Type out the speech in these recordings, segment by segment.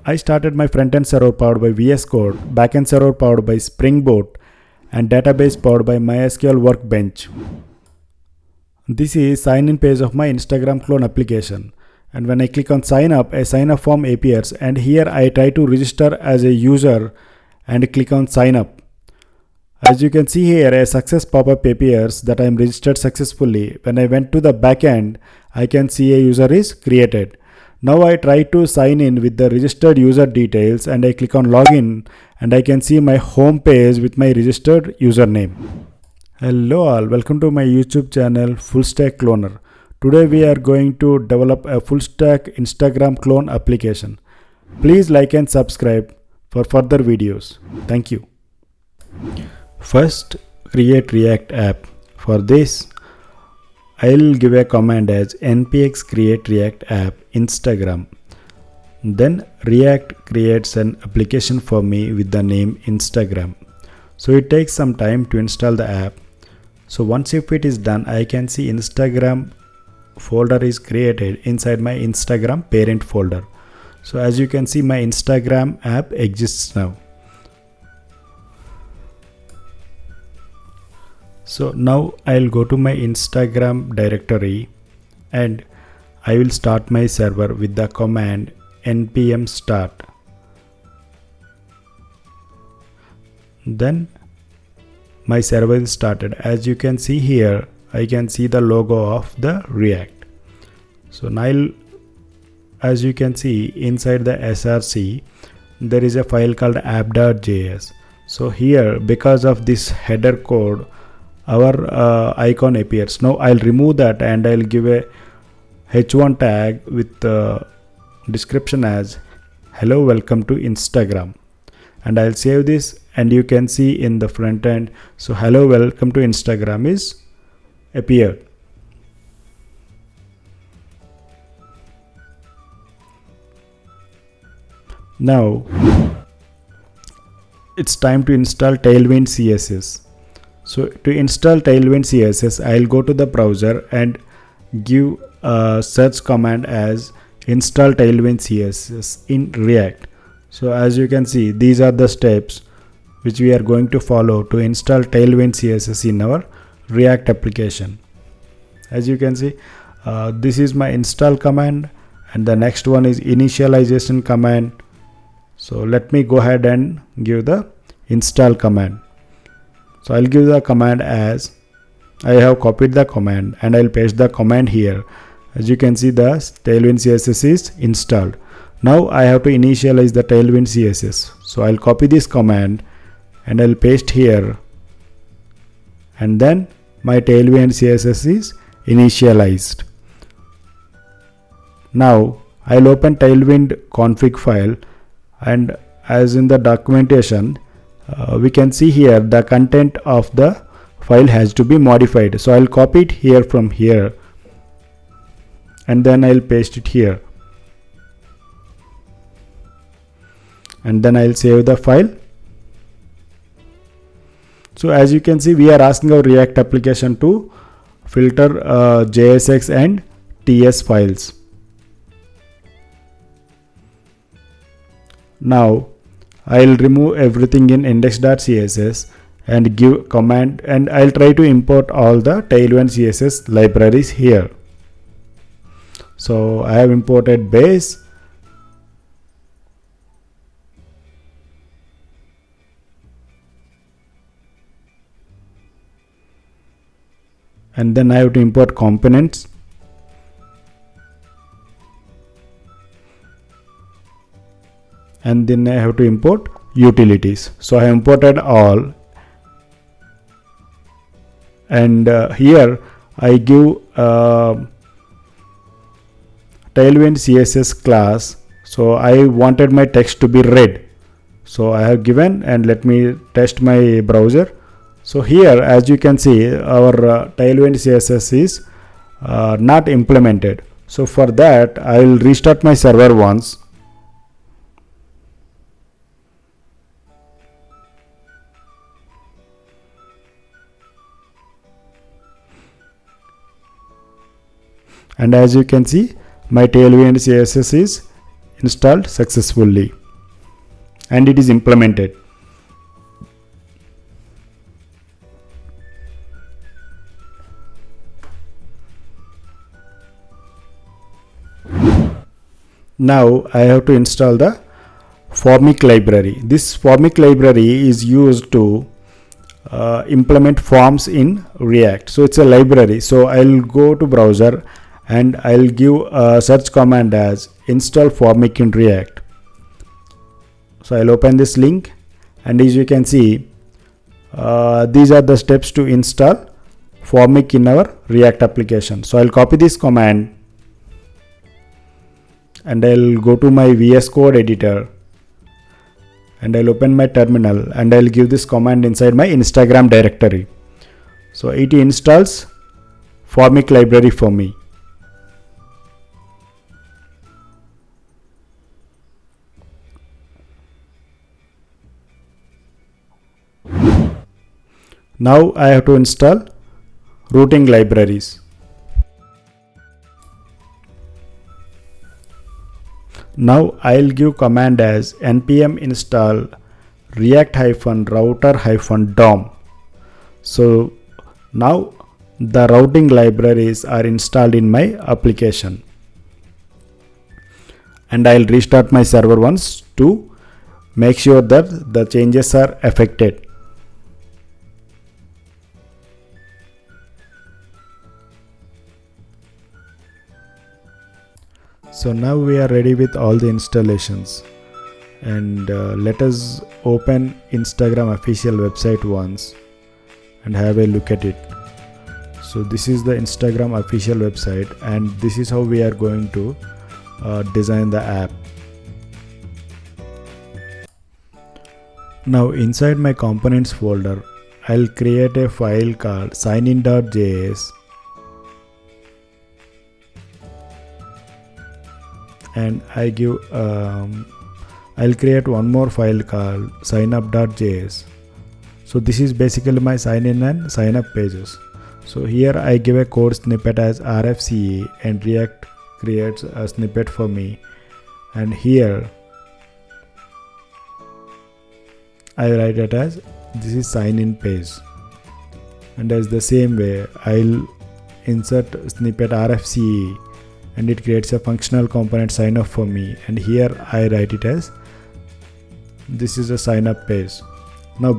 I started my front-end server powered by VS Code, backend server powered by SpringBoot, and database powered by Mysql Workbench. This is sign-in page of my Instagram clone application. And when I click on sign up, a sign up form appears, and here I try to register as a user and click on sign up. As you can see here, a success pop-up appears that I am registered successfully. When I went to the backend, I can see a user is created. Now I try to sign in with the registered user details and I click on login, and I can see my home page with my registered username. Hello all, welcome to my YouTube channel Full Stack Cloner. Today we are going to develop a full stack Instagram clone application. Please like and subscribe for further videos. Thank you. First, create React app. For this, I'll give a command as npx create React app Instagram. Then React creates an application for me with the name Instagram. So it takes some time to install the app. So once if it is done, I can see Instagram folder is created inside my Instagram parent folder. So as you can see, my Instagram app exists now. So now I'll go to my Instagram directory and I will start my server with the command npm start. Then my server is started. As you can see here, I can see the logo of the React. So now, as you can see inside the src, there is a file called app.js. So here, because of this header code, our icon appears. Now I'll remove that and I'll give a h1 tag with the description as hello welcome to Instagram, and I'll save this, and you can see in the front end, so hello welcome to Instagram is appeared. Now it's time to install Tailwind CSS. So to install Tailwind CSS, I'll go to the browser and give a search command as install Tailwind CSS in React. So as you can see, these are the steps which we are going to follow to install Tailwind CSS in our React application. As you can see, this is my install command, and the next one is initialization command. So let me go ahead and give the install command. So I'll give the command as, I have copied the command and I'll paste the command here. As you can see, the Tailwind CSS is installed. Now I have to initialize the Tailwind CSS. So I'll copy this command and I'll paste here, and then my Tailwind CSS is initialized. Now I'll open Tailwind config file, and as in the documentation, we can see here the content of the file has to be modified. So I'll copy it here from here and then I'll paste it here, and then I'll save the file. So as you can see, we are asking our React application to filter JSX and TS files. Now I'll remove everything in index.css and give command, and I'll try to import all the Tailwind CSS libraries here. So I have imported base, and then I have to import components, and then I have to import utilities. So I have imported all, and here I give Tailwind CSS class. So I wanted my text to be red, so I have given, and let me test my browser. So here, as you can see, our Tailwind CSS is not implemented. So for that, I will restart my server once. And as you can see, my Tailwind CSS is installed successfully and it is implemented. Now I have to install the Formic library. This Formic library is used to implement forms in React. So it's a library. So I'll go to browser and I'll give a search command as install Formic in React. So I'll open this link, and as you can see, these are the steps to install Formic in our React application. So I'll copy this command and I'll go to my VS Code editor and I'll open my terminal and I'll give this command inside my Instagram directory. So it installs Formic library for me. Now I have to install routing libraries. Now I'll give command as npm install react-router-dom. So now the routing libraries are installed in my application, and I'll restart my server once to make sure that the changes are affected. So now we are ready with all the installations, and let us open Instagram official website once and have a look at it. So this is the Instagram official website, and this is how we are going to design the app. Now inside my components folder, I'll create a file called signin.js, and I'll create one more file called signup.js. So this is basically my sign in and sign up pages. So here I give a code snippet as RFCE, and React creates a snippet for me, and here I write it as this is sign in page, and as the same way I'll insert snippet RFCE, and it creates a functional component sign up for me, and here I write it as this is a sign up page. Now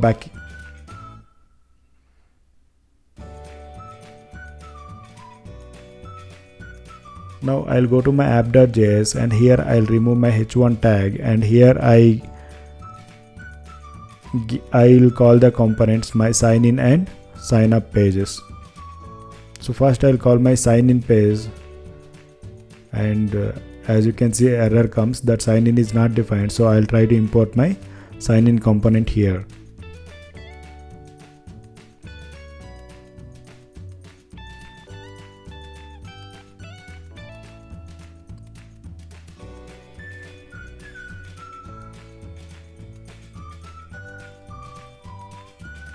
Now I'll go to my app.js, and here I'll remove my h1 tag, and here I'll call the components my sign in and sign up pages. So first I'll call my sign in page, and as you can see, error comes that sign in is not defined. So I'll try to import my sign in component here.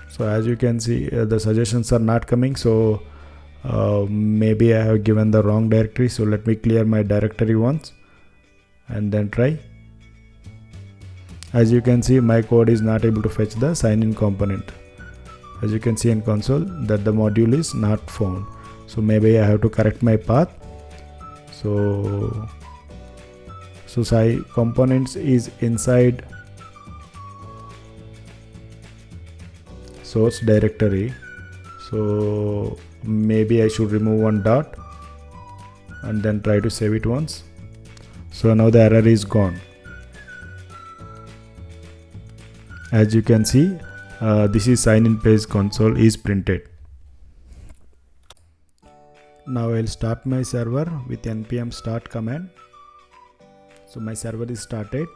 So as you can see, the suggestions are not coming. So maybe I have given the wrong directory. So let me clear my directory once and then try. As you can see, my code is not able to fetch the sign in component. As you can see in console that the module is not found. So maybe I have to correct my path. So components is inside source directory. So maybe I should remove one dot and then try to save it once. So now the error is gone. As you can see, this is sign in page console is printed. Now I'll start my server with npm start command. So my server is started.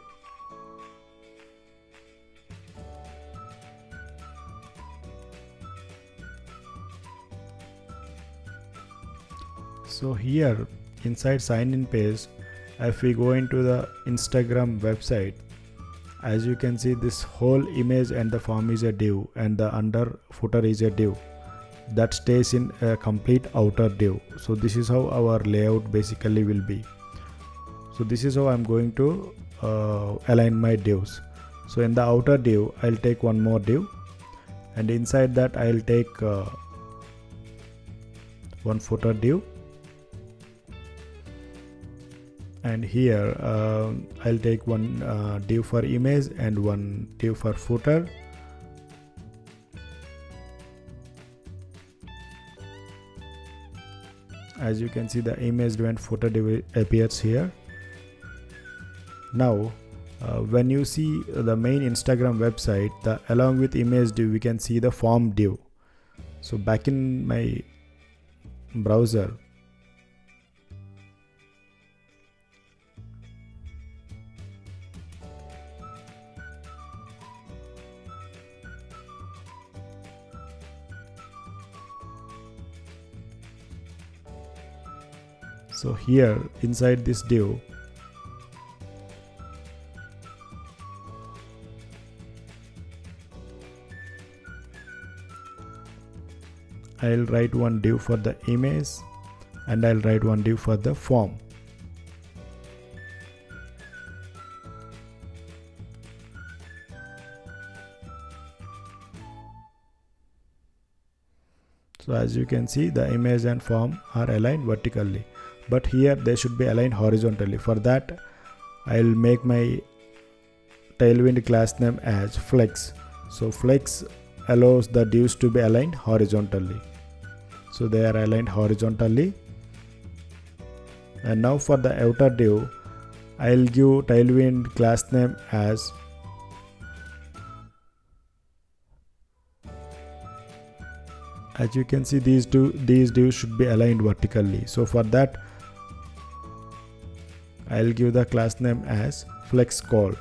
So here inside sign in page, if we go into the Instagram website, as you can see, this whole image and the form is a div, and the under footer is a div that stays in a complete outer div. So this is how our layout basically will be. So this is how I'm going to align my divs. So in the outer div, I'll take one more div, and inside that I'll take one footer div, and here I'll take one div for image and one div for footer. As you can see, the image and footer div appears here. Now when you see the main Instagram website, along with image div, we can see the form div. So back in my browser, so here inside this div, I'll write one div for the image and I'll write one div for the form. So as you can see, the image and form are aligned vertically, but here they should be aligned horizontally. For that, I'll make my Tailwind class name as Flex. So Flex allows the divs to be aligned horizontally. So they are aligned horizontally. And now for the outer div, I'll give Tailwind class name as you can see, these divs should be aligned vertically. So for that, I'll give the class name as Flex Call.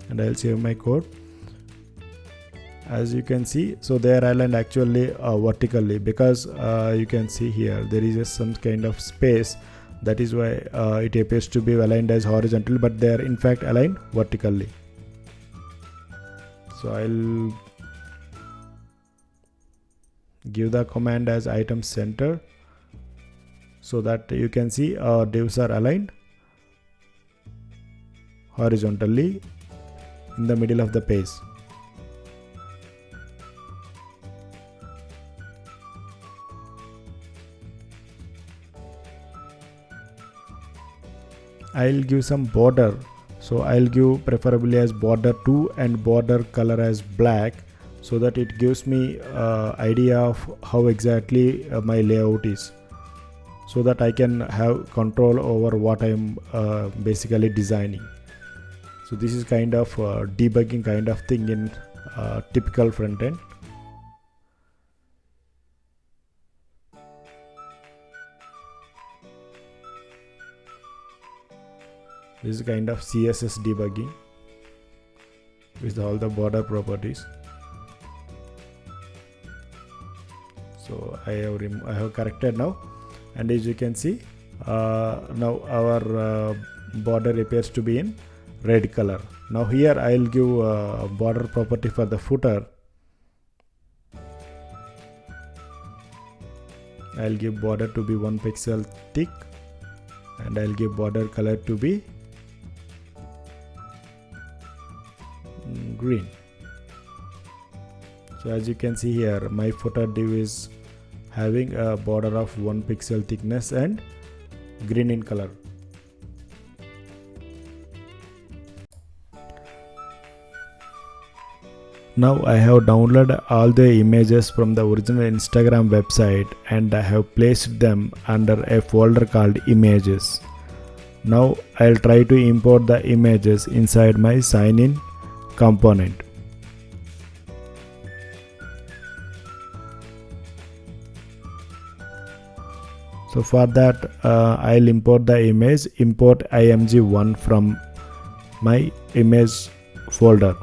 And I'll save my code. As you can see, so they are aligned actually vertically, because you can see here there is some kind of space. That is why it appears to be aligned as horizontal, but they are in fact aligned vertically. So I'll give the command as item center, so that you can see our divs are aligned horizontally in the middle of the page. I'll give some border, so I'll give preferably as border 2 and border color as black, so that it gives me idea of how exactly my layout is, so that I can have control over what I'm basically designing. So this is kind of debugging kind of thing in typical frontend. This is kind of CSS debugging with all the border properties. So I have corrected now, and as you can see, now our border appears to be in red color. Now here I'll give a border property for the footer. I'll give border to be 1 pixel thick, and I'll give border color to be green. So as you can see here, my footer div is having a border of 1 pixel thickness and green in color. Now I have downloaded all the images from the original Instagram website, and I have placed them under a folder called images. Now I'll try to import the images inside my sign in component. So for that, I'll import the image, import img1 from my image folder.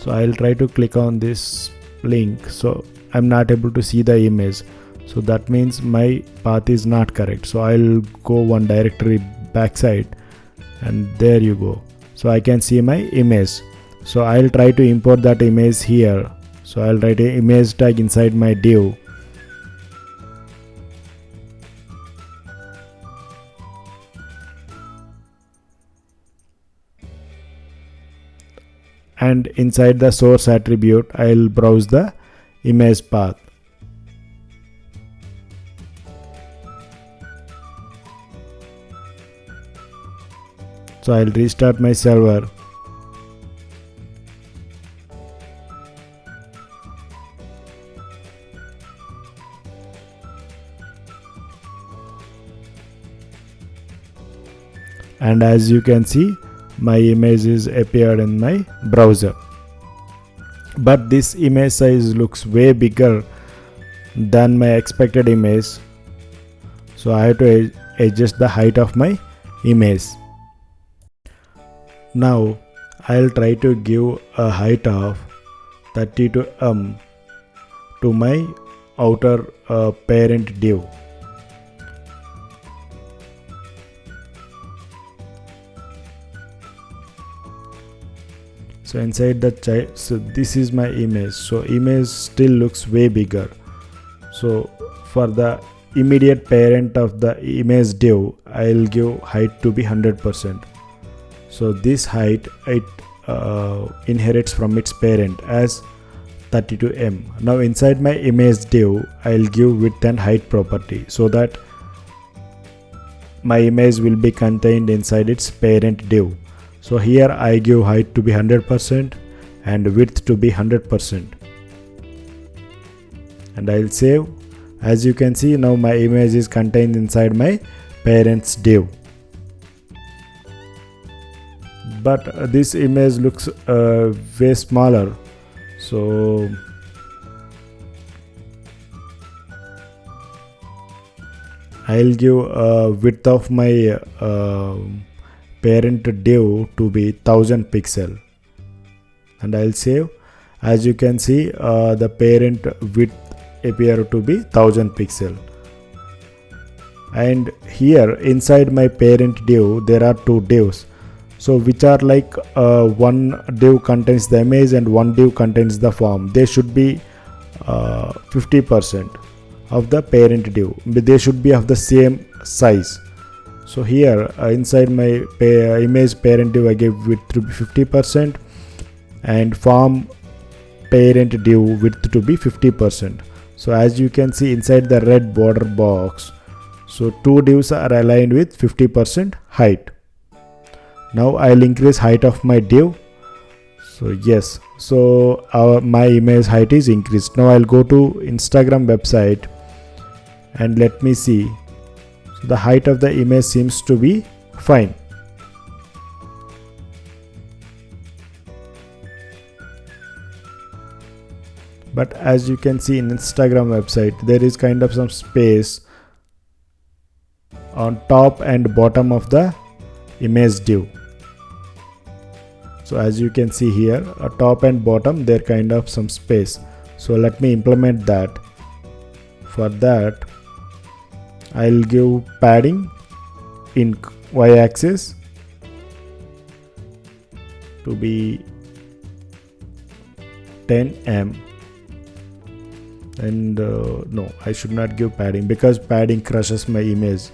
So I'll try to click on this link. So I'm not able to see the image. So that means my path is not correct. So I'll go one directory backside, and there you go. So I can see my image. So I'll try to import that image here. So I'll write an image tag inside my div. And inside the source attribute, I'll browse the image path. So I'll restart my server. And as you can see, my image is appeared in my browser. But this image size looks way bigger than my expected image. So I have to adjust the height of my image. Now I'll try to give a height of 32 to my outer parent div. So inside the child, so this is my image. So image still looks way bigger. So for the immediate parent of the image div, I'll give height to be 100%. So this height, it inherits from its parent as 32m. Now inside my image div, I'll give width and height property so that my image will be contained inside its parent div. So here I give height to be 100% and width to be 100%. And I'll save. As you can see, now my image is contained inside my parent's div. But this image looks way smaller. So I'll give width of my parent div to be 1000 pixel, and I'll save. As you can see, the parent width appear to be 1000 pixel. And here inside my parent div, there are two divs. So which are like one div contains the image and one div contains the form. They should be 50% of the parent div. They should be of the same size. So here inside my image parent div, I gave width to be 50% and form parent div width to be 50%. So as you can see inside the red border box, so two divs are aligned with 50% height. Now I'll increase height of my div. So yes, so my image height is increased. Now I'll go to Instagram website and let me see. So the height of the image seems to be fine. But as you can see in Instagram website, there is kind of some space on top and bottom of the image div. So as you can see here, top and bottom, there kind of some space. So let me implement that. For that, I'll give padding in y-axis to be 10m. And no, I should not give padding because padding crushes my image.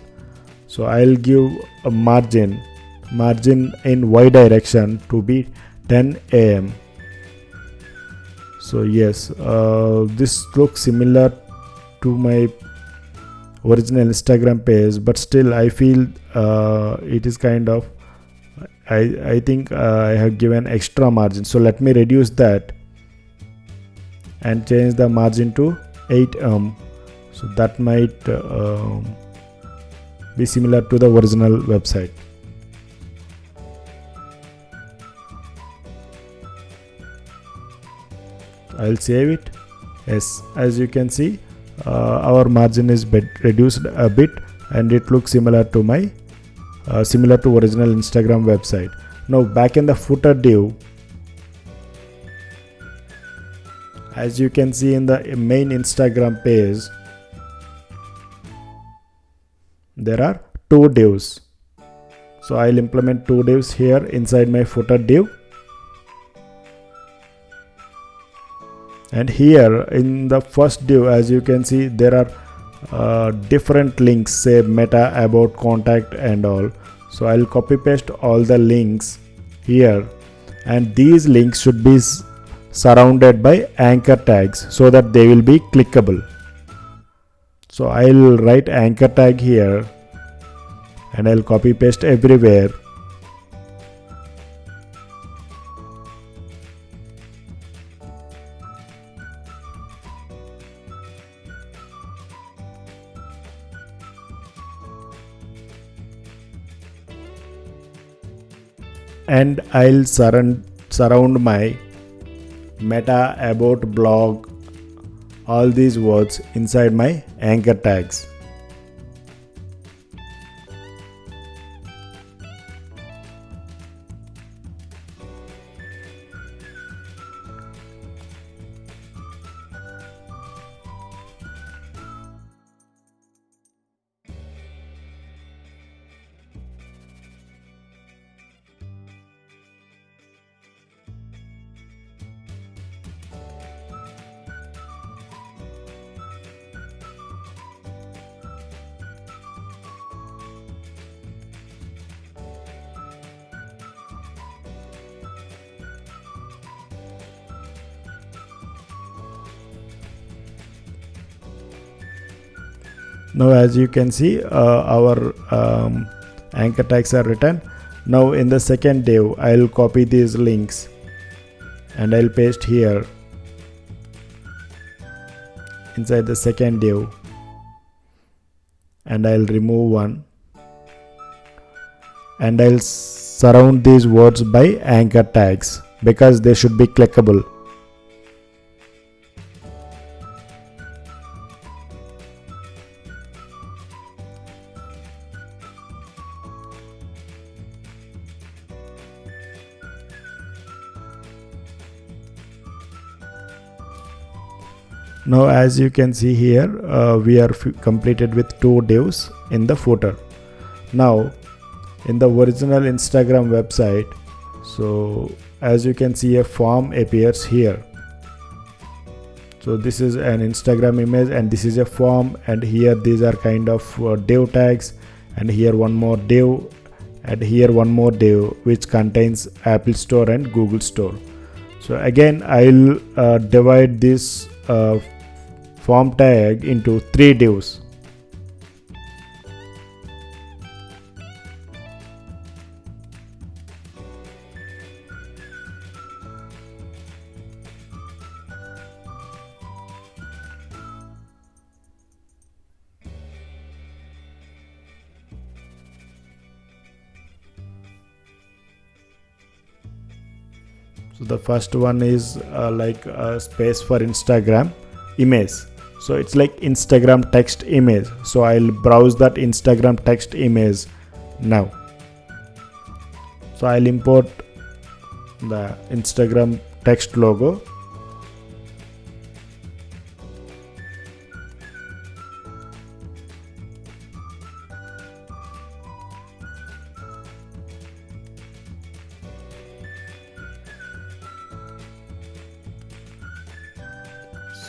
So I'll give a margin in y direction to be 10 am. So yes, this looks similar to my original Instagram page, but still I feel it is kind of, I think I have given extra margin. So let me reduce that and change the margin to 8 so that might be similar to the original website. I'll save it. Yes, as you can see, our margin is reduced a bit and it looks similar to my similar to original Instagram website. Now back in the footer div, As you can see in the main Instagram page, there are two divs. So I'll implement two divs here inside my footer div. And here in the first div, as you can see, there are different links, say meta, about, contact and all. So I'll copy paste all the links here, and these links should be surrounded by anchor tags so that they will be clickable. So I'll write anchor tag here and I'll copy paste everywhere. And I'll surround my meta, about, blog, all these words inside my anchor tags. Now as you can see, our anchor tags are written. Now in the second div, I'll copy these links and I'll paste here inside the second div, and I'll remove one, and I'll surround these words by anchor tags because they should be clickable. Now as you can see here, we are completed with two divs in the footer. Now in the original Instagram website, so as you can see, a form appears here. So this is an Instagram image and this is a form, and here these are kind of div tags, and here one more div, and here one more div which contains Apple Store and Google Store. So again I'll divide this form tag into three divs. So the first one is like a space for Instagram image. So it's like Instagram text image. So I'll browse that Instagram text image now. So I'll import the Instagram text logo.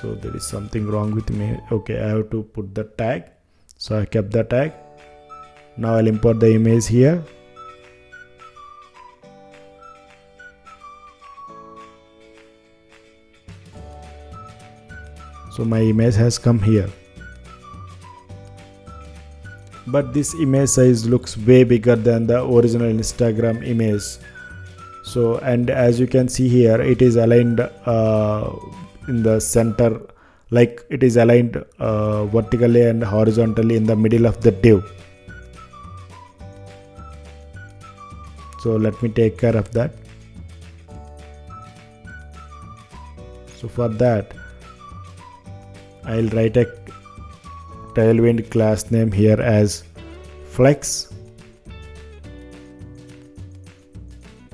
So there is something wrong with me. Okay, I have to put the tag. So I kept the tag. Now I'll import the image here. So my image has come here. But this image size looks way bigger than the original Instagram image. So, and as you can see here, it is aligned in the center, like it is aligned vertically and horizontally in the middle of the div. So let me take care of that. So for that, I'll write a Tailwind class name here as flex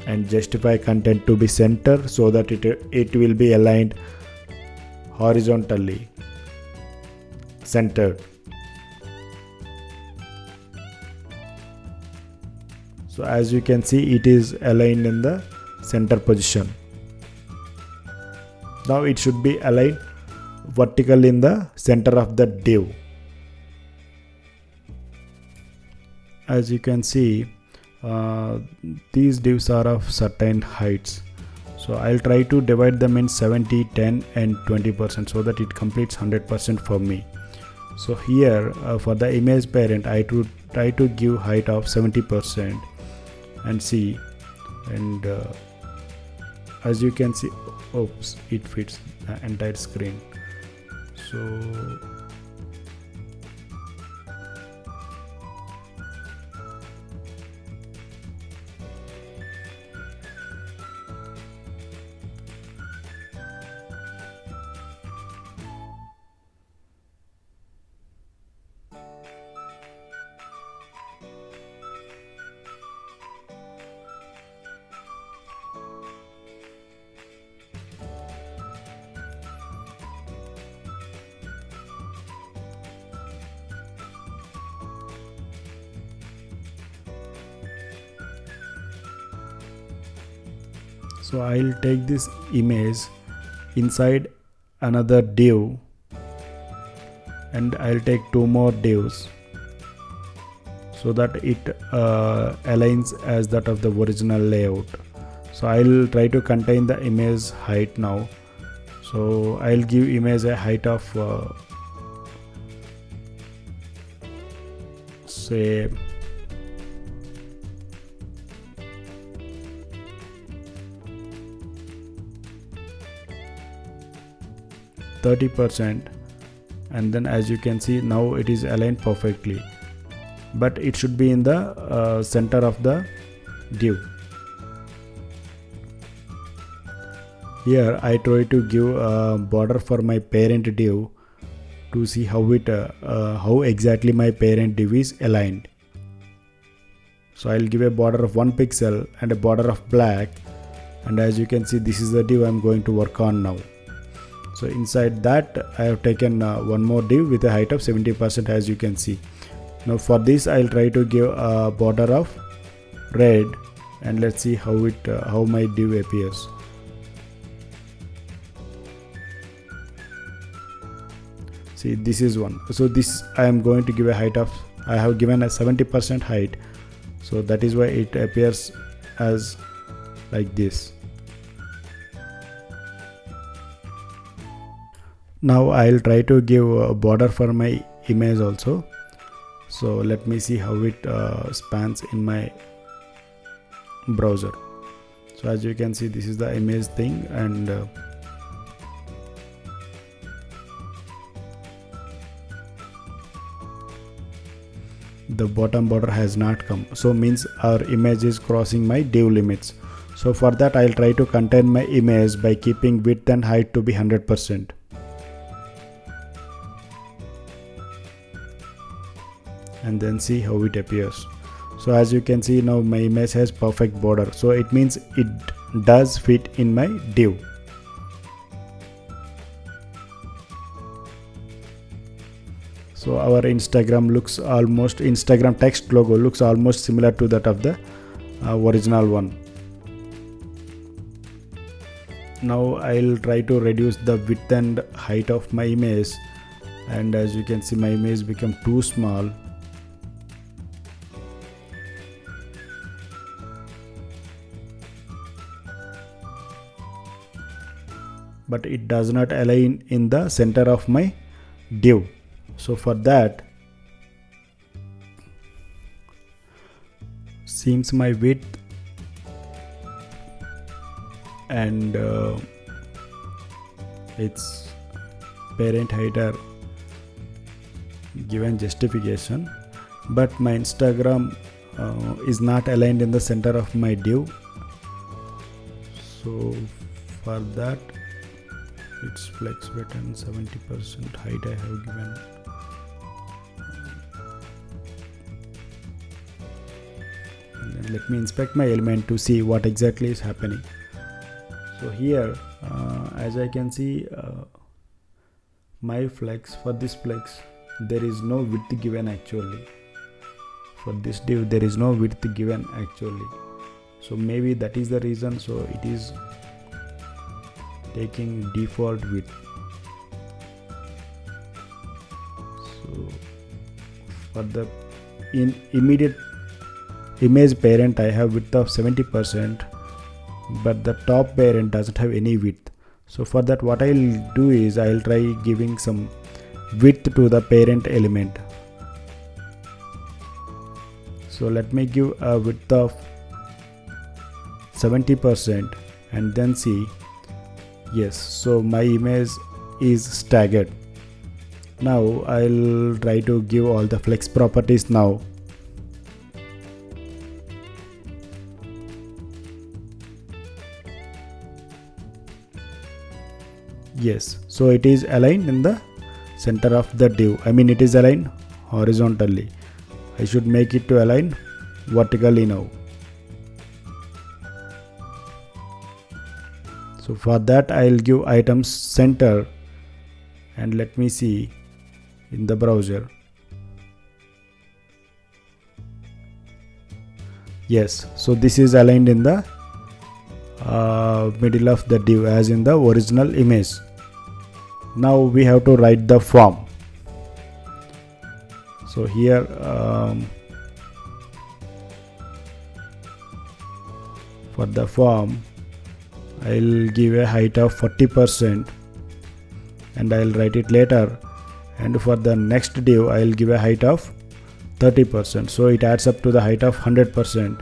and justify content to be center so that it will be aligned horizontally centered. So as you can see, it is aligned in the center position. Now it should be aligned vertically in the center of the div. As you can see, these divs are of certain heights. So I'll try to divide them in 70, 10 and 20% so that it completes 100% for me. So here for the image parent, I try to give height of 70% and see, and as you can see, oops, it fits the entire screen. So I'll take this image inside another div and I'll take 2 more divs so that it aligns as that of the original layout. So I'll try to contain the image height now. So I'll give image a height of say 30%, and then as you can see, now it is aligned perfectly, but it should be in the center of the div. Here I try to give a border for my parent div to see how exactly my parent div is aligned. So I'll give a border of 1 pixel and a border of black, and as you can see, this is the div I'm going to work on now. So inside that I have taken one more div with a height of 70%, as you can see. Now for this I'll try to give a border of red, and let's see how my div appears. See, this is one. So this I am going to give a height of, I have given a 70% height, so that is why it appears as like this. Now I'll try to give a border for my image also. So let me see how it spans in my browser. So as you can see, this is the image thing, and the bottom border has not come, so means our image is crossing my div limits. So for that I'll try to contain my image by keeping width and height to be 100%. And then see how it appears. So as you can see, now my image has perfect border, so it means it does fit in my div. So our Instagram text logo looks almost similar to that of the original one. Now I'll try to reduce the width and height of my image, and as you can see, my image become too small. But it does not align in the center of my div. So for that, seems my width and its parent height are given justification, but my Instagram is not aligned in the center of my div. So for that, its flex button 70% height I have given. And then let me inspect my element to see what exactly is happening. So here as I can see, my flex, for this flex there is no width given actually. For this div there is no width given actually, so maybe that is the reason, so it is taking default width. So for the immediate image parent I have width of 70%, but the top parent doesn't have any width. So for that what I'll do is I'll try giving some width to the parent element. So let me give a width of 70% and then see. Yes, so my image is staggered. Now I'll try to give all the flex properties now. Yes, so it is aligned in the center of the div. I mean it is aligned horizontally. I should make it to align vertically now. So for that I'll give items center and let me see in the browser. Yes, so this is aligned in the middle of the div as in the original image. Now we have to write the form. So here for the form I'll give a height of 40% and I'll write it later, and for the next div I'll give a height of 30%, so it adds up to the height of 100%.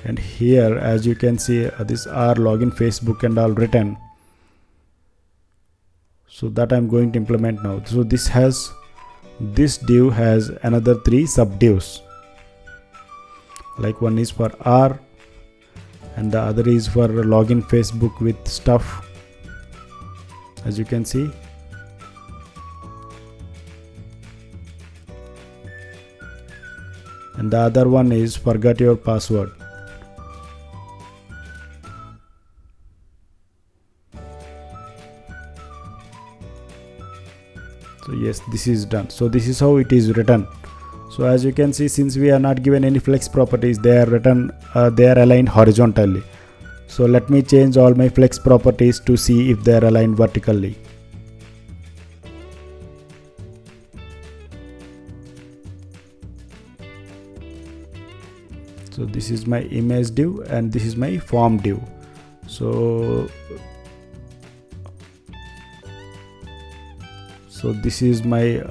And here as you can see this R login Facebook and all written, so that I'm going to implement now. So this div has another 3 sub divs, like one is for R and the other is for login Facebook with stuff, as you can see. And the other one is forgot your password. So yes, this is done. So this is how it is written. So as you can see, since we are not given any flex properties, they are written, they are aligned horizontally. So let me change all my flex properties to see if they are aligned vertically. So this is my image div and this is my form div. So this is my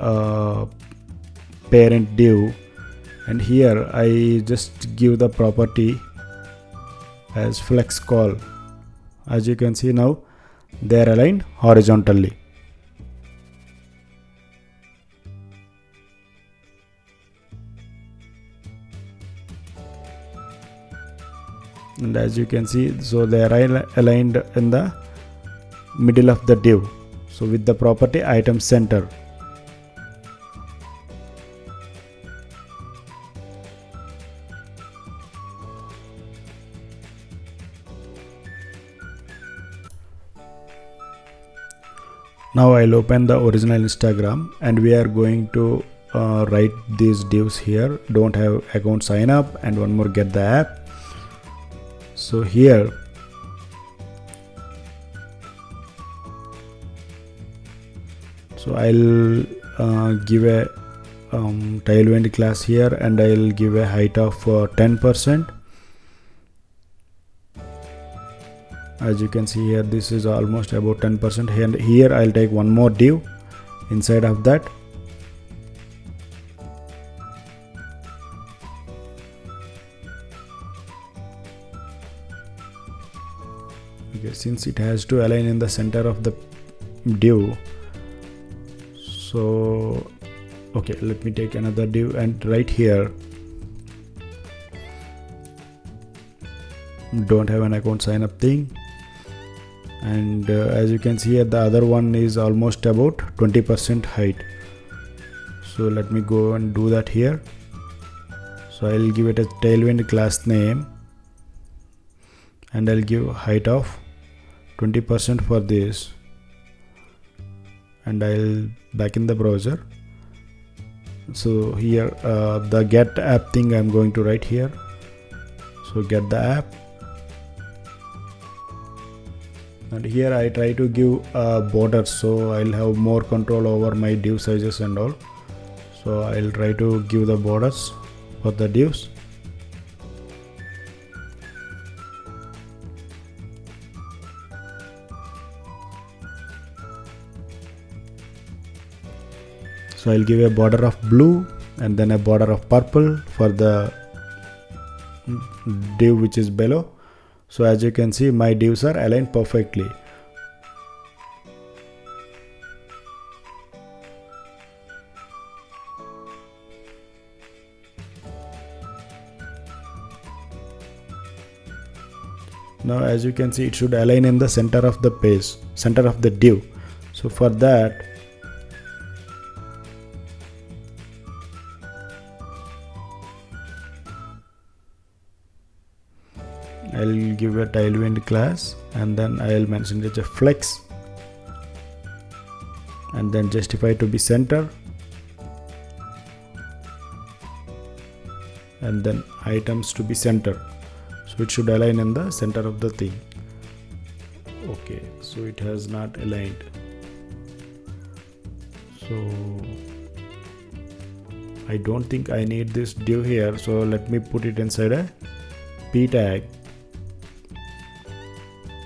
parent div, and here I just give the property as flex call. As you can see now they are aligned horizontally. And as you can see, so they are aligned in the middle of the div, so with the property item center. Now I'll open the original Instagram and we are going to write these divs here. Don't have account sign up and one more get the app. So here so I'll give a tailwind class here and I'll give a height of 10%. As you can see here, this is almost about 10%, and here I'll take one more div inside of that. Okay, since it has to align in the center of the div, so okay, let me take another div and right here don't have an account sign up thing, and as you can see here the other one is almost about 20% height. So let me go and do that here. So I'll give it a tailwind class name and I'll give height of 20% for this, and I'll back in the browser. So here the get app thing I'm going to write here. So get the app, and here I try to give borders, so I'll have more control over my div sizes and all. So I'll try to give the borders for the divs. So I'll give a border of blue and then a border of purple for the div which is below. So as you can see, my divs are aligned perfectly. Now as you can see, it should align in the center of the page, center of the div. So for that, I'll give a tailwind class, and then I'll mention it as a flex, and then justify to be center, and then items to be center. So it should align in the center of the thing. Okay, so it has not aligned. So I don't think I need this div here, so let me put it inside a p tag.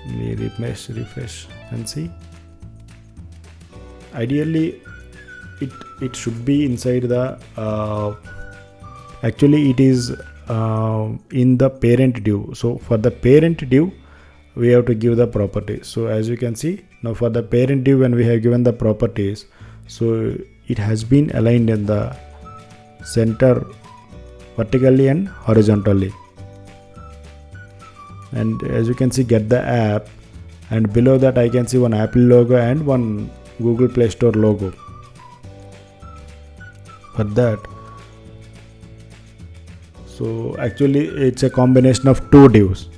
We refresh and see. Ideally it should be inside the actually it is in the parent div. So for the parent div we have to give the properties. So as you can see, now for the parent div, when we have given the properties, so it has been aligned in the center vertically and horizontally. And as you can see, get the app, and below that I can see one Apple logo and one Google Play Store logo. For that, so actually it's a combination of two divs.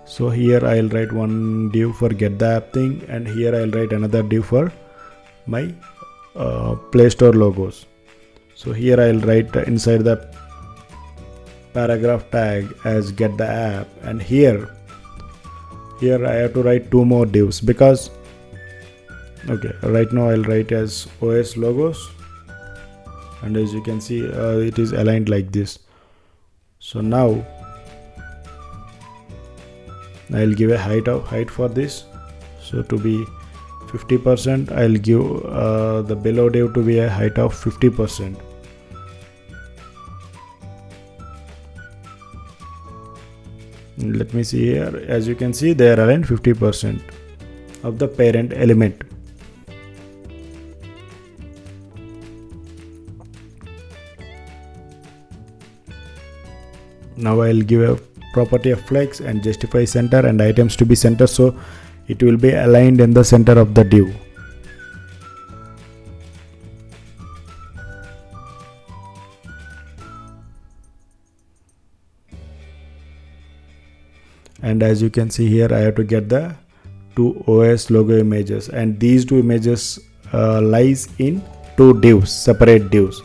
So here I'll write one div for get the app thing, and here I'll write another div for my Play Store logos. So here I'll write inside the paragraph tag as get the app, and here I have to write two more divs because okay, right now I'll write as OS logos, and as you can see it is aligned like this. So now I'll give a height for this, so to be 50%. I'll give the below div to be a height of 50%. Let me see here. As you can see, they are aligned 50% of the parent element. Now I'll give a property of flex and justify center and items to be center, so it will be aligned in the center of the div. And as you can see here, I have to get the two OS logo images, and these two images lies in two divs, separate divs.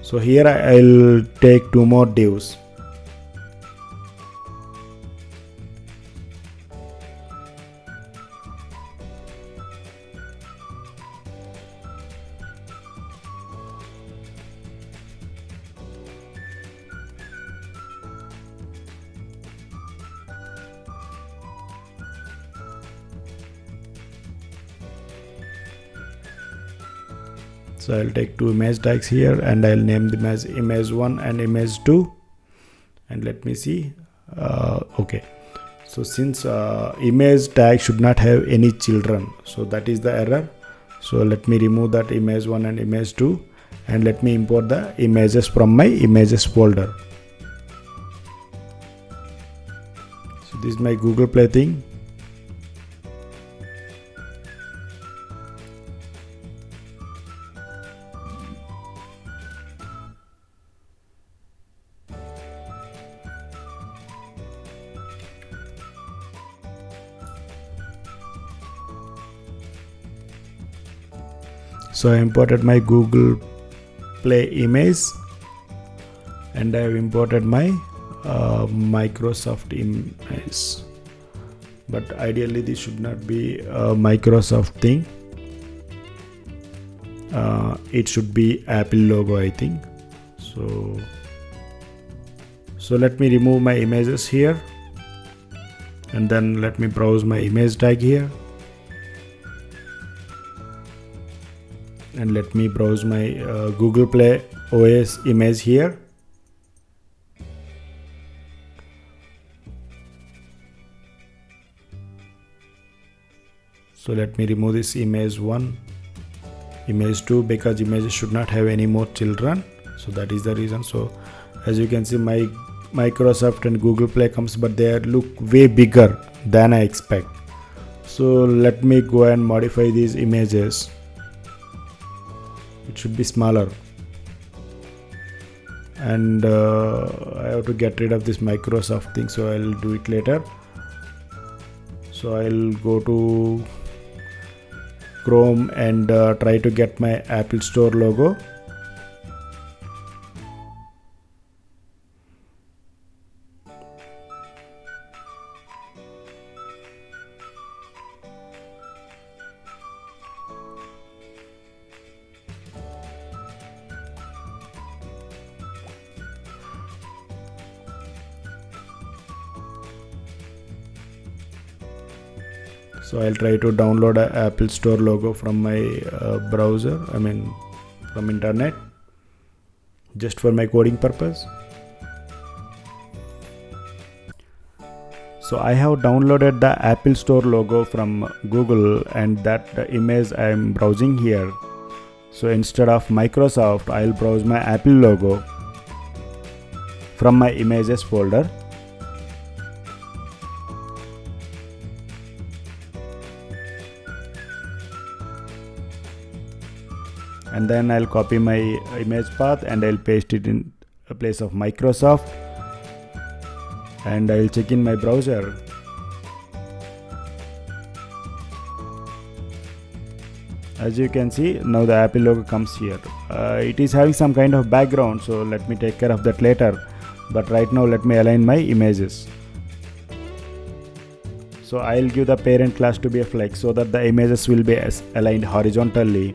So here I'll take two more divs. So I'll take two image tags here, and I'll name them as image1 and image2, and let me see. Okay, so since image tag should not have any children, so that is the error. So let me remove that image1 and image2, and let me import the images from my images folder. So this is my Google Play thing. So I imported my Google Play image, and I have imported my Microsoft image, but ideally this should not be a Microsoft thing. It should be Apple logo, I think. So let me remove my images here, and then let me browse my image tag here, and let me browse my Google Play OS image here. So let me remove this image 1, image 2, because images should not have any more children. So that is the reason. So as you can see, my Microsoft and Google Play comes, but they look way bigger than I expect. So let me go and modify these images. It should be smaller, and I have to get rid of this Microsoft thing, so I'll do it later. So I'll go to Chrome and try to get my Apple Store logo. So I'll try to download an Apple Store logo from my browser, from internet, just for my coding purpose. So I have downloaded the Apple Store logo from Google, and that image I am browsing here. So instead of Microsoft, I'll browse my Apple logo from my images folder. And then I'll copy my image path and I'll paste it in a place of Microsoft, and I'll check in my browser. As you can see, now the Apple logo comes here. It is having some kind of background, so let me take care of that later. But right now let me align my images. So I'll give the parent class to be a flex so that the images will be aligned horizontally.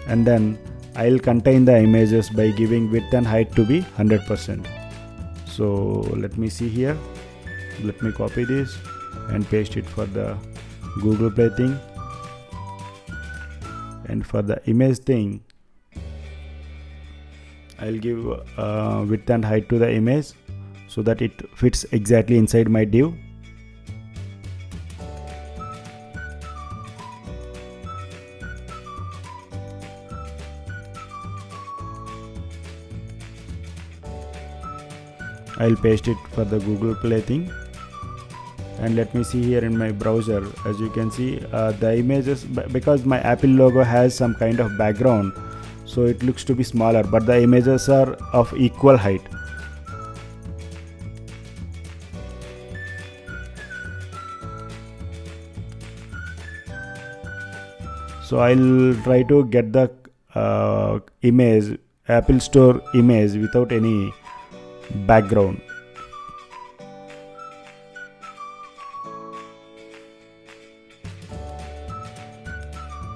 And then I'll contain the images by giving width and height to be 100%. So let me see here. Let me copy this and paste it for the Google Play thing. And for the image thing, I'll give width and height to the image so that it fits exactly inside my div. I'll paste it for the Google Play thing, and let me see here in my browser. As you can see, the images, because my Apple logo has some kind of background, so it looks to be smaller, but the images are of equal height. So I'll try to get the image, Apple Store image, without any background.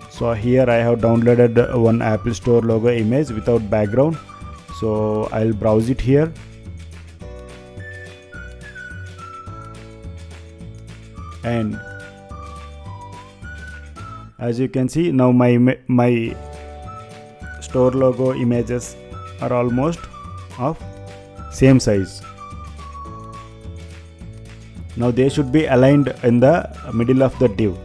So here I have downloaded one Apple Store logo image without background. So I'll browse it here. And as you can see, now my store logo images are almost of same size. Now they should be aligned in the middle of the div.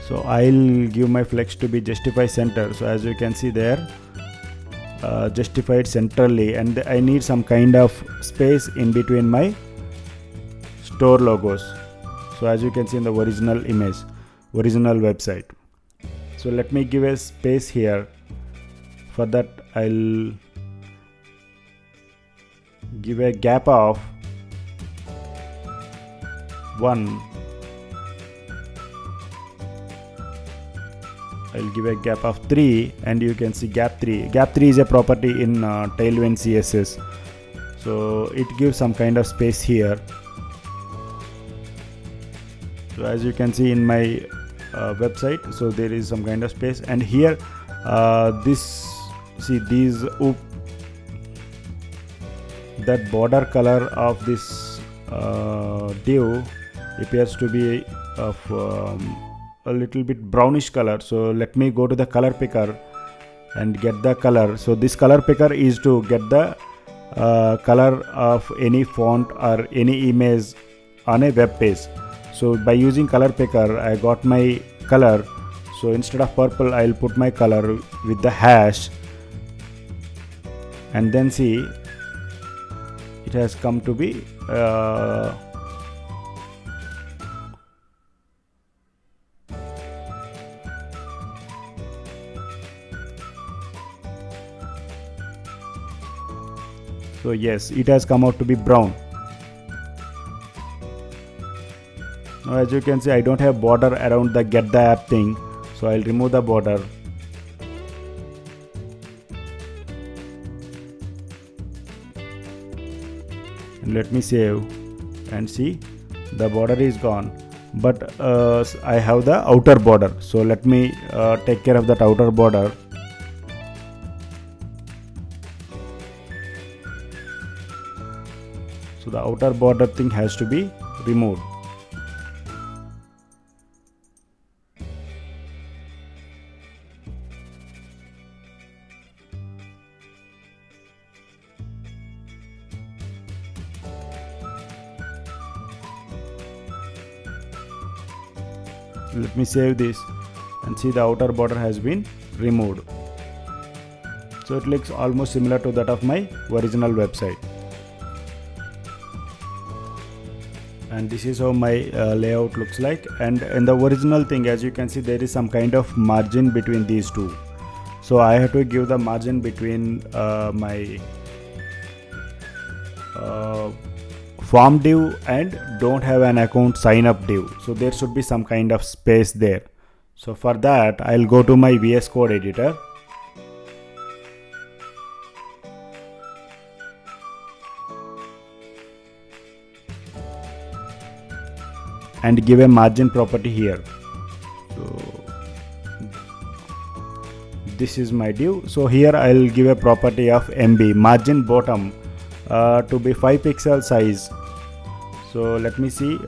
So I'll give my flex to be justify center. So as you can see there, justified centrally, and I need some kind of space in between my store logos. So as you can see in the original image, original website. So let me give a space here. For that I'll give a gap of 1. I'll give a gap of 3, and you can see gap 3. Gap 3 is a property in Tailwind CSS. So it gives some kind of space here. So as you can see in my website, so there is some kind of space, and here that border color of this div appears to be of a little bit brownish color. So let me go to the color picker and get the color. So this color picker is to get the color of any font or any image on a web page. So by using color picker I got my color. So instead of purple I'll put my color with the hash, and then see it has come to be so yes, it has come out to be brown. Now as you can see, I don't have border around the get the app thing, so I'll remove the border. And let me save and see, the border is gone, but I have the outer border. So let me take care of that outer border. So the outer border thing has to be removed. Let me save this and see the outer border has been removed. So it looks almost similar to that of my original website. And this is how my layout looks like. And in the original thing, as you can see, there is some kind of margin between these two. So I have to give the margin between my form div and don't have an account sign up div. So there should be some kind of space there. So for that I'll go to my VS Code editor. And give a margin property here. So this is my div. So here I'll give a property of MB, margin bottom, to be 5 pixel size. So let me see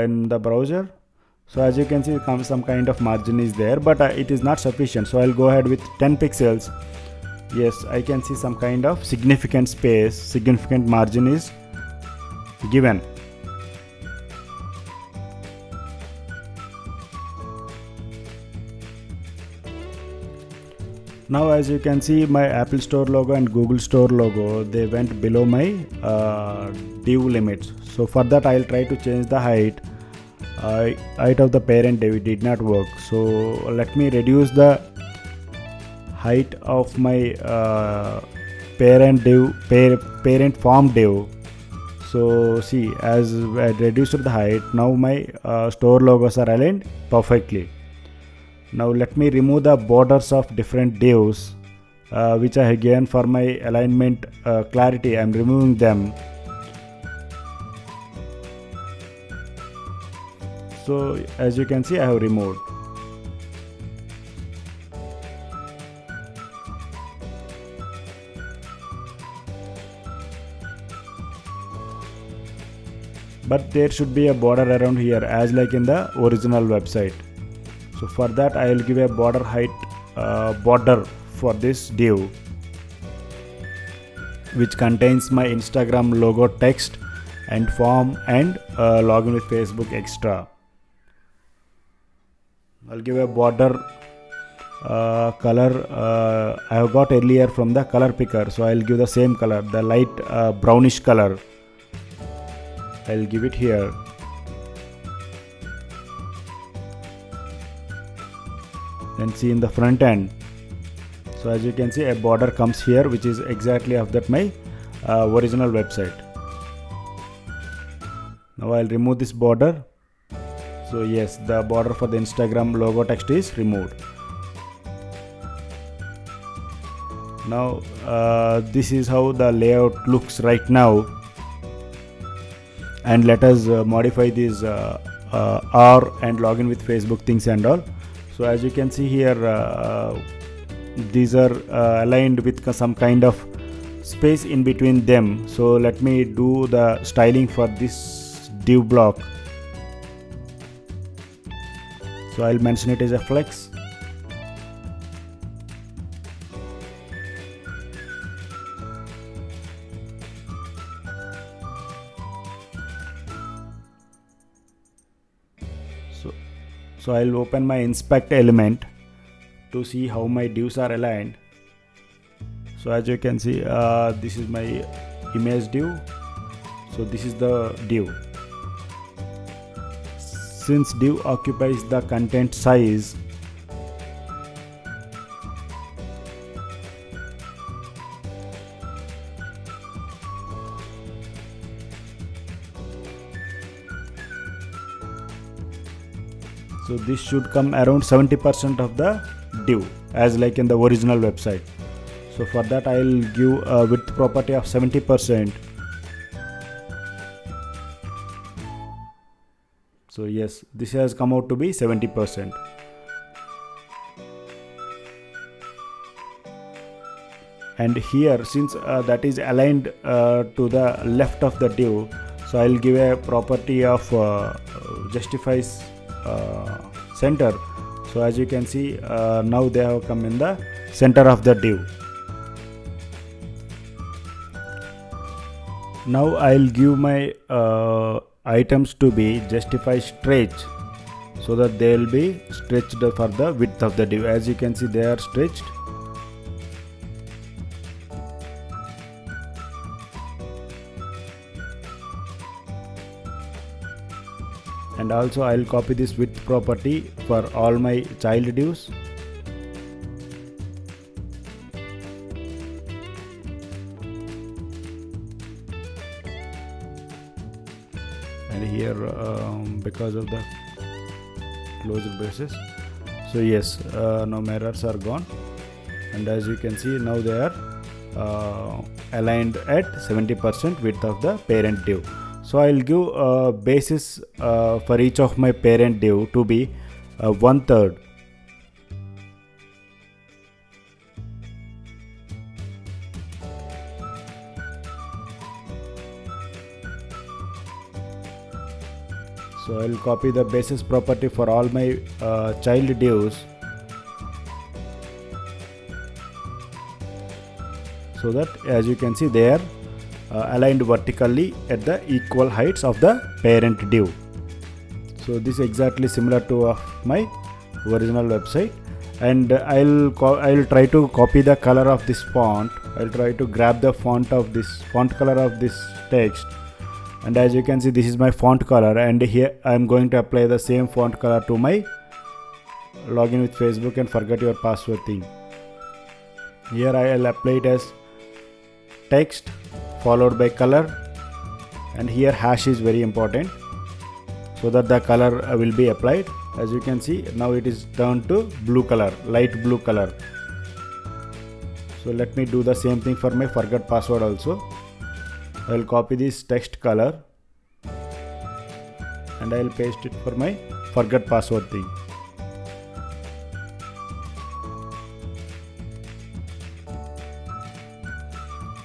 in the browser. So as you can see, some kind of margin is there, but it is not sufficient. So I'll go ahead with 10 pixels. Yes, I can see some kind of significant space, significant margin is given. Now as you can see, my Apple Store logo and Google Store logo, they went below my div limits. So for that I'll try to change the height of the parent div. It did not work. So let me reduce the height of my parent form div. So see, as I reduced the height, now my store logos are aligned perfectly. Now let me remove the borders of different divs which I have given for my alignment clarity. I am removing them. So as you can see, I have removed. But there should be a border around here as like in the original website. So for that I will give a border height border for this div, which contains my Instagram logo text and form and login with Facebook extra. I'll give a border color I have got earlier from the color picker. So I'll give the same color, the light brownish color. I'll give it here. then see in the front end. So as you can see, a border comes here, which is exactly of that my original website. Now I'll remove this border. So yes, the border for the Instagram logo text is removed. Now this is how the layout looks right now, and let us modify these R and login with Facebook things and all. So as you can see here, these are aligned with some kind of space in between them. So let me do the styling for this div block. So I'll mention it as a flex. So I'll open my inspect element to see how my divs are aligned. So as you can see, this is my image div. So this is the div. Since div occupies the content size, so this should come around 70% of the div, as like in the original website. So for that I'll give a width property of 70%. So yes, this has come out to be 70%. And here, since that is aligned to the left of the div, so I'll give a property of justifies center. So as you can see, now they have come in the center of the div. Now I'll give my items to be justify stretch, so that they will be stretched for the width of the div. As you can see, they are stretched. And also I'll copy this width property for all my child divs. And here because of the closed braces, so yes, now mirrors are gone, and as you can see, now they are aligned at 70% width of the parent div. So I'll give basis for each of my parent div to be 1/3. So I'll copy the basis property for all my child divs, so that as you can see, they are aligned vertically at the equal heights of the parent div. So this is exactly similar to my original website, and I'll try to copy the color of this font. I'll try to grab the font color of this text, and as you can see, this is my font color, and here I'm going to apply the same font color to my login with Facebook and forget your password thing. Here I'll apply it as text followed by color, and here hash is very important, so that the color will be applied. As you can see, now it is turned to blue color, light blue color. So let me do the same thing for my forget password also. I'll copy this text color and I'll paste it for my forget password thing.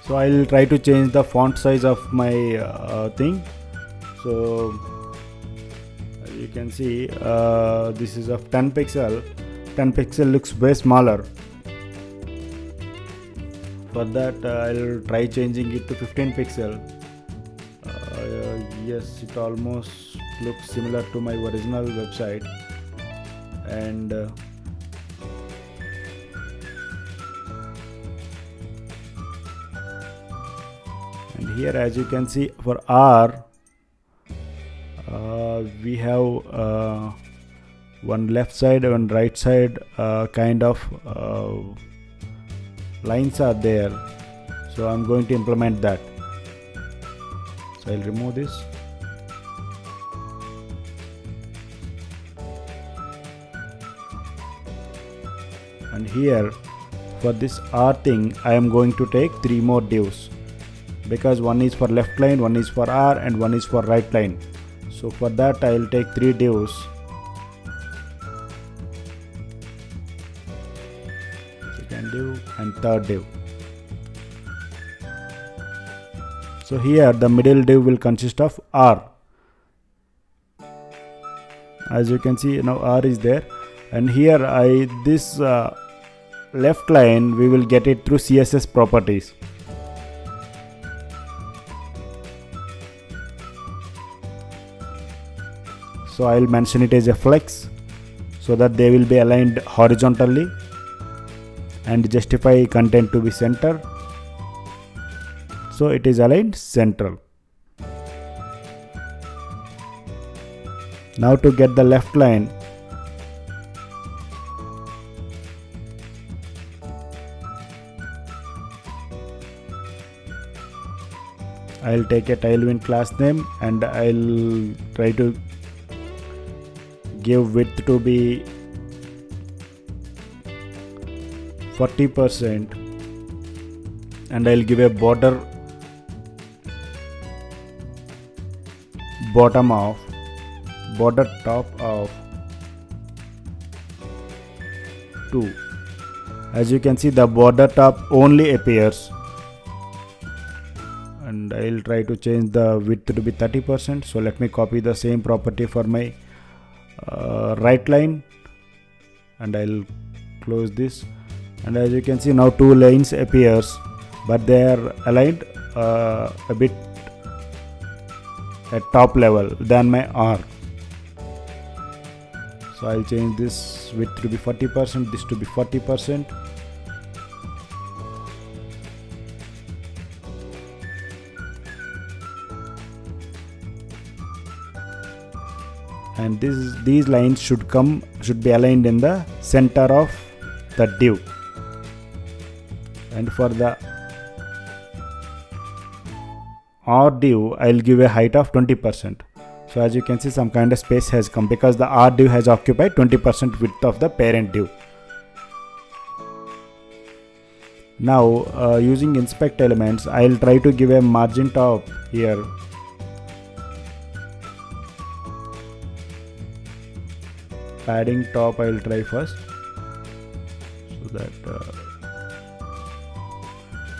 So I'll try to change the font size of my thing. So as you can see, this is of 10 pixel. 10 pixel looks way smaller. For that I'll try changing it to 15 pixel. Yes, it almost looks similar to my original website, and here as you can see, for R we have one left side, one right side kind of lines are there. So I'm going to implement that. So I'll remove this. And here for this R thing, I am going to take 3 more divs, because one is for left line, one is for R, and one is for right line. So for that I'll take 3 divs. Second div and third div. So here the middle div will consist of R. As you can see, now R is there, and here this left line we will get it through CSS properties. So I'll mention it as a flex so that they will be aligned horizontally and justify content to be center. So it is aligned central. Now to get the left line, I'll take a tailwind class name and I'll try to give width to be 40%, and I'll give a border top of 2. As you can see, the border top only appears, and I'll try to change the width to be 30%. So let me copy the same property for my right line, and I'll close this. And as you can see, now 2 lines appears, but they are aligned a bit at top level than my R. So I'll change this width to be 40%, this to be 40%. And these lines should be aligned in the center of the div. And for the R div, I'll give a height of 20%. So as you can see, some kind of space has come because the R div has occupied 20% width of the parent div. Now using inspect elements, I'll try to give a margin top here. Padding top I'll try first, so that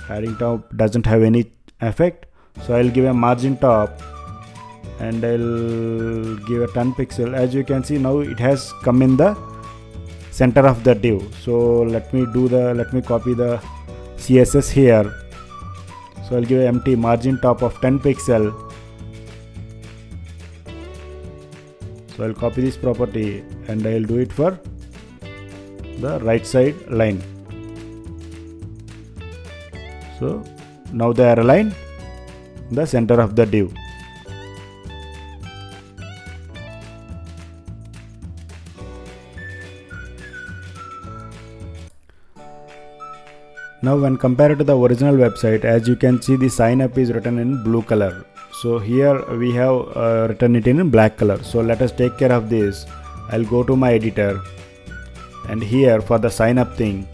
padding top doesn't have any effect. So I'll give a margin top and I'll give a 10 pixel. As you can see, now it has come in the center of the div. So let me copy the CSS here. So I'll give an empty margin top of 10 pixel. So I'll copy this property and I'll do it for the right side line. So now they are aligned in the center of the div. Now when compared to the original website, as you can see, the sign up is written in blue color. So here we have written it in black color. So let us take care of this. I'll go to my editor, and here for the sign up thing,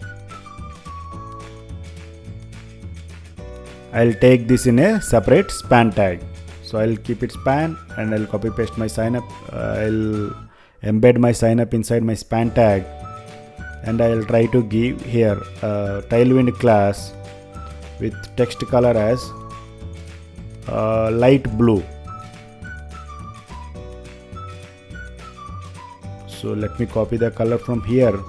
I'll take this in a separate span tag. So I'll keep it span and I'll copy paste my sign up. I'll embed my sign up inside my span tag, and I'll try to give here a tailwind class with text color as light blue. So let me copy the color from here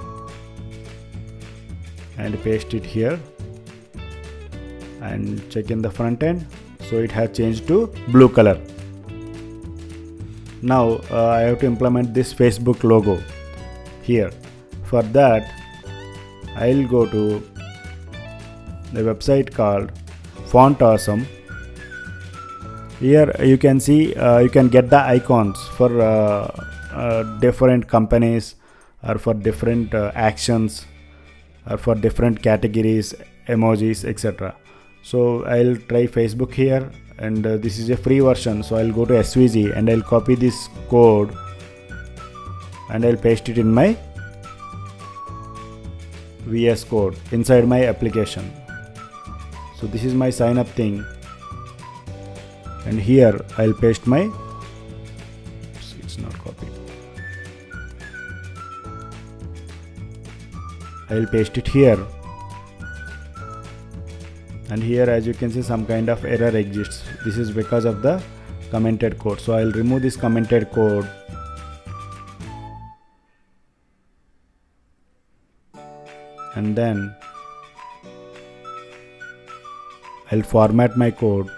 and paste it here and check in the front end. So it has changed to blue color. Now I have to implement this Facebook logo here. For that, I'll go to the website called Font Awesome. Here you can see you can get the icons for different companies or for different actions or for different categories, emojis, etc. So I'll try Facebook here, and this is a free version, so I'll go to SVG and I'll copy this code and I'll paste it in my VS Code inside my application. So this is my sign up thing, and here I'll paste my, it's not copied, I'll paste it here, and here as you can see some kind of error exists. This is because of the commented code, so I'll remove this commented code and then I'll format my code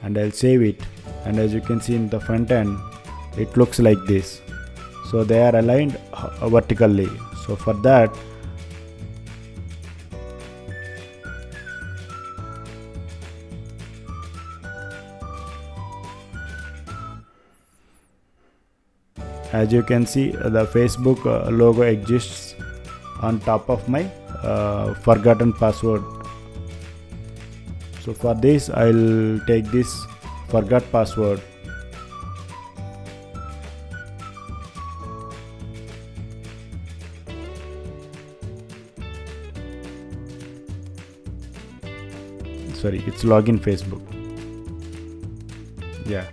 and I'll save it, and as you can see in the front end it looks like this. So they are aligned vertically. So for that as you can see the Facebook logo exists on top of my forgotten password. So for this I'll take this forgot password sorry, it's login Facebook. Yeah.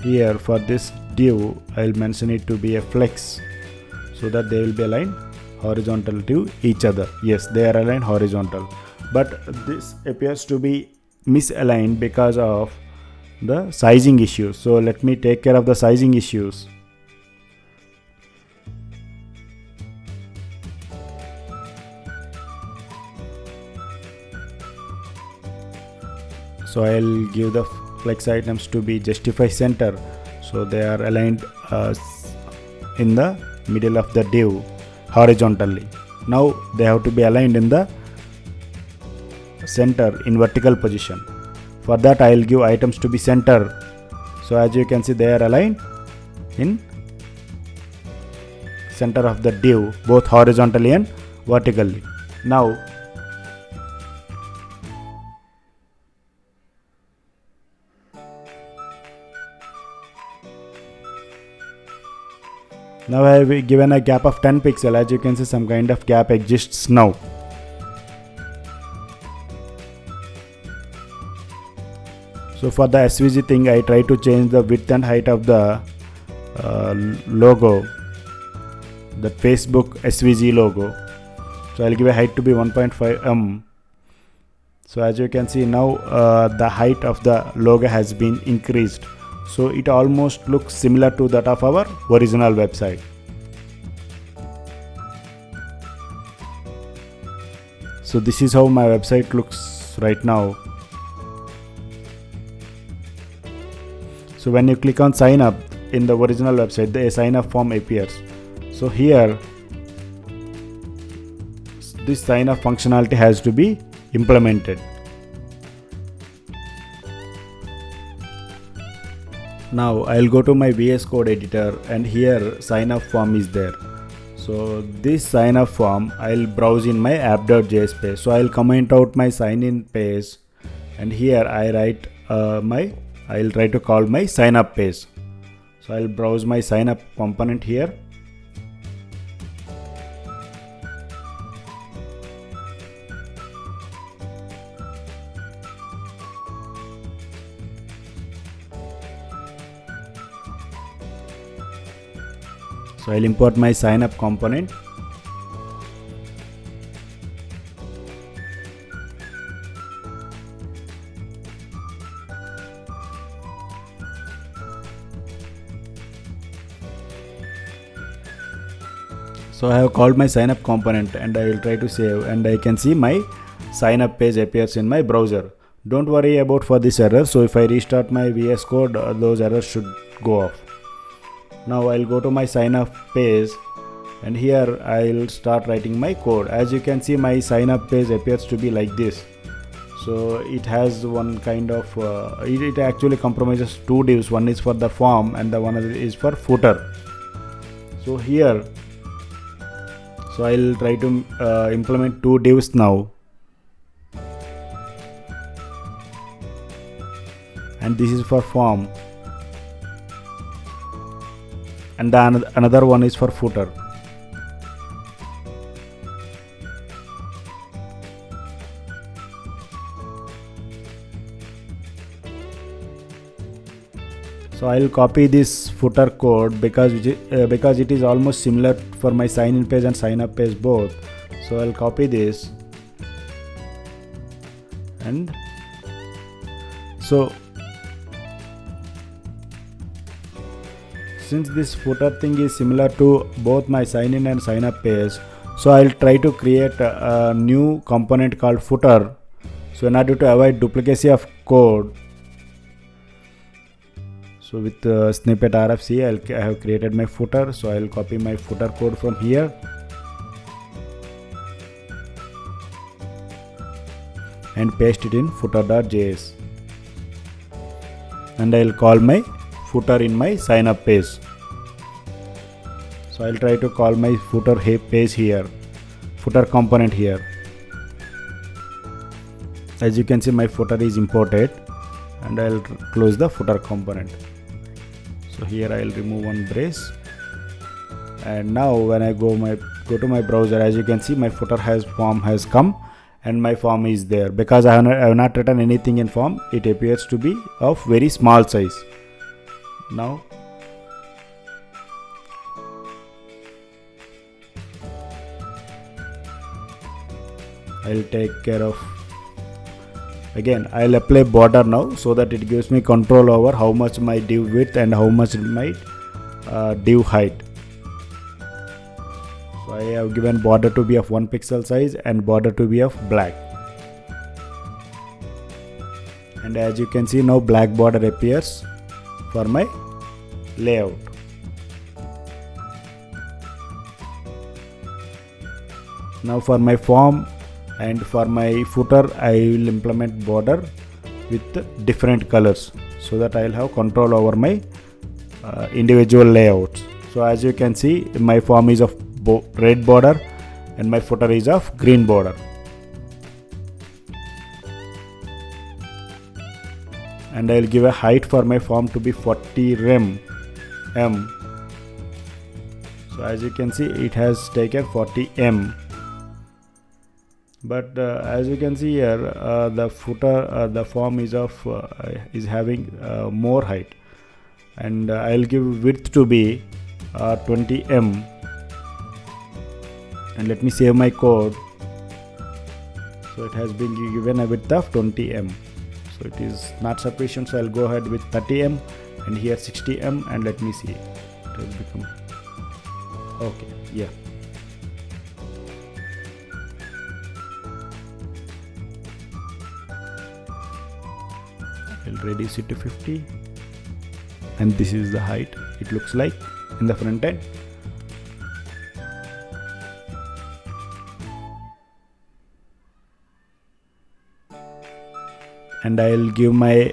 Here for this div I'll mention it to be a flex so that they will be aligned horizontal to each other. Yes, they are aligned horizontal, but this appears to be misaligned because of the sizing issues. So let me take care of the sizing issues. So I'll give the flex items to be justify center, so they are aligned in the middle of the div horizontally. Now they have to be aligned in the center in vertical position. For that I'll give items to be center. So as you can see they are aligned in center of the div both horizontally and vertically. Now I have given a gap of 10 pixels. As you can see some kind of gap exists now. So for the SVG thing I try to change the width and height of the logo, the Facebook SVG logo. So I'll give a height to be 1.5 So as you can see now the height of the logo has been increased. So it almost looks similar to that of our original website. So this is how my website looks right now. So when you click on sign up in the original website, the sign up form appears. So here this sign up functionality has to be implemented. Now I'll go to my VS Code editor, and here sign up form is there. So this sign up form I'll browse in my app.js page. So I'll comment out my sign in page, and here I write I'll try to call my sign up page. So I'll browse my sign up component here. So I'll import my sign up component. So I have called my sign up component, and I will try to save, and I can see my sign up page appears in my browser. Don't worry about for this error. So if I restart my VS Code, those errors should go off. Now I'll go to my sign up page, and here I'll start writing my code. As you can see my sign up page appears to be like this. So it has one kind of it actually compromises two divs. One is for the form and the one is for footer. So here, so I'll try to implement two divs now, and this is for form, and the another one is for footer. So I'll copy this footer code because it is almost similar for my sign in page and sign up page both. So I'll copy this, and so since this footer thing is similar to both my sign in and sign up page, so I'll try to create a new component called footer. So in order to avoid duplicacy of code, so with snippet RFC, I have created my footer. So I'll copy my footer code from here and paste it in footer.js, and I'll call my footer in my sign up page. So I'll try to call my footer page here, footer component here. As you can see, my footer is imported, and I'll close the footer component. So here I'll remove one brace, and now when I go to my browser, as you can see, my footer form has come and my form is there. Because I have not written anything in form, it appears to be of very small size. Now I'll take care of, again I'll apply border now, so that it gives me control over how much my div width and how much my div height. So I have given border to be of 1 pixel size and border to be of black, and as you can see, now black border appears for my layout. Now for my form and for my footer, I will implement border with different colors, so that I will have control over my individual layouts. So as you can see, my form is of red border and my footer is of green border. And I will give a height for my form to be 40 rem. So as you can see, it has taken 40 m. But as you can see here, the footer, the form is having more height, and I'll give width to be 20 m. And let me save my code. So it has been given a width of 20 m. So it is not sufficient, so I'll go ahead with 30 m, and here 60 m, and let me see, it has become okay. Yeah. I'll reduce it to 50, and this is the height it looks like in the front end. And I'll give my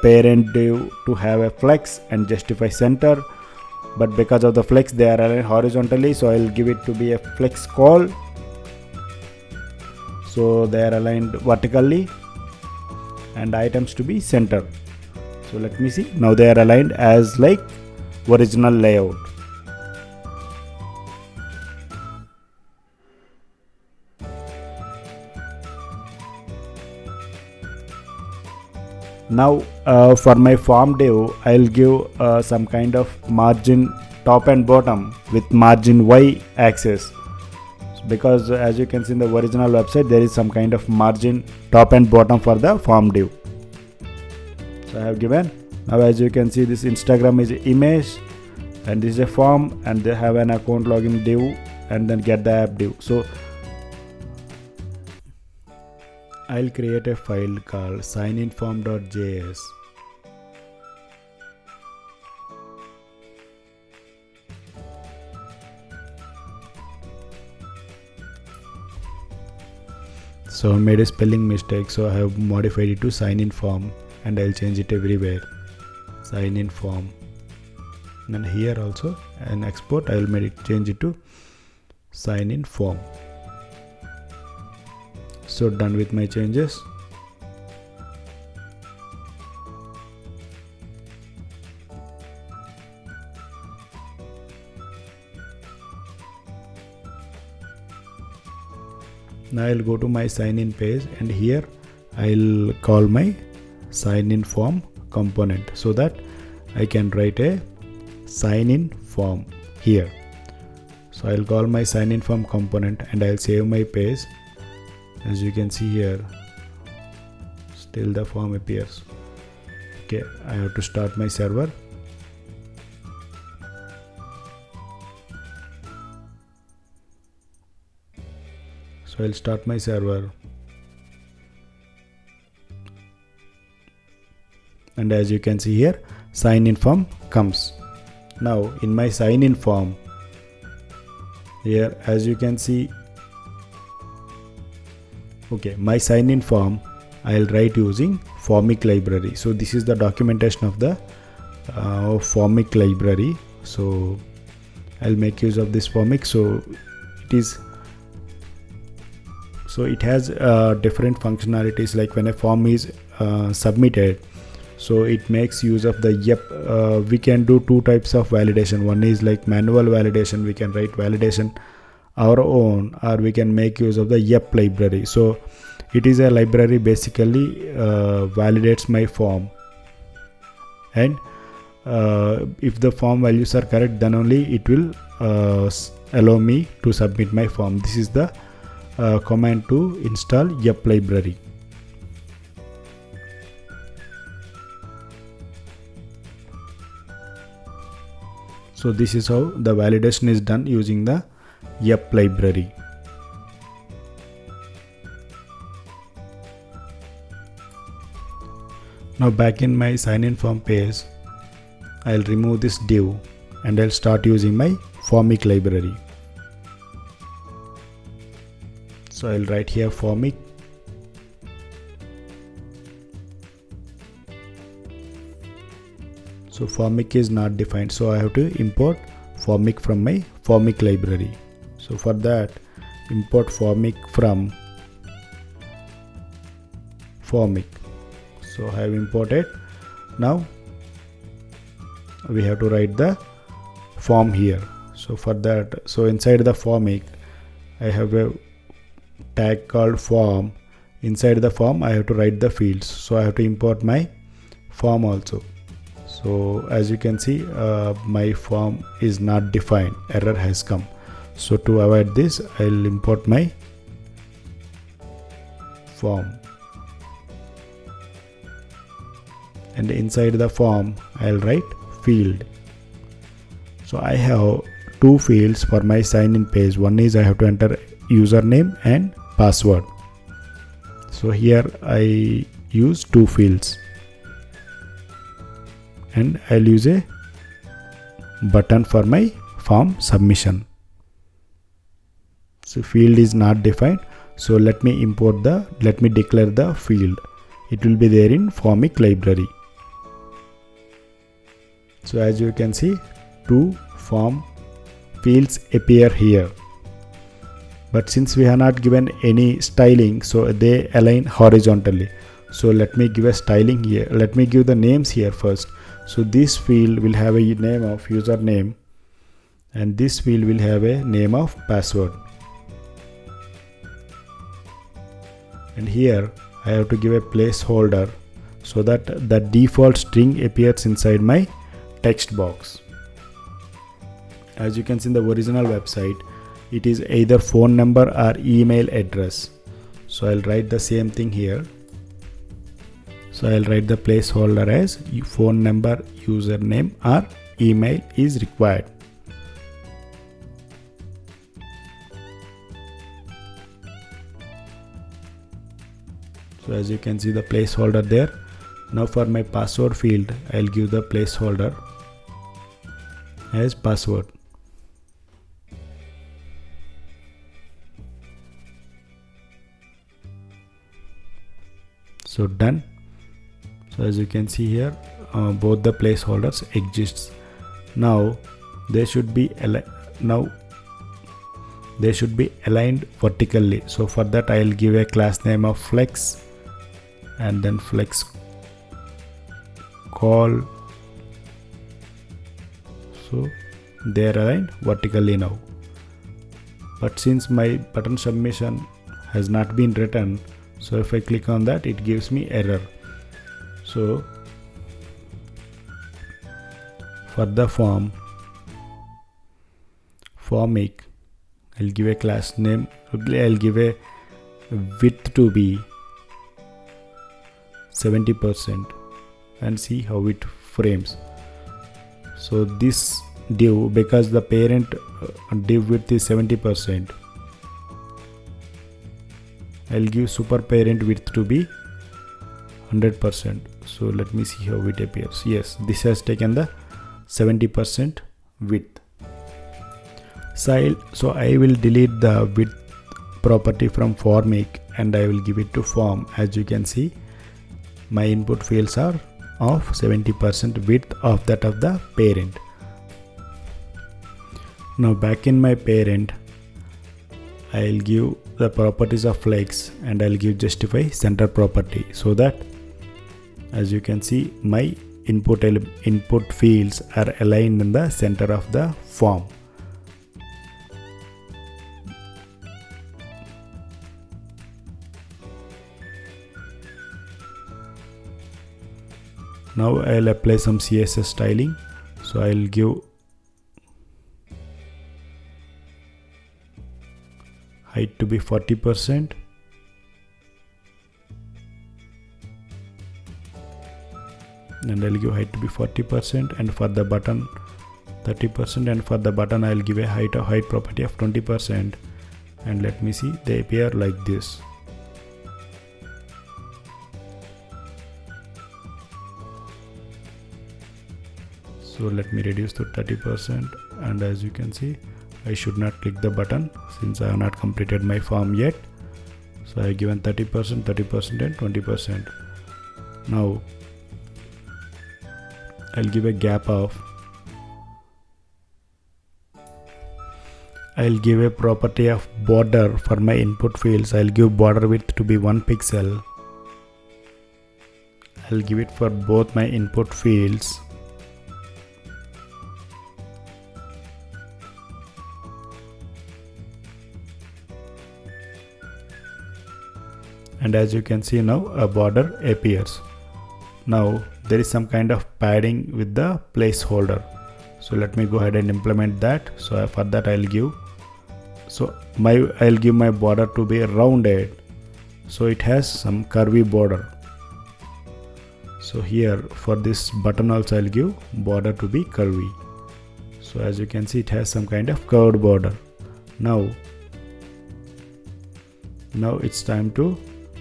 parent div to have a flex and justify center, but because of the flex they are aligned horizontally, so I'll give it to be a flex call, so they are aligned vertically, and items to be center. So let me see, now they are aligned as like original layout. Now for my form div, I'll give some kind of margin top and bottom with margin Y axis, because as you can see in the original website, there is some kind of margin top and bottom for the form div. So I have given. Now as you can see, this Instagram is image, and this is a form, and they have an account login div, and then get the app div. So I'll create a file called signinform.js. So I made a spelling mistake, so I have modified it to sign in form, and I'll change it everywhere. Sign in form. And here also an export, I will change it to sign in form. So done with my changes. Now I'll go to my sign in page, and here I'll call my sign in form component, so that I can write a sign in form here. So I'll call my sign in form component, and I'll save my page. As you can see here, still the form appears. Okay, I have to start my server. So I'll start my server, and as you can see here, sign in form comes. Now in my sign in form, here as you can see, okay, my sign in form I'll write using Formic library. So this is the documentation of the Formic library. So I'll make use of this Formic. So it has different functionalities, like when a form is submitted, so it makes use of the YEP. We can do two types of validation. One is like manual validation, we can write validation our own, or we can make use of the YEP library. So it is a library basically validates my form, and if the form values are correct, then only it will allow me to submit my form. This is the command to install YEP library. So this is how the validation is done using the YEP library. Now back in my sign in form page, I'll remove this div, and I'll start using my Formic library. So I'll write here Formic. So Formic is not defined, so I have to import Formic from my Formic library. So for that, import Formic from Formic. So I have imported. Now we have to write the form here. So for that, so inside the Formic, I have a tag called form. Inside the form, I have to write the fields. So I have to import my form also. So as you can see, my form is not defined, error has come. So to avoid this, I'll import my form, and inside the form I'll write field. So I have two fields for my sign in page. One is I have to enter username and password. So here I use two fields, and I'll use a button for my form submission. So field is not defined, so let me declare the field. It will be there in Formic library. So as you can see, two form fields appear here, but since we have not given any styling, so they align horizontally. So let me give a styling here. Let me give the names here first. So this field will have a name of username, and this field will have a name of password. And here I have to give a placeholder so that the default string appears inside my text box. As you can see in the original website, it is either phone number or email address. So I'll write the same thing here. So I'll write the placeholder as phone number, username or email is required. So as you can see the placeholder there. Now for my password field, I'll give the placeholder as password. So done. So as you can see here, both the placeholders exists. Now they should be aligned vertically. So for that I'll give a class name of flex, and then flex call. So they are aligned vertically now. But since my button submission has not been written, so if I click on that, it gives me error. So for the formic, I'll give a class name. I'll give a width to be 70% and see how it frames. So this div, because the parent div width is 70%, I'll give super parent width to be 100%. So let me see how it appears. Yes, this has taken the 70% width. So I will delete the width property from formic and I will give it to form. As you can see, my input fields are of 70% width of that of the parent. Now back in my parent, I'll give the properties of flex and I'll give justify center property, so that as you can see, my input fields are aligned in the center of the form. Now I'll apply some CSS styling. So I'll give height to be 40%, and I'll give height to be 40%, and for the button 30%, and for the button I'll give a height property of 20%, and let me see, they appear like this. So let me reduce to 30%, and as you can see, I should not click the button since I have not completed my form yet. So I have given 30%, 30% and 20%. Now I'll give a gap of, I'll give a property of border for my input fields. I'll give border width to be 1 pixel. I'll give it for both my input fields. And as you can see, now a border appears. Now there is some kind of padding with the placeholder. So let me go ahead and implement that. So for that I'll give my border to be rounded, so it has some curvy border. So here for this button also I'll give border to be curvy. So as you can see, it has some kind of curved border. Now it's time to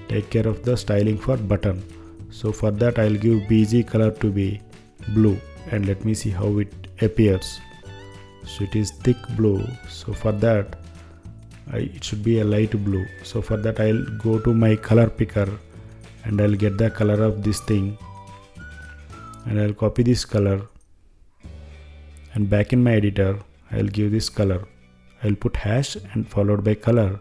take care of the styling for button. So for that I'll give BG color to be blue, and let me see how it appears. So it is thick blue. So for that it should be a light blue. So for that I'll go to my color picker and I'll get the color of this thing, and I'll copy this color, and back in my editor I'll give this color. I'll put hash and followed by color,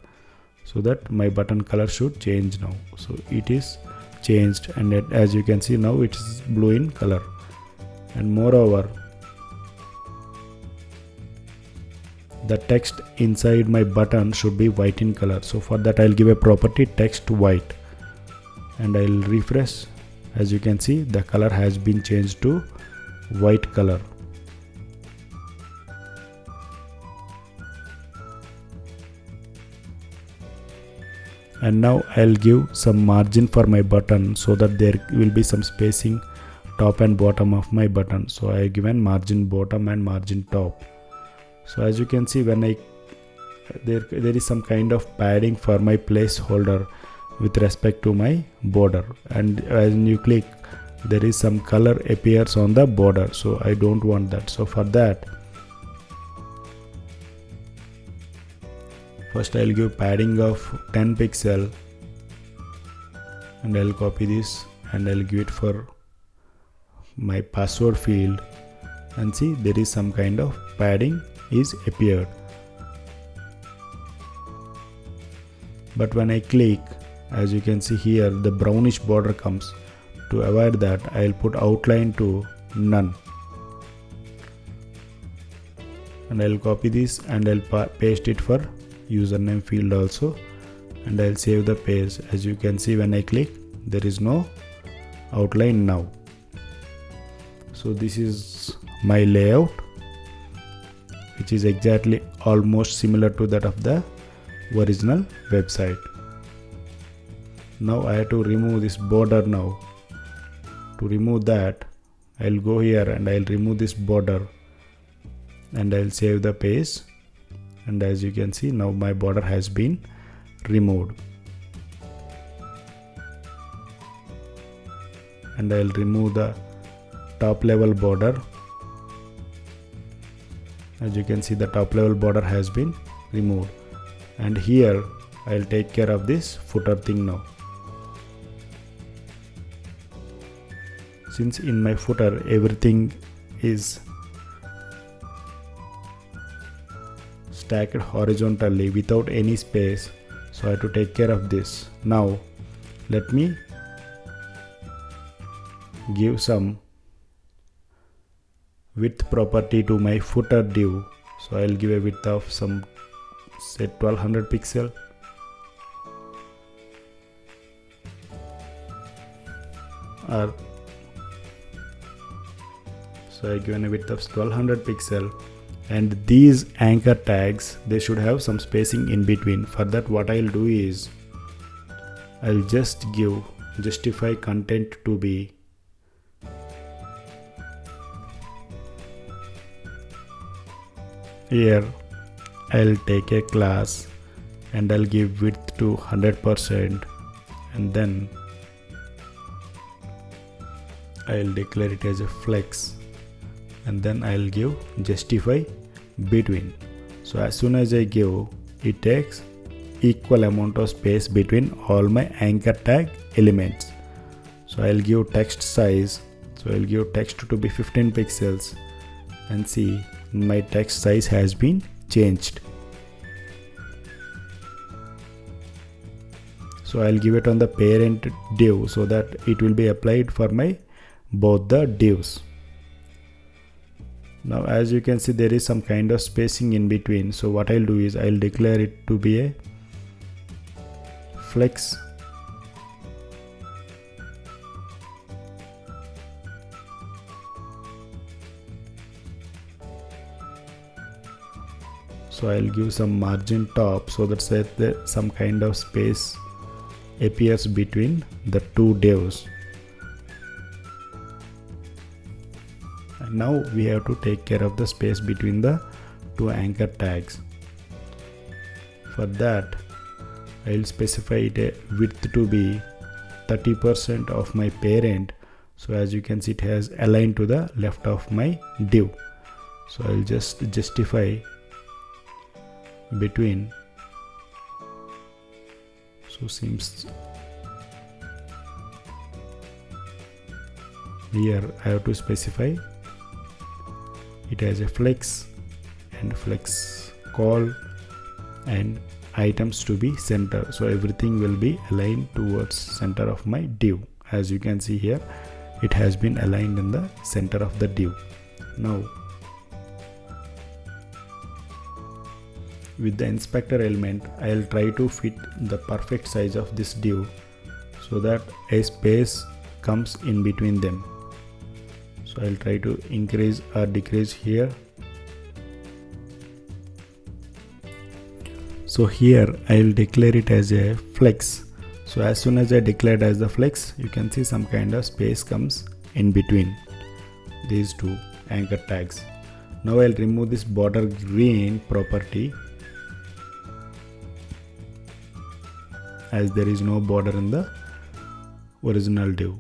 so that my button color should change now. So it is changed, and as you can see, now it is blue in color. And moreover, the text inside my button should be white in color. So for that I'll give a property text white, and I'll refresh. As you can see, the color has been changed to white color. And now I'll give some margin for my button, so that there will be some spacing top and bottom of my button. So I have given margin bottom and margin top. So as you can see, when there is some kind of padding for my placeholder with respect to my border, and when you click, there is some color appears on the border. So I don't want that. So for that, first I'll give padding of 10 pixel, and I'll copy this and I'll give it for my password field, and see there is some kind of padding is appeared. But when I click, as you can see here, the brownish border comes. To avoid that, I'll put outline to none, and I'll copy this and I'll paste it for username field also, and I'll save the page. As you can see, when I click, there is no outline now. So this is my layout, which is exactly almost similar to that of the original website. Now I have to remove this border now. To remove that, I'll go here and I'll remove this border and I'll save the page, and as you can see, now my border has been removed. And I'll remove the top level border. As you can see, the top level border has been removed, and here I'll take care of this footer thing now. Since in my footer everything is stacked horizontally without any space, so I have to take care of this. Now let me give some width property to my footer div. So I'll give a width of some, say, 1200 pixel. So I given a width of 1200 pixel, and these anchor tags, they should have some spacing in between. For that, what I'll do is I'll just give justify content to be here. I'll take a class and I'll give width to 100%, and then I'll declare it as a flex, and then I'll give justify between. So as soon as I give, it takes equal amount of space between all my anchor tag elements. So I'll give text size, so I'll give text to be 15 pixels, and see my text size has been changed. So I'll give it on the parent div so that it will be applied for my both the divs. Now as you can see, there is some kind of spacing in between. So what I'll do is I'll declare it to be a flex. So I'll give some margin top so that some kind of space appears between the two divs. And now we have to take care of the space between the two anchor tags. For that, I'll specify it a width to be 30% of my parent. So as you can see, it has aligned to the left of my div. So I'll just justify between. So seems here I have to specify it as a flex and flex call and items to be center. So everything will be aligned towards center of my div. As you can see here, it has been aligned in the center of the div. Now with the inspector element, I'll try to fit the perfect size of this div so that a space comes in between them. So I'll try to increase or decrease here. So here I'll declare it as a flex. So as soon as I declare it as the flex, you can see some kind of space comes in between these two anchor tags. Now I'll remove this border green property, as there is no border in the original div.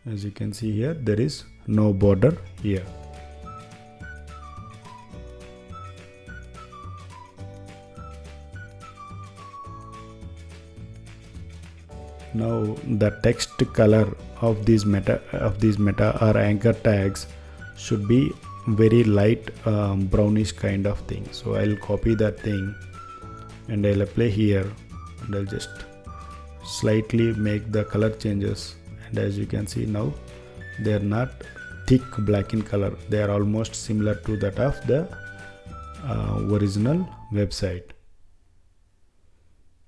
As you can see here, there is no border here. Now the text color of these meta or anchor tags should be very light brownish kind of thing. So I'll copy that thing and I'll apply here, and I'll just slightly make the color changes, and as you can see now they are not thick black in color, they are almost similar to that of the original website.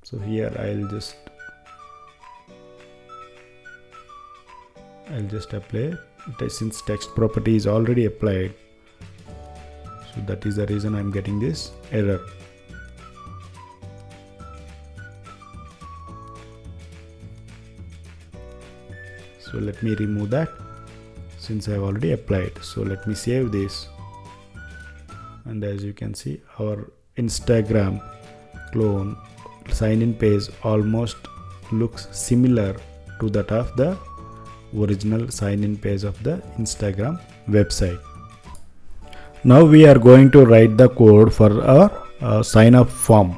So here I'll just apply it, since text property is already applied, so that is the reason I'm getting this error. So let me remove that since I have already applied. So let me save this, and as you can see our Instagram clone sign in page almost looks similar to that of the original sign in page of the Instagram website. Now we are going to write the code for our sign up form.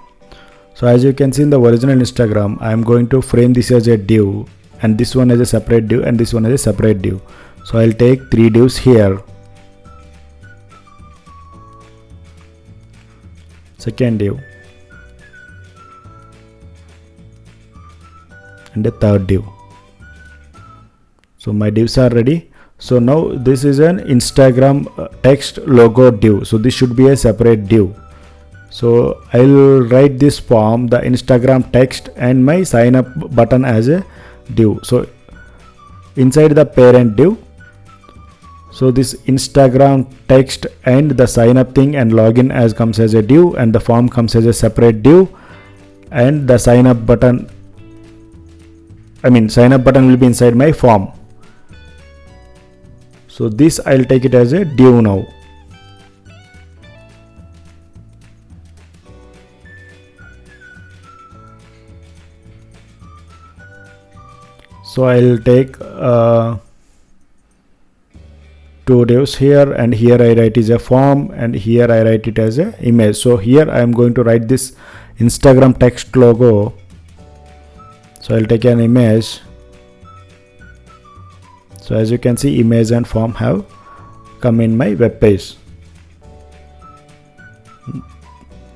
So as you can see in the original Instagram, I am going to frame this as a div, and this one as a separate div, and this one as a separate div. So I'll take 3 divs here, second div, and a third div. So my divs are ready. So now this is an Instagram text logo div, so this should be a separate div. So I'll write this form, the Instagram text and my sign up button as a div. So inside the parent div, so this Instagram text and the sign up thing and login as comes as a div, and the form comes as a separate div, and the sign up button will be inside my form. So this I'll take it as a div now. So I'll take 2 divs here, and here I write is a form, and here I write it as a image. So here I am going to write this Instagram text logo. So I'll take an image. So as you can see, image and form have come in my web page.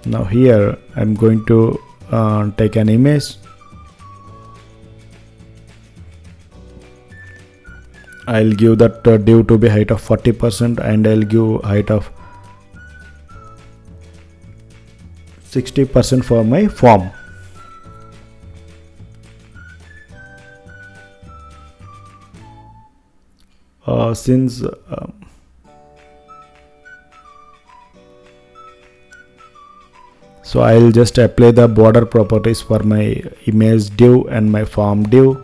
Now here I'm going to take an image. I'll give that div to be height of 40%, and I'll give height of 60% for my form. So I'll just apply the border properties for my image div and my form div,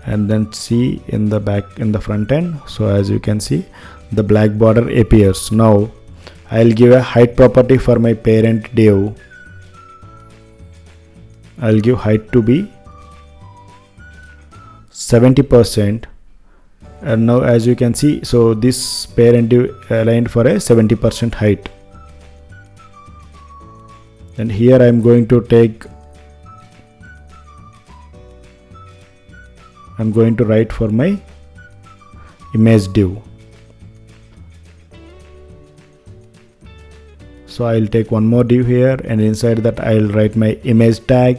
and then see in the front end. So as you can see, the black border appears. Now I'll give a height property for my parent div. I'll give height to be 70%, and now as you can see, so this parent div aligned for a 70% height. And here I'm going to write for my image div. So I'll take one more div here, and inside that I'll write my image tag.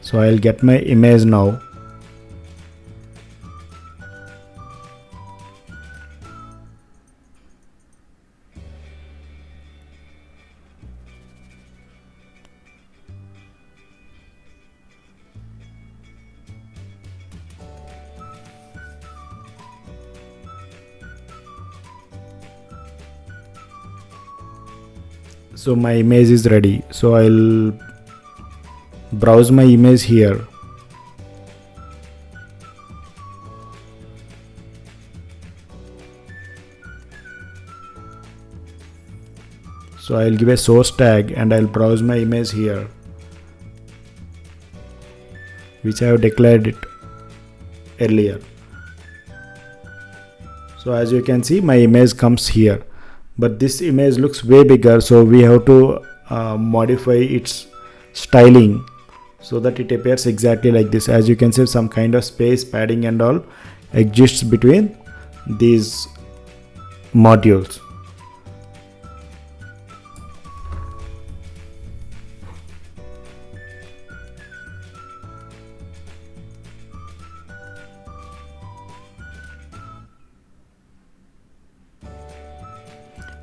So I'll get my image now. So my image is ready. So I'll browse my image here. So I'll give a source tag, and I'll browse my image here, which I have declared it earlier. So as you can see, my image comes here, but this image looks way bigger, so we have to modify its styling so that it appears exactly like this. As you can see, some kind of space, padding and all exists between these modules.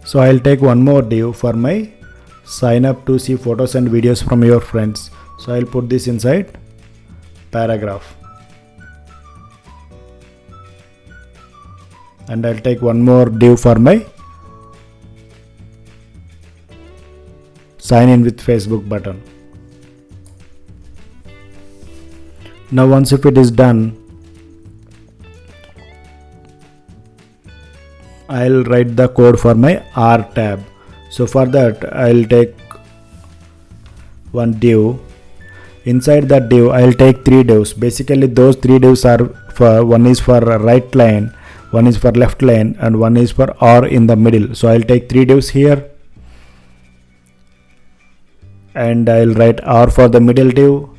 So I'll take one more div for my sign up to see photos and videos from your friends. So I'll put this inside paragraph. And I'll take one more div for my sign in with Facebook button. Now once if it is done, I'll write the code for my R tab. So for that I'll take one div. Inside that div I'll take 3 divs. Basically those 3 divs are for, one is for right line, one is for left line, and one is for R in the middle. So I'll take 3 divs here, and I'll write R for the middle div,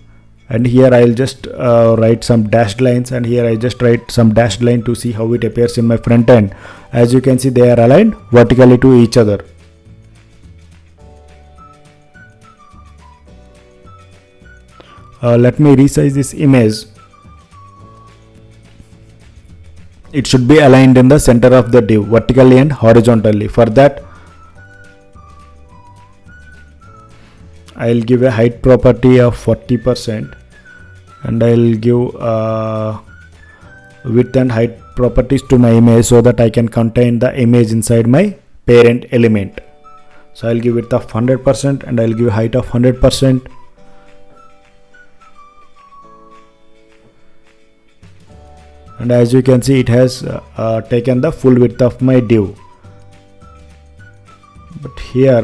and here I'll just write some dashed lines, and here I just write some dashed line to see how it appears in my front end. As you can see, they are aligned vertically to each other. Let me resize this image. It should be aligned in the center of the div, vertically and horizontally. For that I'll give a height property of 40%, and I'll give width and height properties to my image so that I can contain the image inside my parent element. So I'll give width of 100% and I'll give height of 100%. And as you can see, it has taken the full width of my div. But here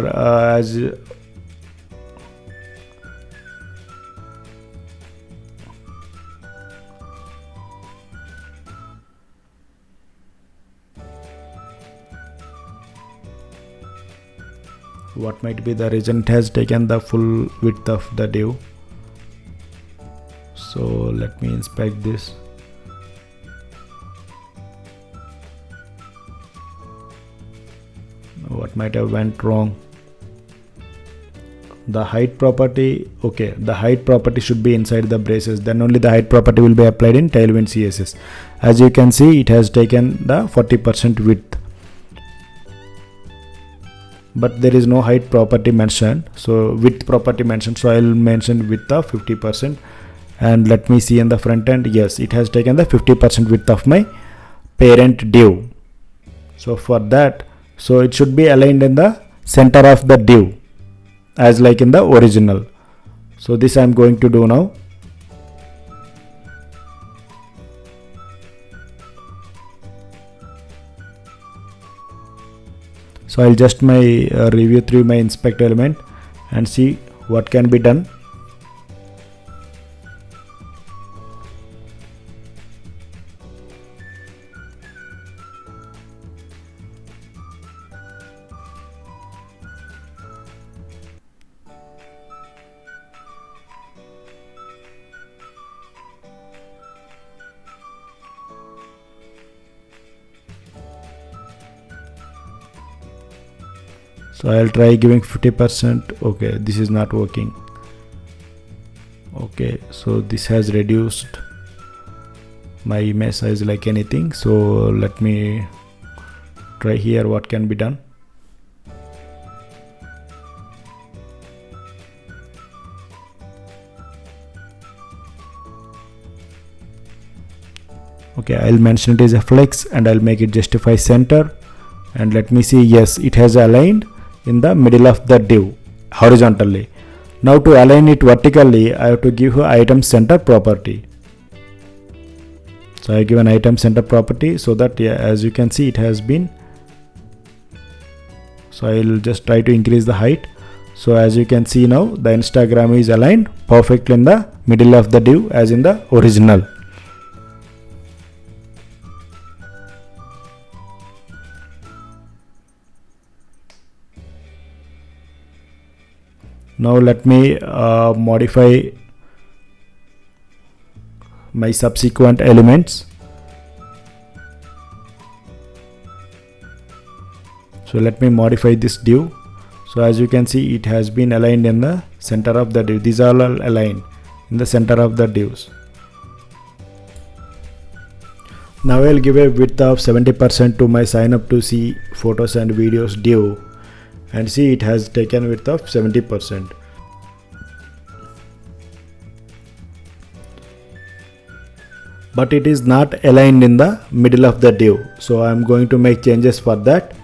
what might be the reason? It has taken the full width of the div. So let me inspect this. What might have went wrong? The height property, okay, the height property should be inside the braces, then only the height property will be applied in Tailwind CSS. As you can see, it has taken the 40% width, but there is no height property mentioned, so width property mentioned, so I will mention width of 50%. And let me see in the front end, yes, it has taken the 50% width of my parent div. So for that, so it should be aligned in the center of the div as like in the original. So this I am going to do now. So I'll just review through my inspect element and see what can be done. So I'll try giving 50%. Okay, this is not working. Okay, so this has reduced my image size like anything. So let me try here what can be done. Okay, I'll mention it as a flex and I'll make it justify center, and let me see, yes, it has aligned in the middle of the div horizontally. Now to align it vertically, I have to give an item center property. So I give an item center property so that, yeah, as you can see, it has been. So I will just try to increase the height. So as you can see now, the Instagram is aligned perfectly in the middle of the div as in the original. Now let me modify my subsequent elements. So let me modify this div. So as you can see, it has been aligned in the center of the div. These are all aligned in the center of the divs. Now I'll give a width of 70% to my sign up to see photos and videos div, and see it has taken width of 70%. But it is not aligned in the middle of the div, so I'm going to make changes for that.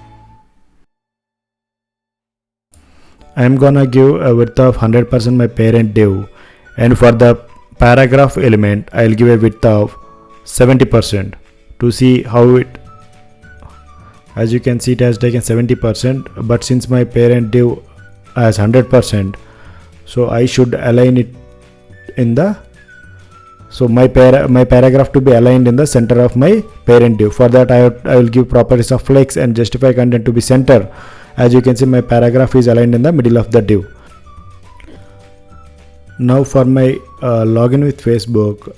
I'm gonna give a width of 100% my parent div, and for the paragraph element I'll give a width of 70% to see how it, as you can see it has taken 70%, but since my parent div has 100%, so I should align it in the, so my paragraph to be aligned in the center of my parent div. For that I will give properties of flex and justify content to be center. As you can see, my paragraph is aligned in the middle of the div. Now for my login with Facebook,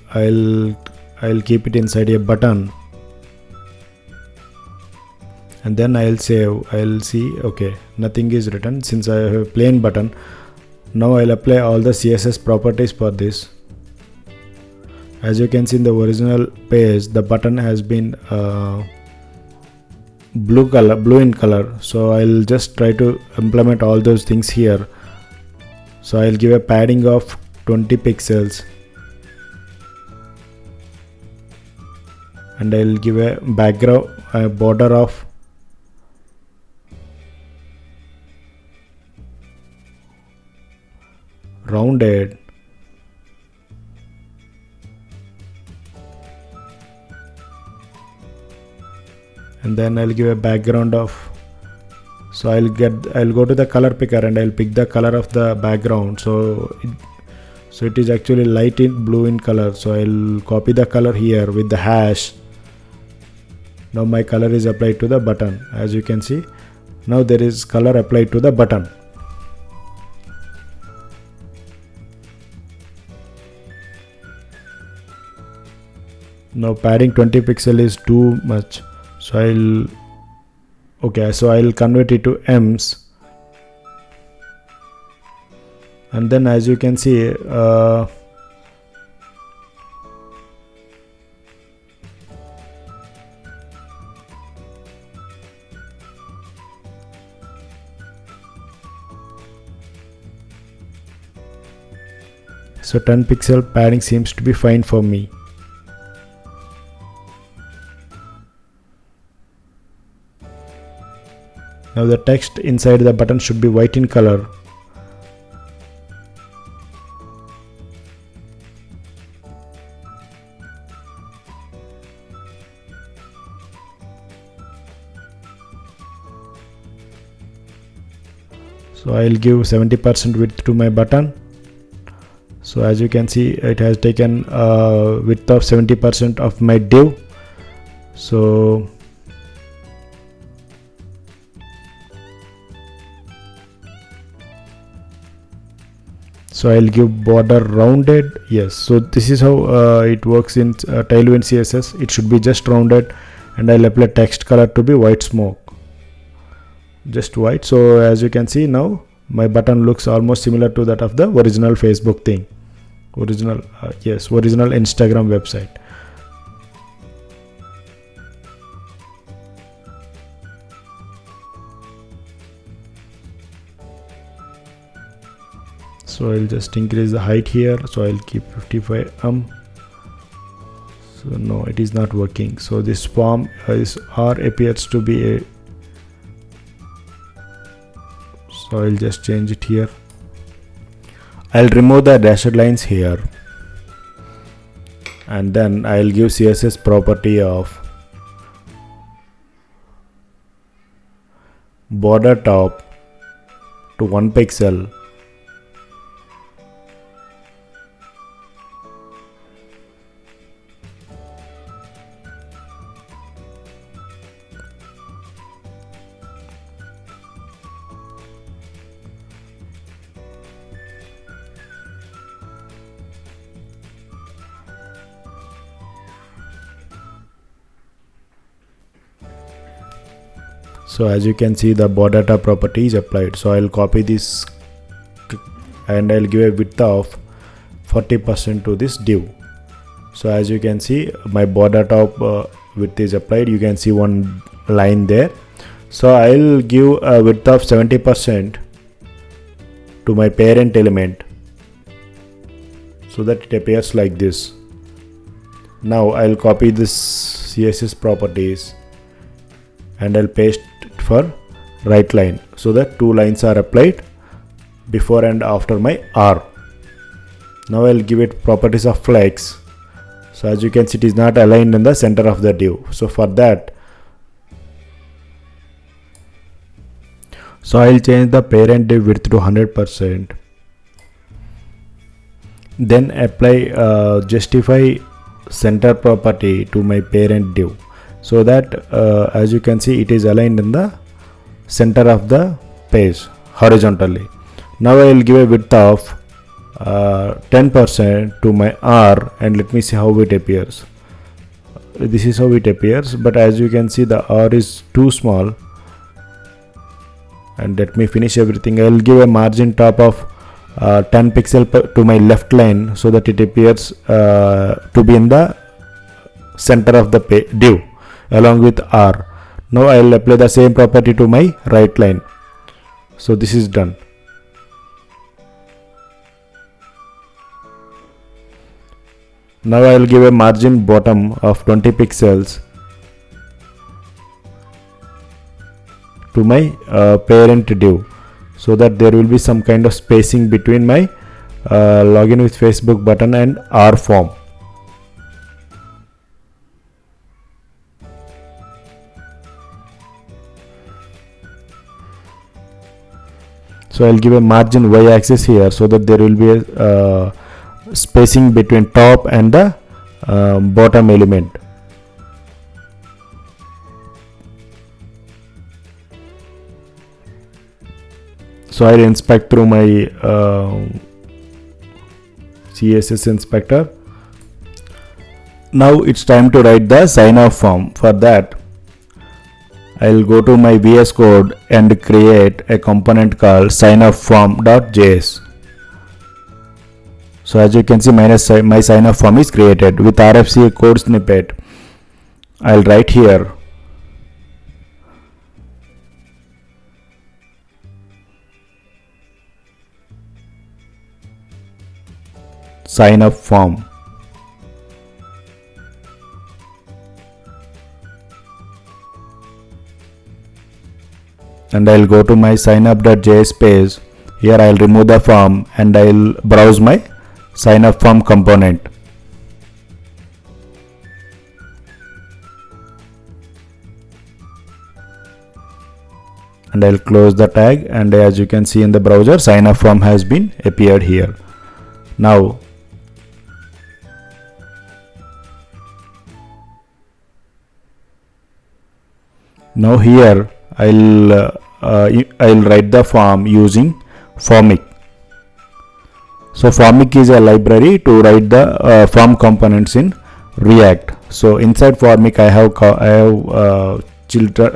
I'll keep it inside a button, and then I'll save. I'll see, okay, nothing is written since I have a plain button. Now I'll apply all the CSS properties for this. As you can see in the original page, the button has been blue in color, so I'll just try to implement all those things here. So I'll give a padding of 20 pixels, and I'll give a background border of rounded, and then I'll give a background of, so I'll go to the color picker and I'll pick the color of the background. So it is actually light in blue in color, so I'll copy the color here with the hash. Now my color is applied to the button. As you can see, now there is color applied to the button. Now padding 20 pixel is too much, so I'll convert it to ems, and then as you can see so 10 pixel padding seems to be fine for me. Now the text inside the button should be white in color. So I'll give 70% width to my button. So as you can see, it has taken width of 70% of my div. So I'll give border rounded. Yes, so this is how it works in Tailwind CSS. It should be just rounded, and I'll apply text color to be white smoke, just white. So as you can see, now my button looks almost similar to that of the original Facebook thing, original Instagram website. So I'll just increase the height here, so I'll keep 55 So no, it is not working. So this form appears to be a, so I'll just change it here. I'll remove the dashed lines here, and then I'll give CSS property of border top to 1 pixel, So as you can see, the border data property is applied. So I'll copy this and I'll give a width of 40% to this div. So as you can see, my border top width is applied. You can see one line there. So I'll give a width of 70% to my parent element so that it appears like this. Now I'll copy this CSS properties and I'll paste it for right line so that two lines are applied before and after my R. Now I'll give it properties of flex. So as you can see, it is not aligned in the center of the div. So for that, so I'll change the parent div width to 100%. Then apply justify center property to my parent div so that as you can see, it is aligned in the center of the page horizontally. Now I will give a width of 10% to my R and let me see how it appears. This is how it appears, but as you can see, the R is too small. And let me finish everything. I will give a margin top of 10 pixel to my left line so that it appears to be in the center of the div along with R. Now I will apply the same property to my right line. So this is done. Now I will give a margin bottom of 20 pixels to my parent div so that there will be some kind of spacing between my login with Facebook button and R form. So I'll give a margin y axis here so that there will be a spacing between top and the bottom element. So I'll inspect through my CSS inspector. Now it's time to write the sign off form. For that, I'll go to my VS Code and create a component called signoffform.js. So as you can see, my sign off form is created with RFC code snippet. I'll write here sign up form. And I'll go to my signup.js page. Here I'll remove the form and I'll browse my sign up form component. And I'll close the tag, and as you can see in the browser, sign up form has been appeared here. Now here I'll write the form using Formic. So Formic is a library to write the form components in React. So inside Formic I have a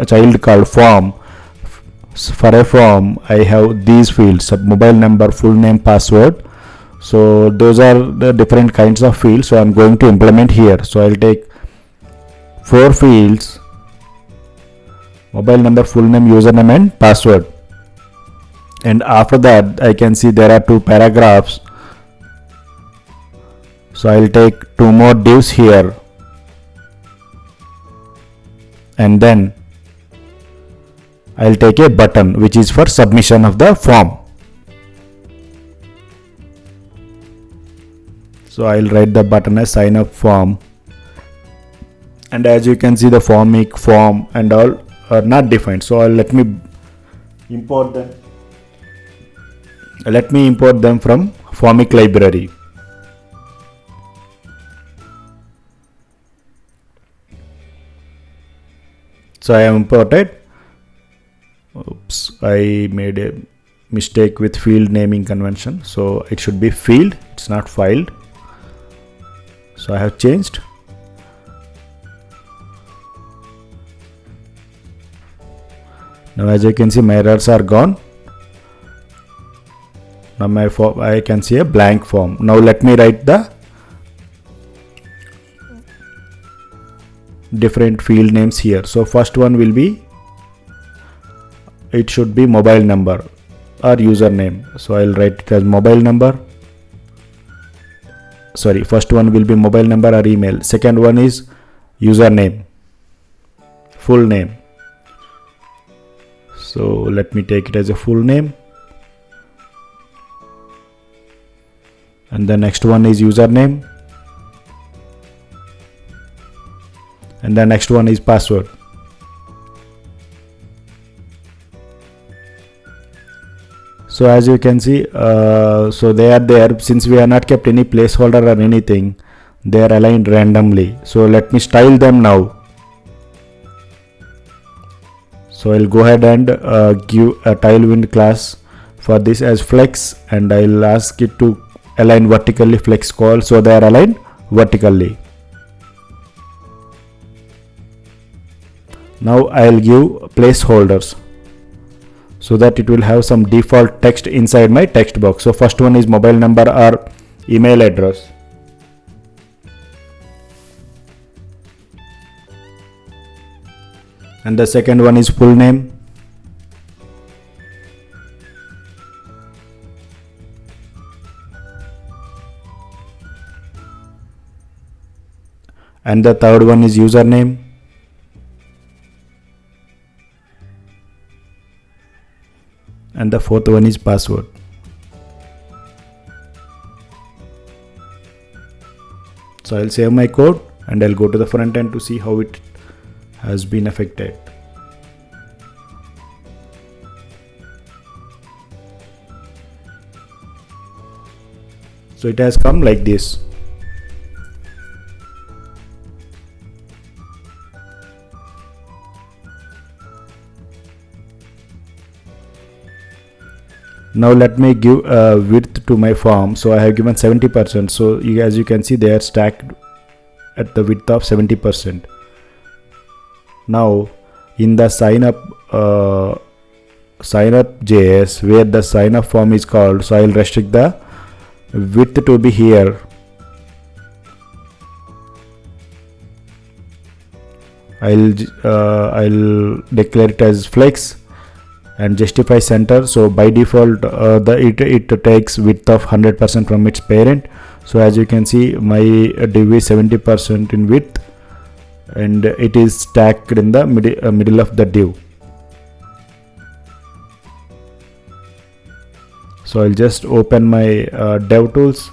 child called form. For a form I have these fields: mobile number, full name, password. So those are the different kinds of fields. So I'm going to implement here. So I'll take 4 fields: mobile number, full name, username and password. And after that I can see there are 2 paragraphs. So I'll take 2 more divs here, and then I'll take a button which is for submission of the form. So I'll write the button as sign up form, and as you can see, the Formic, form and all are not defined. So let me import them. Let me import them from Formic library. So I have imported. Oops, I made a mistake with field naming convention. So it should be field, it's not filed. So I have changed. Now as you can see, my errors are gone. Now my form, I can see a blank form. Now let me write the different field names here. So first one will be, it should be mobile number or username. So I'll write it as mobile number. Sorry, first one will be mobile number or email. Second one is username, full name. So let me take it as a full name. And the next one is username. And the next one is password. So as you can see, so they are there. Since we are not kept any placeholder or anything, they are aligned randomly. So let me style them now. So I'll go ahead and give a tailwind class for this as flex, and I'll ask it to align vertically flex call, so they are aligned vertically. Now I'll give placeholders so that it will have some default text inside my text box. So first one is mobile number or email address. And the second one is full name. And the third one is username. And the fourth one is password. So I'll save my code and I'll go to the front end to see how it has been affected. So it has come like this. Now let me give width to my form. So I have given 70%. So as you can see, they are stacked at the width of 70%. Now in the sign up JS, where the sign up form is called, so I will restrict the width to be here. I'll declare it as flex and justify center. So by default it takes width of 100% from its parent. So as you can see, my div is 70% in width and it is stacked in the middle of the div. So I'll just open my DevTools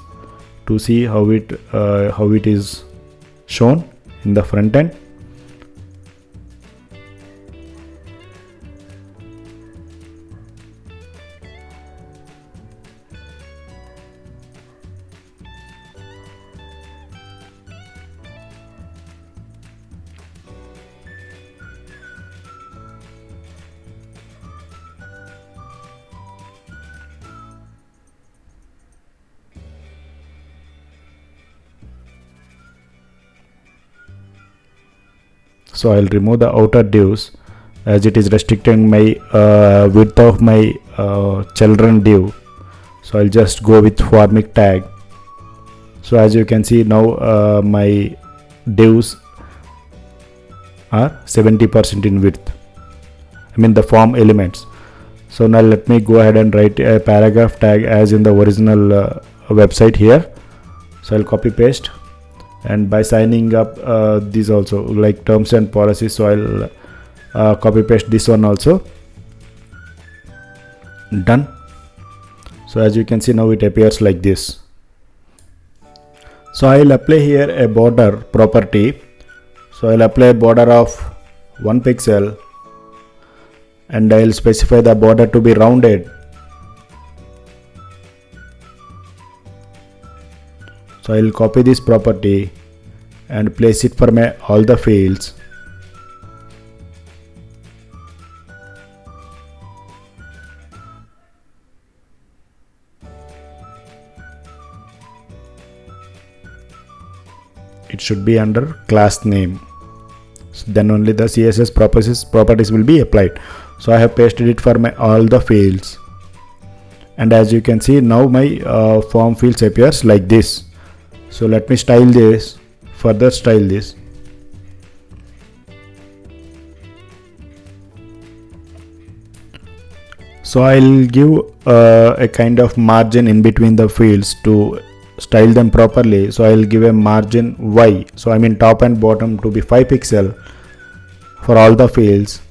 to see how it is shown in the front end. So I'll remove the outer divs as it is restricting my width of my children div. So I'll just go with formic tag. So as you can see now, my divs are 70% in width, I mean the form elements. So now let me go ahead and write a paragraph tag as in the original website here. So I'll copy paste, and by signing up these also like terms and policies, so I'll copy paste this one also. Done. So as you can see now it appears like this. So I'll apply here a border property. So I'll apply a border of 1 pixel and I'll specify the border to be rounded. So I'll copy this property and place it for all the fields. It should be under class name. So then only the CSS properties will be applied. So I have pasted it for my all the fields, and as you can see now my form fields appears like this. So let me style this, further style this. So I'll give a kind of margin in between the fields to style them properly. So I'll give a margin Y, so I mean top and bottom to be 5 pixel for all the fields.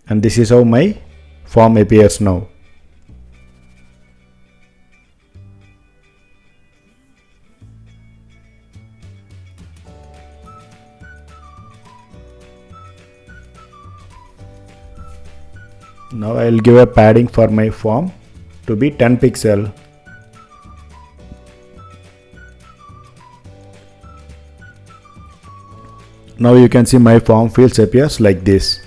And this is how my form appears now. Now I'll give a padding for my form to be 10 pixel. Now you can see my form fields appears like this.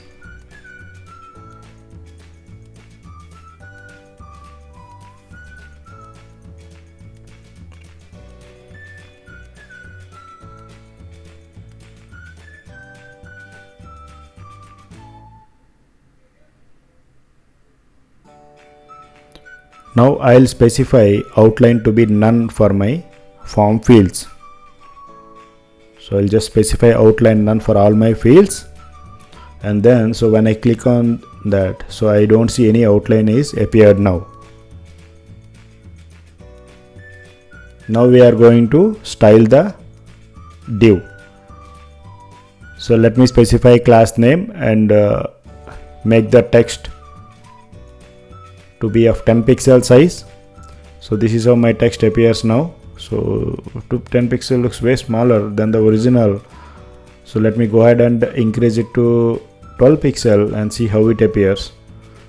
Now I'll specify outline to be none for my form fields. So I'll just specify outline none for all my fields, and then so when I click on that, so I don't see any outline is appeared now. Now we are going to style the div. So let me specify class name and make the text to be of 10 pixel size. So this is how my text appears now. So 10 pixel looks way smaller than the original. So let me go ahead and increase it to 12 pixel and see how it appears.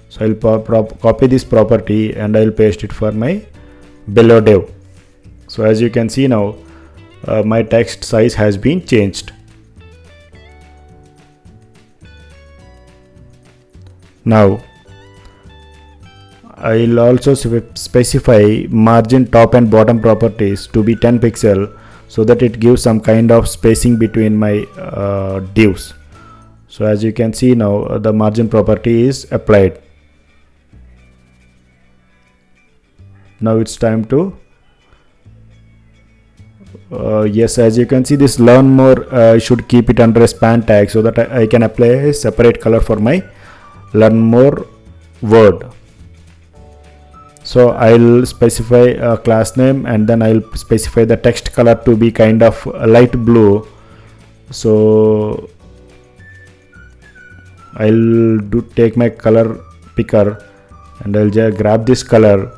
So I'll copy this property and I'll paste it for my below div. So as you can see now, my text size has been changed. Now I'll also specify margin top and bottom properties to be 10 pixel so that it gives some kind of spacing between my divs. So as you can see now, the margin property is applied. Now it's time to yes, as you can see, this learn more I should keep it under a span tag so that I can apply a separate color for my learn more word. So I'll specify a class name and then I'll specify the text color to be kind of light blue. So I'll take my color picker and I'll just grab this color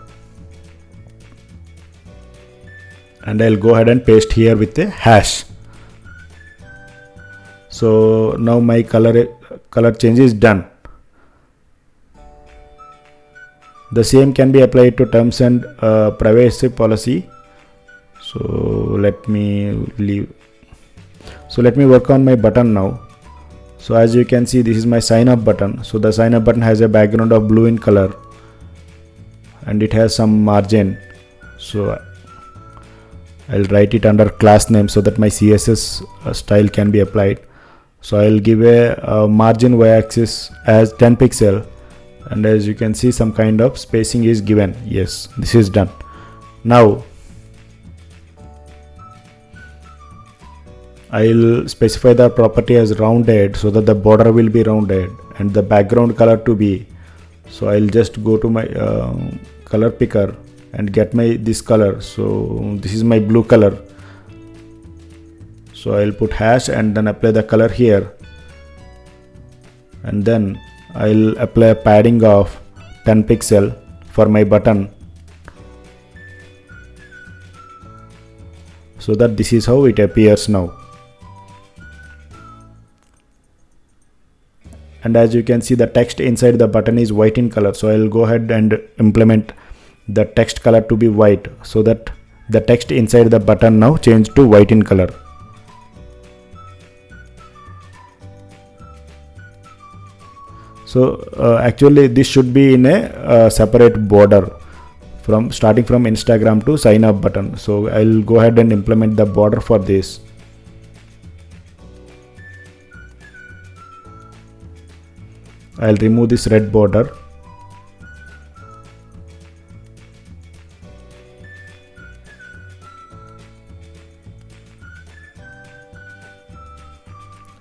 and I'll go ahead and paste here with a hash. So now my color change is done. The same can be applied to terms and privacy policy. So let me leave. So let me work on my button now. So as you can see, this is my sign up button. So the sign up button has a background of blue in color and it has some margin. So I'll write it under class name so that my CSS style can be applied. So I'll give a margin y-axis as 10 pixel. And as you can see, some kind of spacing is given. Yes, this is done. Now I'll specify the property as rounded so that the border will be rounded and the background color to be. So I'll just go to my color picker and get this color. So this is my blue color. So I'll put hash and then apply the color here, and then I'll apply a padding of 10 pixel for my button so that this is how it appears now. And as you can see, the text inside the button is white in color. So I'll go ahead and implement the text color to be white so that the text inside the button now changed to white in color. So actually this should be in a separate border from starting from Instagram to sign up button. So I'll go ahead and implement the border for this. I'll remove this red border.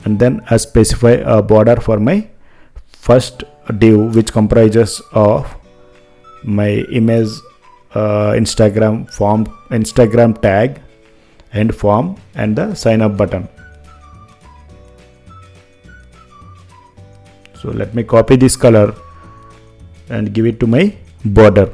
And then I specify a border for my first div, which comprises of my image, Instagram form, Instagram tag and form, and the sign up button. So let me copy this color and give it to my border.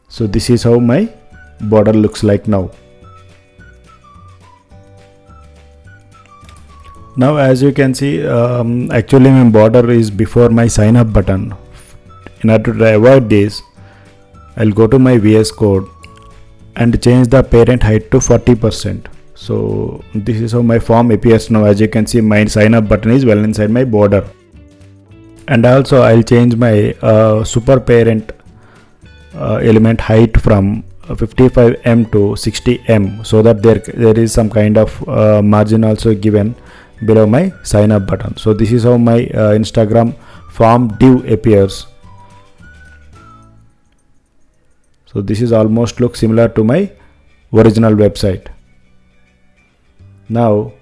So this is how my border looks like now. Now as you can see, actually my border is before my sign up button. In order to avoid this, I'll go to my VS Code and change the parent height to 40%. So this is how my form appears now. As you can see, my sign up button is well inside my border. And also I'll change my super parent element height from 55m to 60m, so that there is some kind of margin also given below my sign up button. So this is how my Instagram form div appears. So this is almost look similar to my original website. Now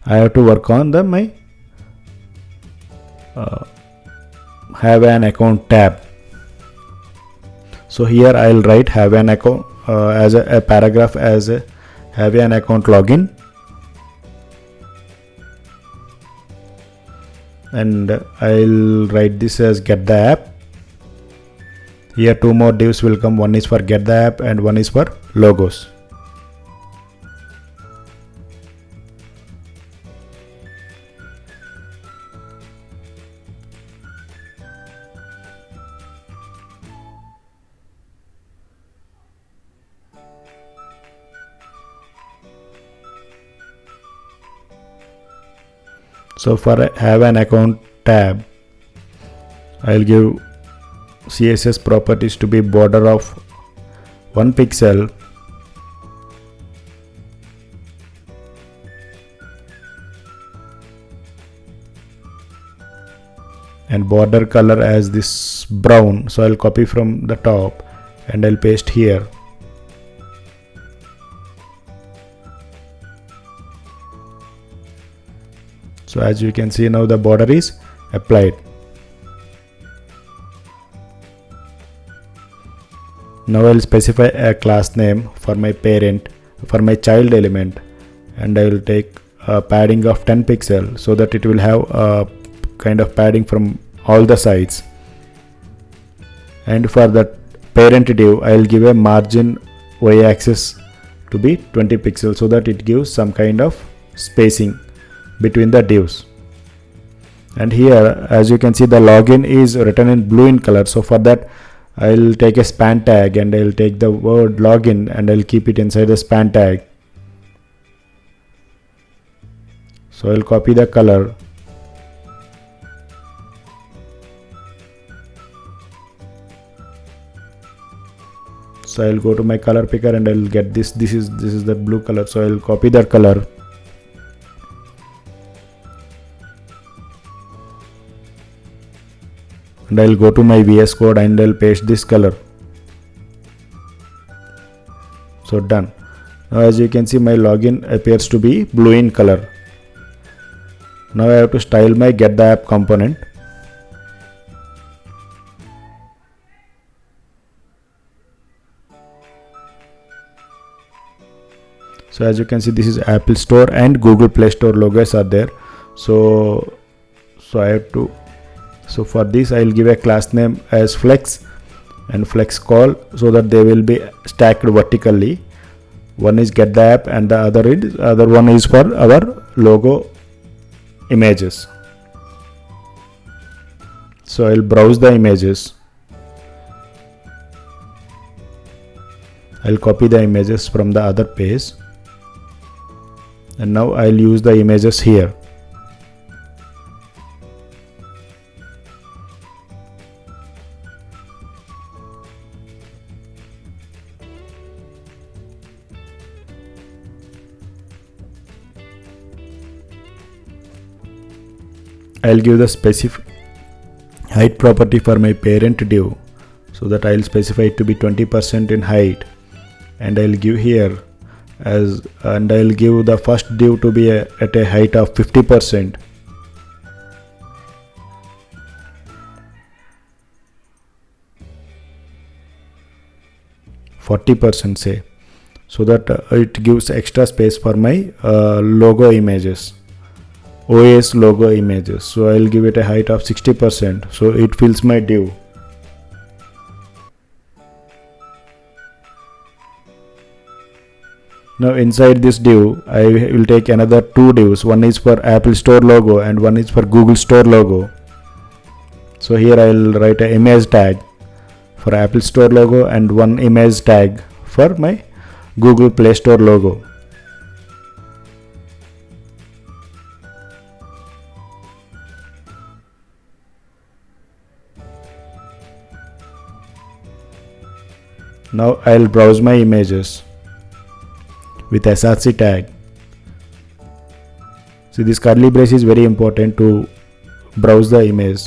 I have to work on my have an account tab. So here I'll write have an account as a paragraph as a have an account login, and I'll write this as get the app. Here two more divs will come, one is for get the app and one is for logos. So for have an account tab, I'll give CSS properties to be border of 1 pixel, and border color as this brown. So I'll copy from the top and I'll paste here. So as you can see, now the border is applied. Now I'll specify a class name for my parent, for my child element, and I will take a padding of 10 pixel so that it will have a kind of padding from all the sides. And for the parent div, I will give a margin y-axis to be 20 pixels so that it gives some kind of spacing between the divs. And here as you can see, the login is written in blue in color. So for that I'll take a span tag and I'll take the word login and I'll keep it inside the span tag. So I'll copy the color. So I'll go to my color picker and I'll get this. This is the blue color. So I'll copy that color. And I'll go to my VS Code and I'll paste this color. So done. Now as you can see, my login appears to be blue in color. Now I have to style my get the app component. So as you can see, this is Apple Store and Google Play Store logos are there. So I have to. So for this I'll give a class name as flex and flex call so that they will be stacked vertically. One is get the app and the other one is for our logo images. So I'll browse the images. I'll copy the images from the other page. And now I'll use the images here. I'll give the specific height property for my parent div, so that I'll specify it to be 20% in height, and I'll give here and I'll give the first div to be at a height of 50%. say, so that it gives extra space for my logo images, OS logo images. So I'll give it a height of 60%, so it fills my div. Now inside this div, I will take another two divs. One is for Apple Store logo and one is for Google Store logo. So here I'll write an image tag for Apple Store logo and one image tag for my Google Play Store logo. Now I'll browse my images with src tag. So this curly brace is very important to browse the image,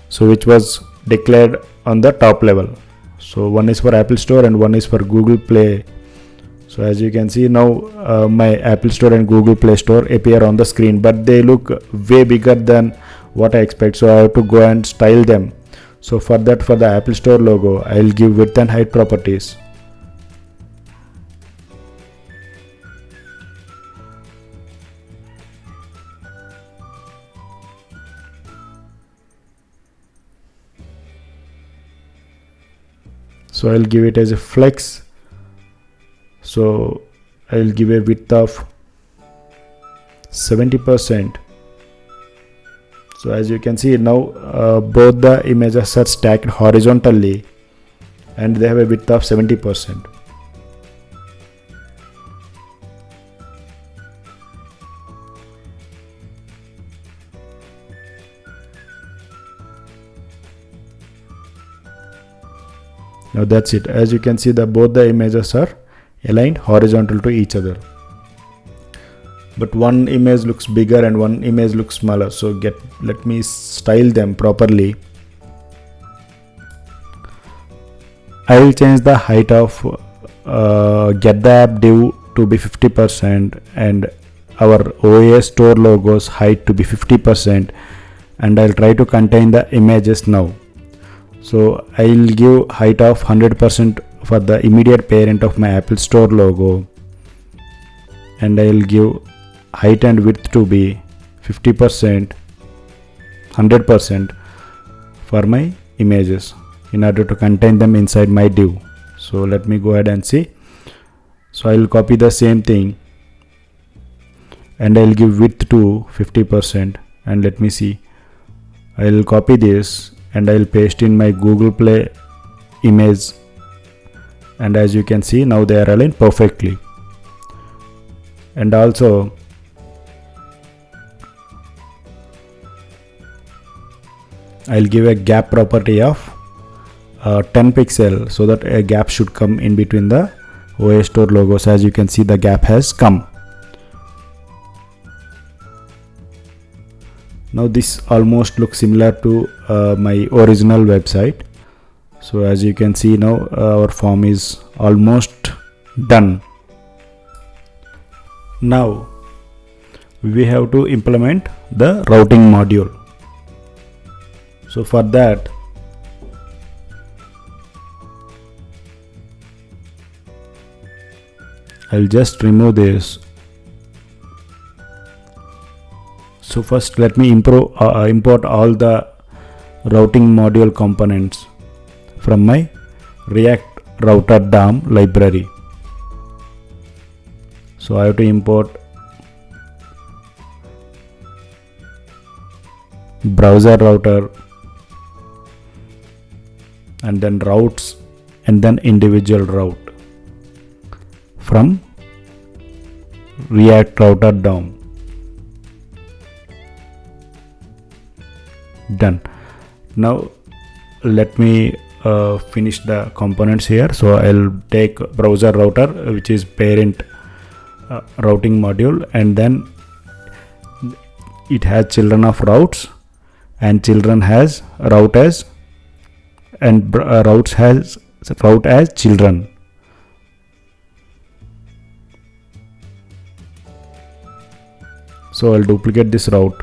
so which was declared on the top level. So one is for Apple Store and one is for Google Play. So as you can see now, my Apple Store and Google Play Store appear on the screen, but they look way bigger than what I expect, so I have to go and style them. So for that, for the Apple Store logo, I'll give width and height properties. So I'll give it as a flex. So I'll give a width of 70%. So as you can see now, both the images are stacked horizontally and they have a width of 70%. Now that's it. As you can see, both the images are aligned horizontal to each other, but one image looks bigger and one image looks smaller. So let me style them properly. I will change the height of get the app div to be 50% and our OS store logos height to be 50%, and I'll try to contain the images now. So I'll give height of 100% for the immediate parent of my Apple Store logo, and I'll give height and width to be 50%, 100% for my images in order to contain them inside my div. So let me go ahead and see. So I'll copy the same thing and I'll give width to 50%, and let me see. I'll copy this and I'll paste in my Google Play image, and as you can see now they are aligned perfectly. And also I'll give a gap property of 10 pixel so that a gap should come in between the OS Store logos. As you can see, the gap has come. Now this almost looks similar to my original website. So as you can see now, our form is almost done. Now we have to implement the routing module. So for that, I'll just remove this. So first let me import all the routing module components from my React router DOM library. So I have to import browser router and then routes and then individual route from React router DOM. Done. Now let me finish the components here. So I'll take browser router, which is parent routing module, and then it has children of routes, and children has route as, and routes has route as children. So I'll duplicate this route,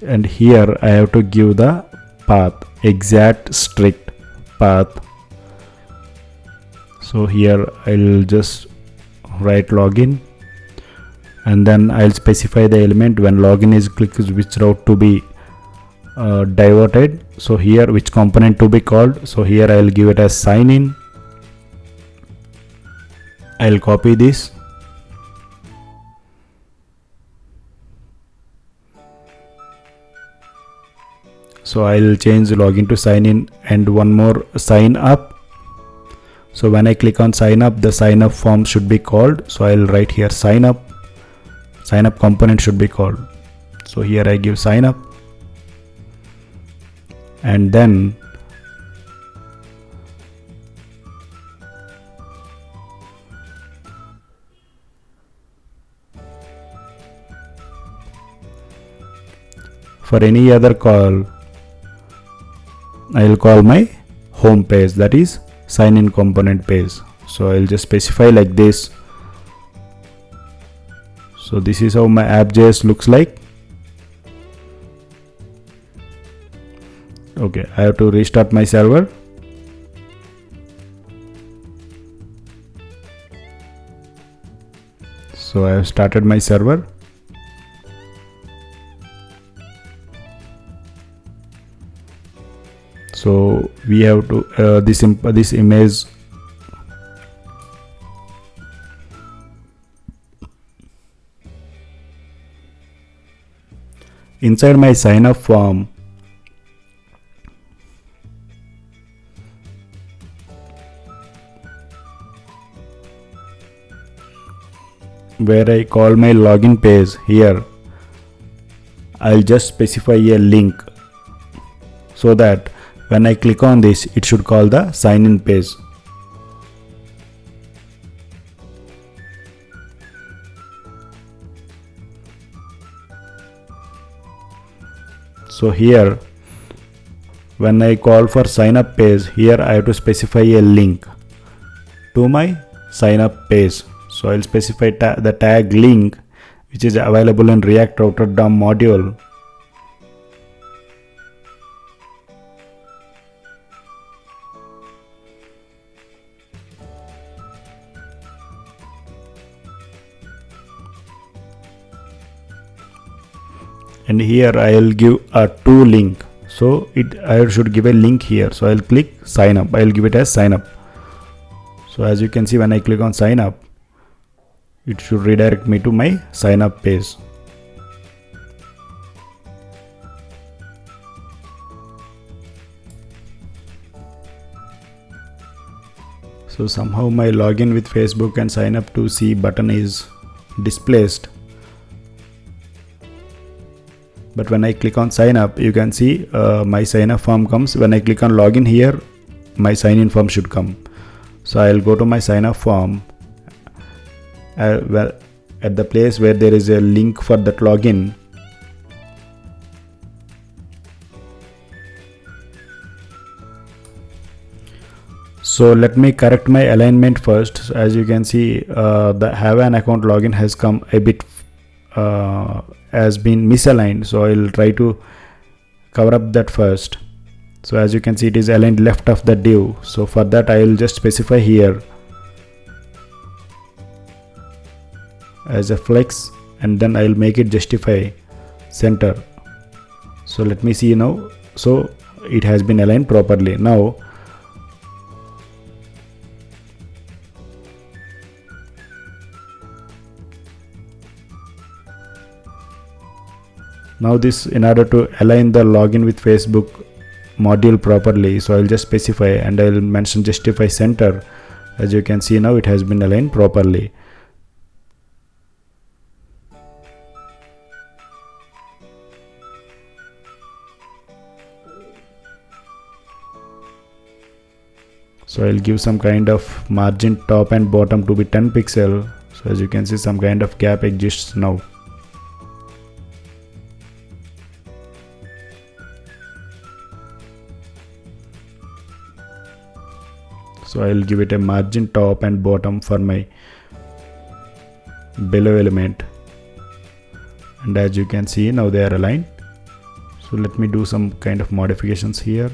and here I have to give the path, exact strict path. So here I'll just write login, and then I'll specify the element when login is clicked, which route to be diverted. So here which component to be called. So here I'll give it as sign in. I'll copy this, so I'll change login to sign in, and one more sign up. So when I click on sign up, the sign up form should be called. So I'll write here sign up component should be called. So here I give sign up, and then for any other call, I'll call my home page, that is sign in component page. So I'll just specify like this. So this is how my app.js looks like. Okay, I have to restart my server. So I have started my server. So we have to this image, inside my sign up form, where I call my login page, here I'll just specify a link, so that when I click on this, it should call the sign in page. So here when I call for sign up page, here I have to specify a link to my sign up page. So I'll specify the tag link, which is available in React Router DOM module. And here I'll give a to link. So I should give a link here. So I'll click sign up. I'll give it as sign up. So as you can see, when I click on sign up, it should redirect me to my sign up page. So somehow my login with Facebook and sign up to see button is displaced. But when I click on sign up, you can see my sign up form comes. When I click on login here, my sign in form should come. So I'll go to my sign up form. Well, at the place where there is a link for that login, so let me correct my alignment first. So as you can see, the have an account login has come a bit has been misaligned. So I'll try to cover up that first. So as you can see, it is aligned left of the div. So for that I will just specify here as a flex, and then I'll make it justify center. So let me see now. So it has been aligned properly. Now this, in order to align the login with Facebook module properly, so I'll just specify and I'll mention justify center. As you can see, now it has been aligned properly. So I'll give some kind of margin top and bottom to be 10 pixel. So So as you can see, some kind of gap exists now. So I'll give it a margin top and bottom for my below element, and as you can see, now they are aligned. So let me do some kind of modifications here,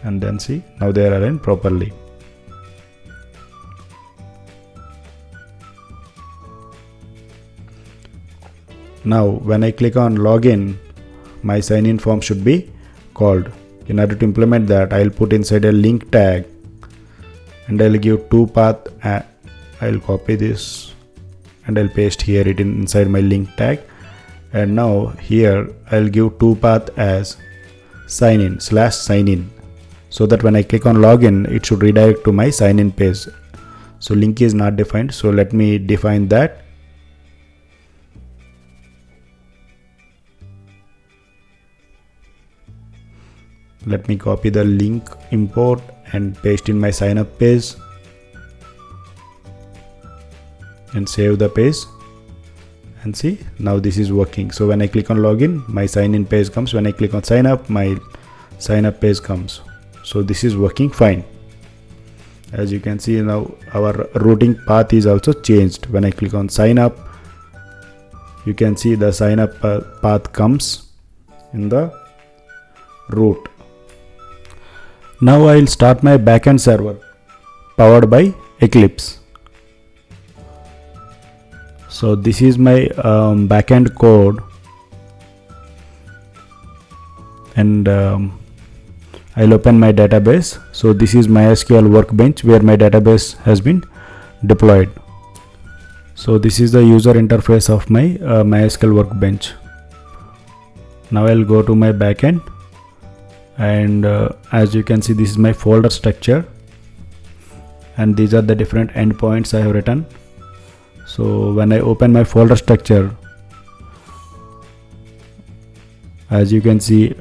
and then see, now they are aligned properly. Now when I click on login, my sign in form should be called. In order to implement that, I'll put inside a link tag, and I'll give two path. I'll copy this and I'll paste here it inside my link tag, and now here I'll give two path as sign in /sign in, so that when I click on login, it should redirect to my sign in page. So link is not defined, so let me define that. Let me copy the link import and paste in my sign up page, and save the page, and see, now this is working. So when I click on login, my sign in page comes. When I click on sign up, my sign up page comes. So this is working fine. As you can see, now our routing path is also changed. When I click on sign up, you can see the sign up path comes in the root. Now I'll start my backend server powered by Eclipse. So this is my backend code, and I'll open my database. So this is MySQL workbench where my database has been deployed. So this is the user interface of my MySQL workbench. Now I'll go to my backend, and as you can see, this is my folder structure, and these are the different endpoints I have written. So when I open my folder structure, as you can see,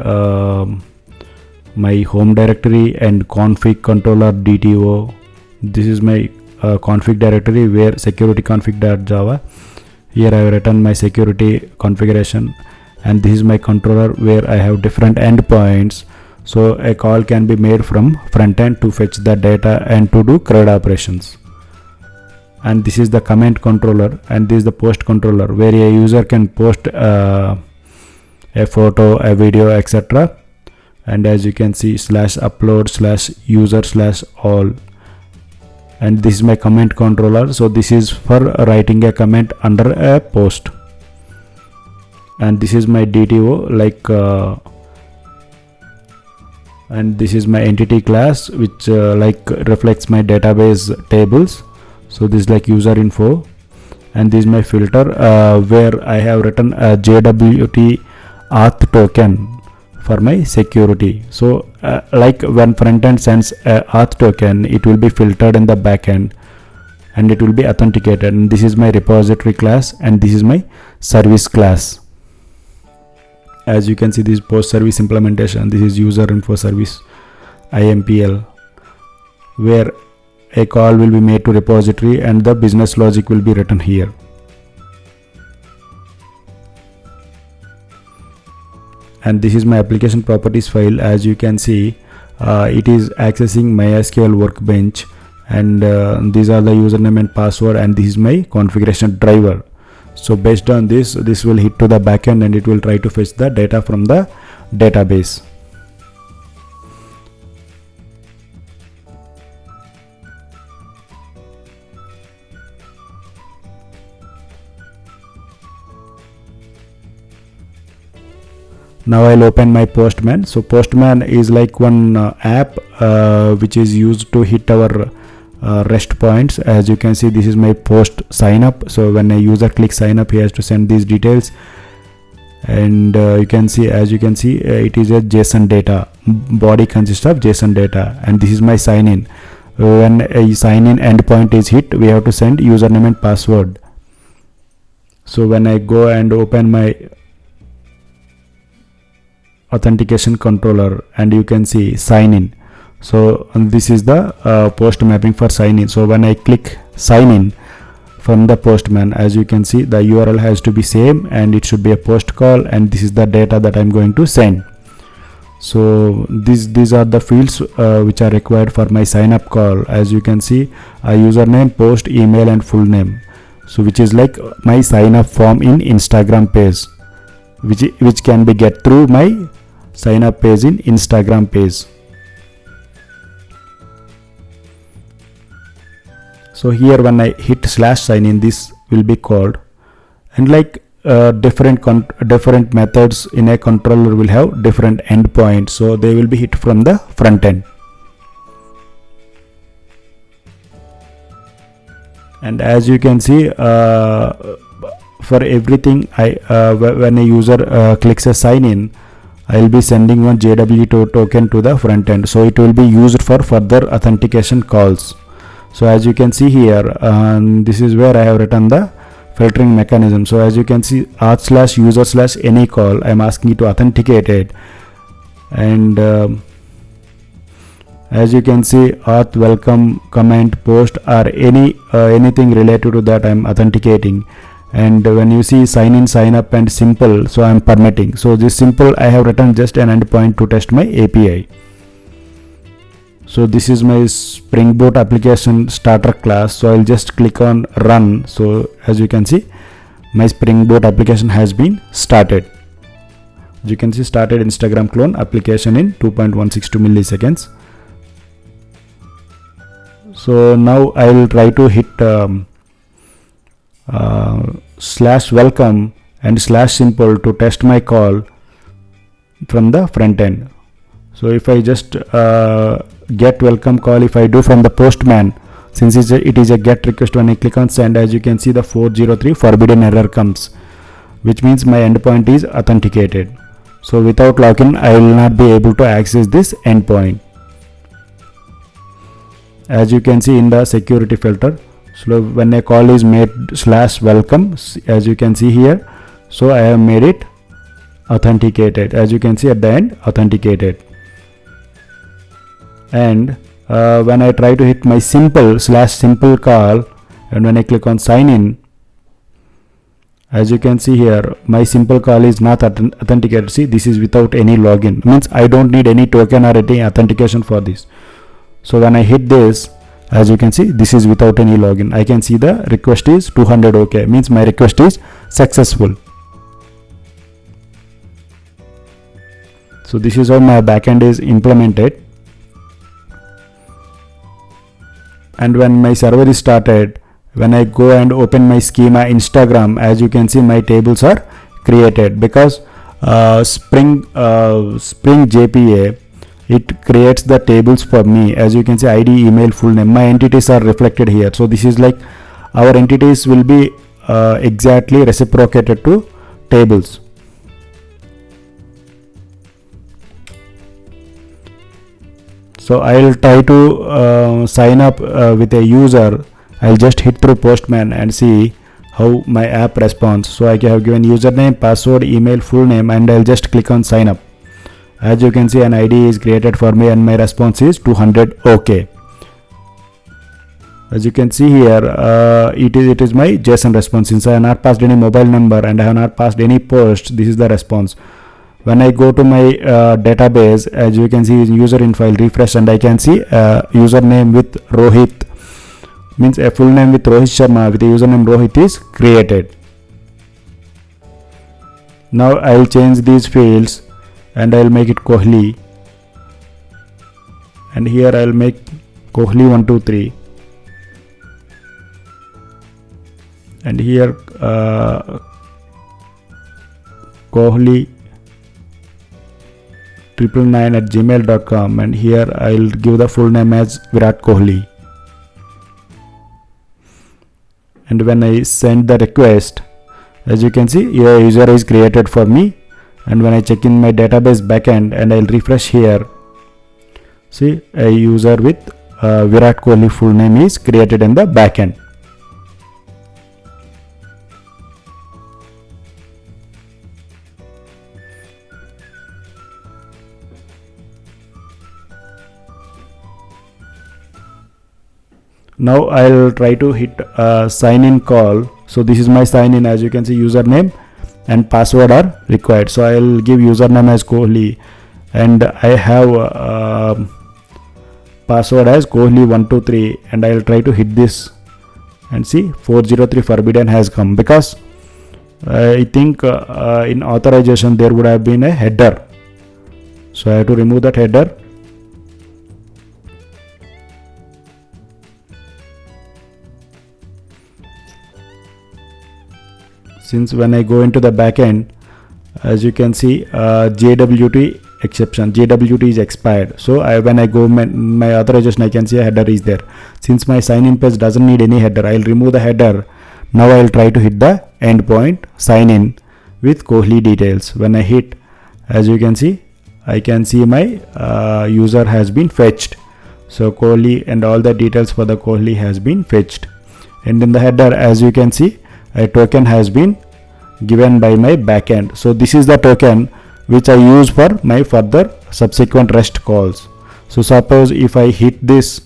my home directory and config controller DTO. This is my config directory where security config.java. Here I have written my security configuration, and this is my controller where I have different endpoints. So a call can be made from frontend to fetch the data and to do CRUD operations. And this is the comment controller, and this is the post controller where a user can post a photo, a video, etc. And as you can see, /upload /user/all, and this is my comment controller. So this is for writing a comment under a post, and this is my DTO, like and this is my entity class which like reflects my database tables. So this is like user info, and this is my filter where I have written a JWT Auth token for my security. So like when frontend sends a Auth token, it will be filtered in the backend and it will be authenticated. And this is my repository class, and this is my service class. As you can see, this is post service implementation. This is user info service IMPL, where a call will be made to repository and the business logic will be written here. And this is my application properties file. As you can see, it is accessing MySQL workbench, and these are the username and password, and this is my configuration driver. So based on this will hit to the backend, and it will try to fetch the data from the database. Now I'll open my Postman. So Postman is like one app which is used to hit our REST points. As you can see, this is my post sign up. So when a user clicks sign up, he has to send these details, and you can see, as you can see, it is a JSON data. Body consists of JSON data, and this is my sign in. When a sign in endpoint is hit, we have to send username and password. So when I go and open my authentication controller, and you can see sign in. So this is the post mapping for sign in. So when I click sign in, from the postman. As you can see, the URL has to be same and it should be a post call, and this is the data that I'm going to send. So these are the fields which are required for my sign up call. As you can see, a username, post, email and full name, so which is like my sign up form in Instagram page, which can be get through my sign up page in Instagram page. So here when I hit /sign-in, this will be called, and like different methods in a controller will have different endpoints, so they will be hit from the front end. And as you can see, for everything, when a user clicks a sign in, I will be sending one JW2 token to the front end, so it will be used for further authentication calls. So as you can see here, this is where I have written the filtering mechanism. So as you can see, auth/user/any call, I am asking it to authenticate it, and as you can see, auth, welcome, comment, post, or anything related to that I am authenticating. And when you see sign in, sign up and simple, so I am permitting. So this simple, I have written just an endpoint to test my API. So this is my SpringBoot application starter class, so I'll just click on run. So as you can see, my SpringBoot application has been started. As you can see, started Instagram clone application in 2.162 milliseconds. So now I will try to hit /welcome and /simple to test my call from the front end. So if I just get welcome call, if I do from the postman, since it is a get request, when I click on send, as you can see, the 403 forbidden error comes, which means my endpoint is authenticated. So without login, I will not be able to access this endpoint. As you can see in the security filter, so when a call is made /welcome, as you can see here, so I have made it authenticated. As you can see at the end, authenticated. And when I try to hit my simple call, and when I click on sign in, as you can see here, my simple call is not authenticated. See, this is without any login, means I don't need any token or any authentication for this. So when I hit this, as you can see, this is without any login. I can see the request is 200 OK, means my request is successful. So this is how my backend is implemented. And when my server is started, when I go and open my schema Instagram, as you can see, my tables are created, because Spring JPA, it creates the tables for me. As you can see, ID, email, full name, my entities are reflected here. So this is like our entities will be exactly reciprocated to tables. So I will try to sign up with a user. I'll just hit through postman and see how my app responds. So I have given username, password, email, full name, and I'll just click on sign up. As you can see, an ID is created for me and my response is 200 OK. As you can see here, it is my JSON response. Since I have not passed any mobile number and I have not passed any post, this is the response. When I go to my database, as you can see, user in file, refresh, and I can see username with Rohit, means a full name with Rohit Sharma with a username Rohit is created. Now I will change these fields and I will make it Kohli, and here I will make Kohli 123, and here Kohli 999@gmail.com, and here I will give the full name as Virat Kohli. And when I send the request, as you can see, your user is created for me. And when I check in my database backend and I'll refresh here, see, a user with Virat Kohli full name is created in the backend. Now I'll try to hit sign in call. So this is my sign in. As you can see, username and password are required. So I'll give username as Kohli, and I have password as Kohli123, and I'll try to hit this and see 403 forbidden has come, because I think in authorization there would have been a header. So I have to remove that header. Since when I go into the backend, as you can see, JWT exception, JWT is expired. So when I go my authorization, I can see a header is there. Since my sign in page doesn't need any header, I'll remove the header. Now I'll try to hit the endpoint sign in with Kohli details. When I hit, as you can see, I can see my user has been fetched. So Kohli and all the details for the Kohli has been fetched. And in the header, as you can see, a token has been given by my backend. So this is the token which I use for my further subsequent REST calls. So suppose if I hit this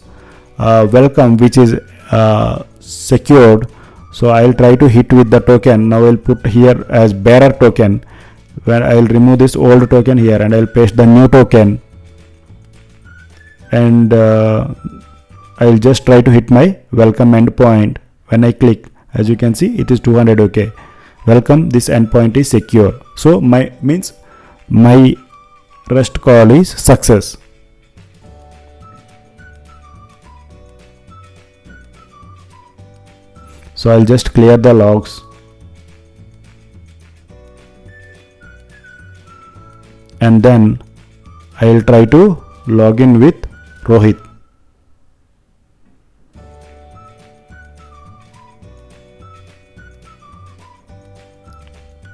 welcome, which is secured, so I'll try to hit with the token. Now I'll put here as bearer token, where I'll remove this old token here and I'll paste the new token, and I'll just try to hit my welcome endpoint. When I click, as you can see, it is 200. Okay, welcome, this endpoint is secure. So my REST call is success. So I'll just clear the logs, and then I'll try to log in with Rohit.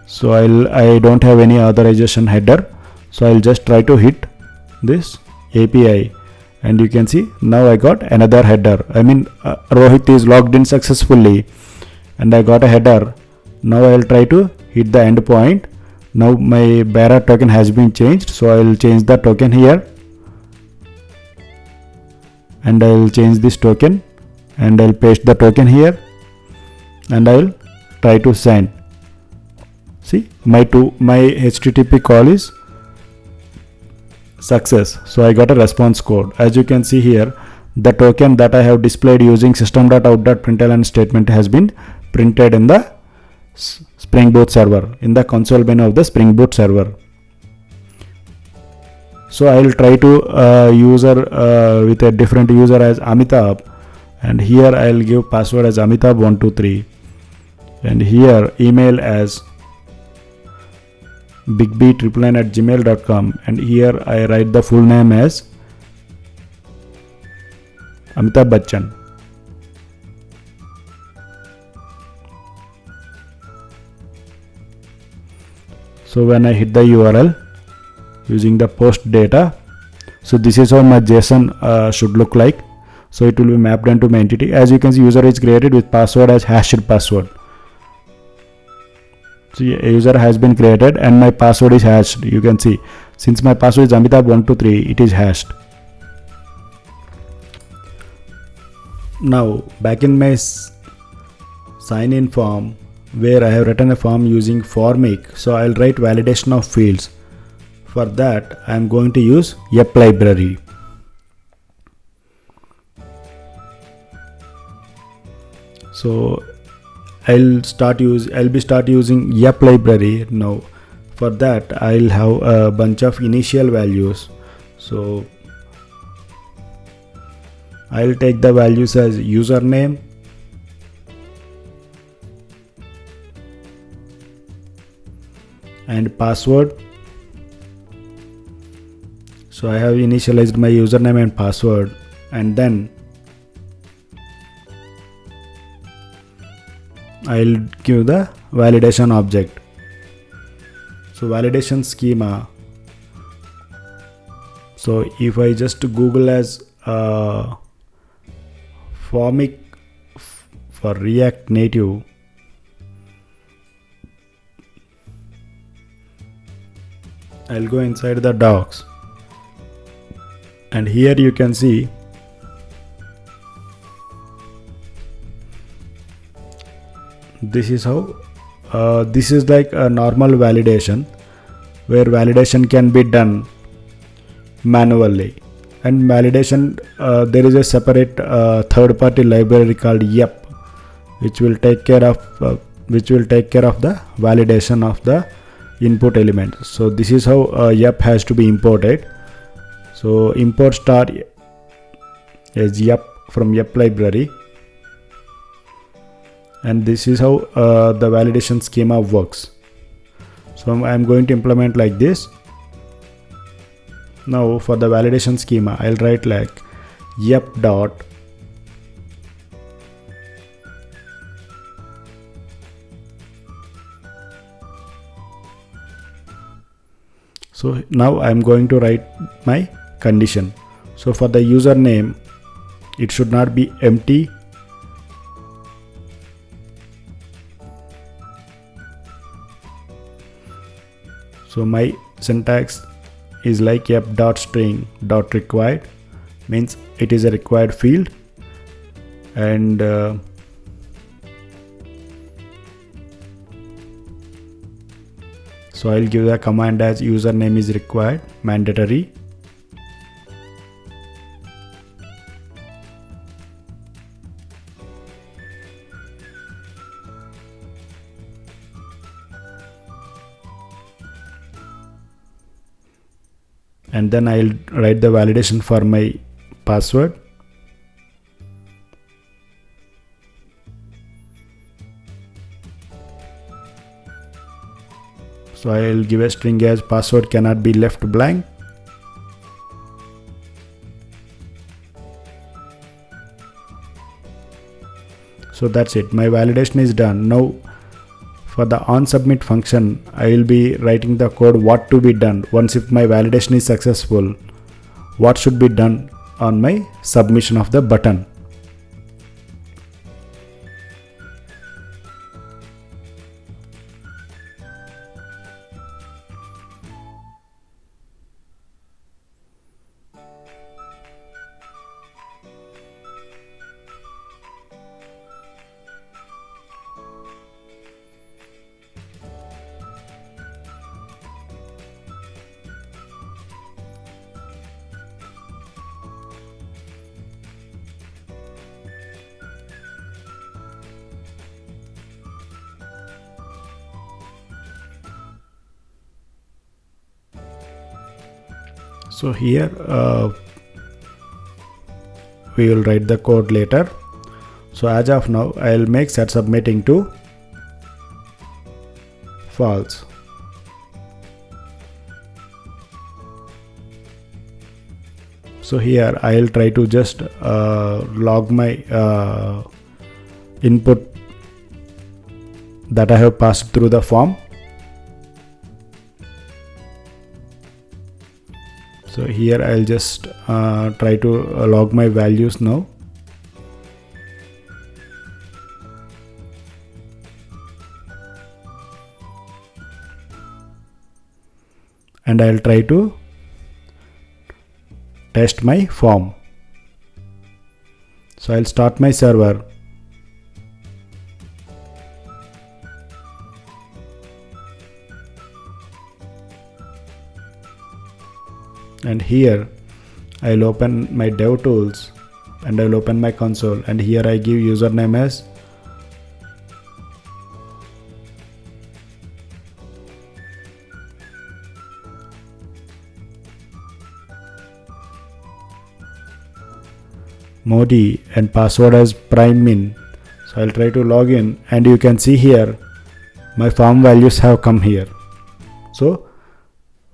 So I don't have any authorization header, so I'll just try to hit this API, and you can see now I got another header. I mean Rohit is logged in successfully, and I got a header. Now I'll try to hit the endpoint. Now my bearer token has been changed, so I'll change the token here, and I'll change this token, and I'll paste the token here, and I'll try to send. See, my HTTP call is success. So I got a response code. As you can see here, the token that I have displayed using system.out.println statement has been printed in the SpringBoot server, in the console menu of the SpringBoot server. So I will try to user with a different user as Amitabh, and here I will give password as Amitabh123, and here email as bigb999@gmail.com, and here I write the full name as Amitabh Bachchan. So when I hit the URL using the post data, so this is how my JSON should look like. So it will be mapped into my entity. As you can see, user is created with password as hashed password. So a user has been created and my password is hashed. You can see, since my password is Amitabh123, it is hashed. Now back in my sign in form, where I have written a form using formic, so I'll write validation of fields. For that I am going to use yep library. So I'll be start using yep library. Now for that I'll have a bunch of initial values. So I'll take the values as username, and password. So I have initialized my username and password, and then I'll give the validation object. So validation schema. So if I just Google as formic for React Native, I'll go inside the docs, and here you can see this is how this is like a normal validation where validation can be done manually, and validation there is a separate third-party library called yep, which will take care of the validation of the input element. So this is how yep has to be imported. So import star is yep from yep library, and this is how the validation schema works. So I am going to implement like this. Now for the validation schema, I'll write like yep dot so now I'm going to write my condition. So for the username, it should not be empty. So my syntax is like yep dot string dot required, means it is a required field, and so I'll give the command as username is required mandatory. And then I'll write the validation for my password. So I'll give a string as password cannot be left blank. So that's it, my validation is done. Now for the onSubmit function, I will be writing the code what to be done once if my validation is successful, what should be done on my submission of the button. So here we will write the code later. So as of now, I will make set submitting to false. So here I will try to just log my input that I have passed through the form. So here I'll just try to log my values now. And I'll try to test my form. So I'll start my server. And here I'll open my dev tools and I'll open my console, and here I give username as Modi and password as prime min. So I'll try to log in, and you can see here my form values have come here. So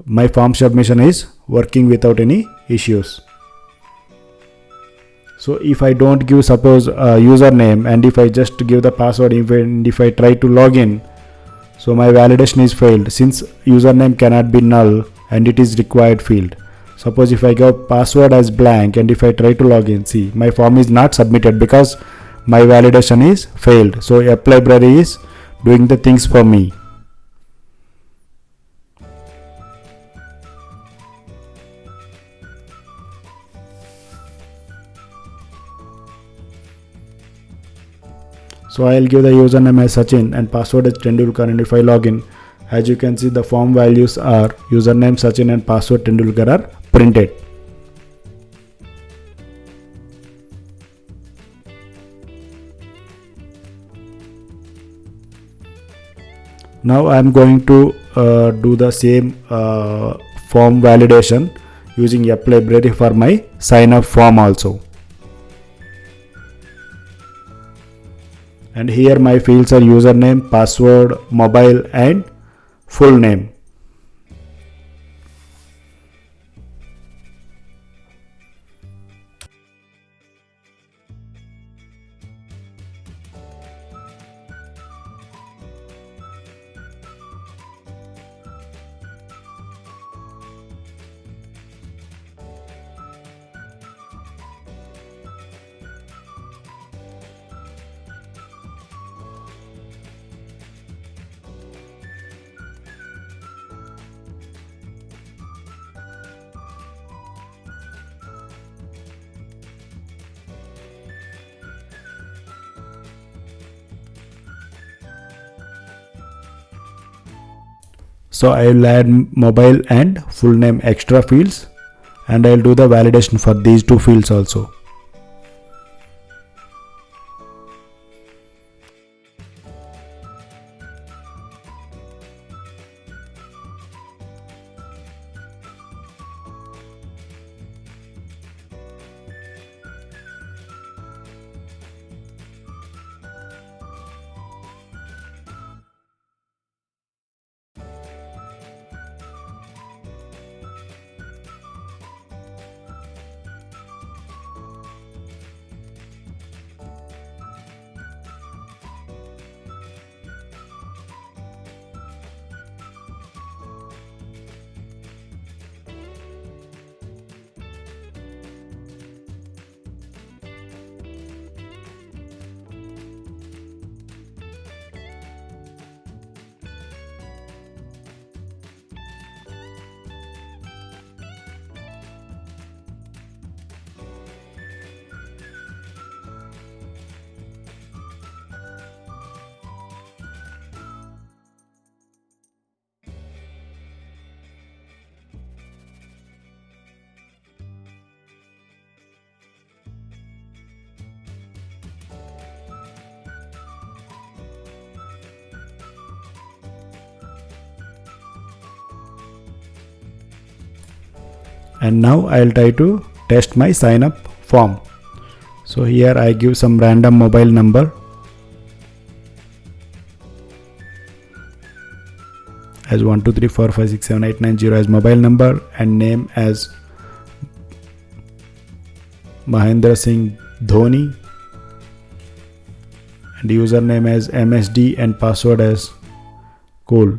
my form submission is working without any issues. So if I don't give suppose a username, and if I just give the password, and if I try to log in, so my validation is failed since username cannot be null and it is required field. Suppose if I give password as blank and if I try to log in, see my form is not submitted because my validation is failed. So app library is doing the things for me. So I'll give the username as Sachin and password as Tendulkar, and if I log in, as you can see, the form values are username Sachin and password Tendulkar are printed. Now I am going to do the same form validation using app library for my sign up form also. And here my fields are username, password, mobile and full name. So I will add mobile and full name extra fields, and I will do the validation for these two fields also. And now I'll try to test my sign up form. So here I give some random mobile number as 123456789 as mobile number, and name as Mahendra Singh Dhoni, and username as MSD and password as cool.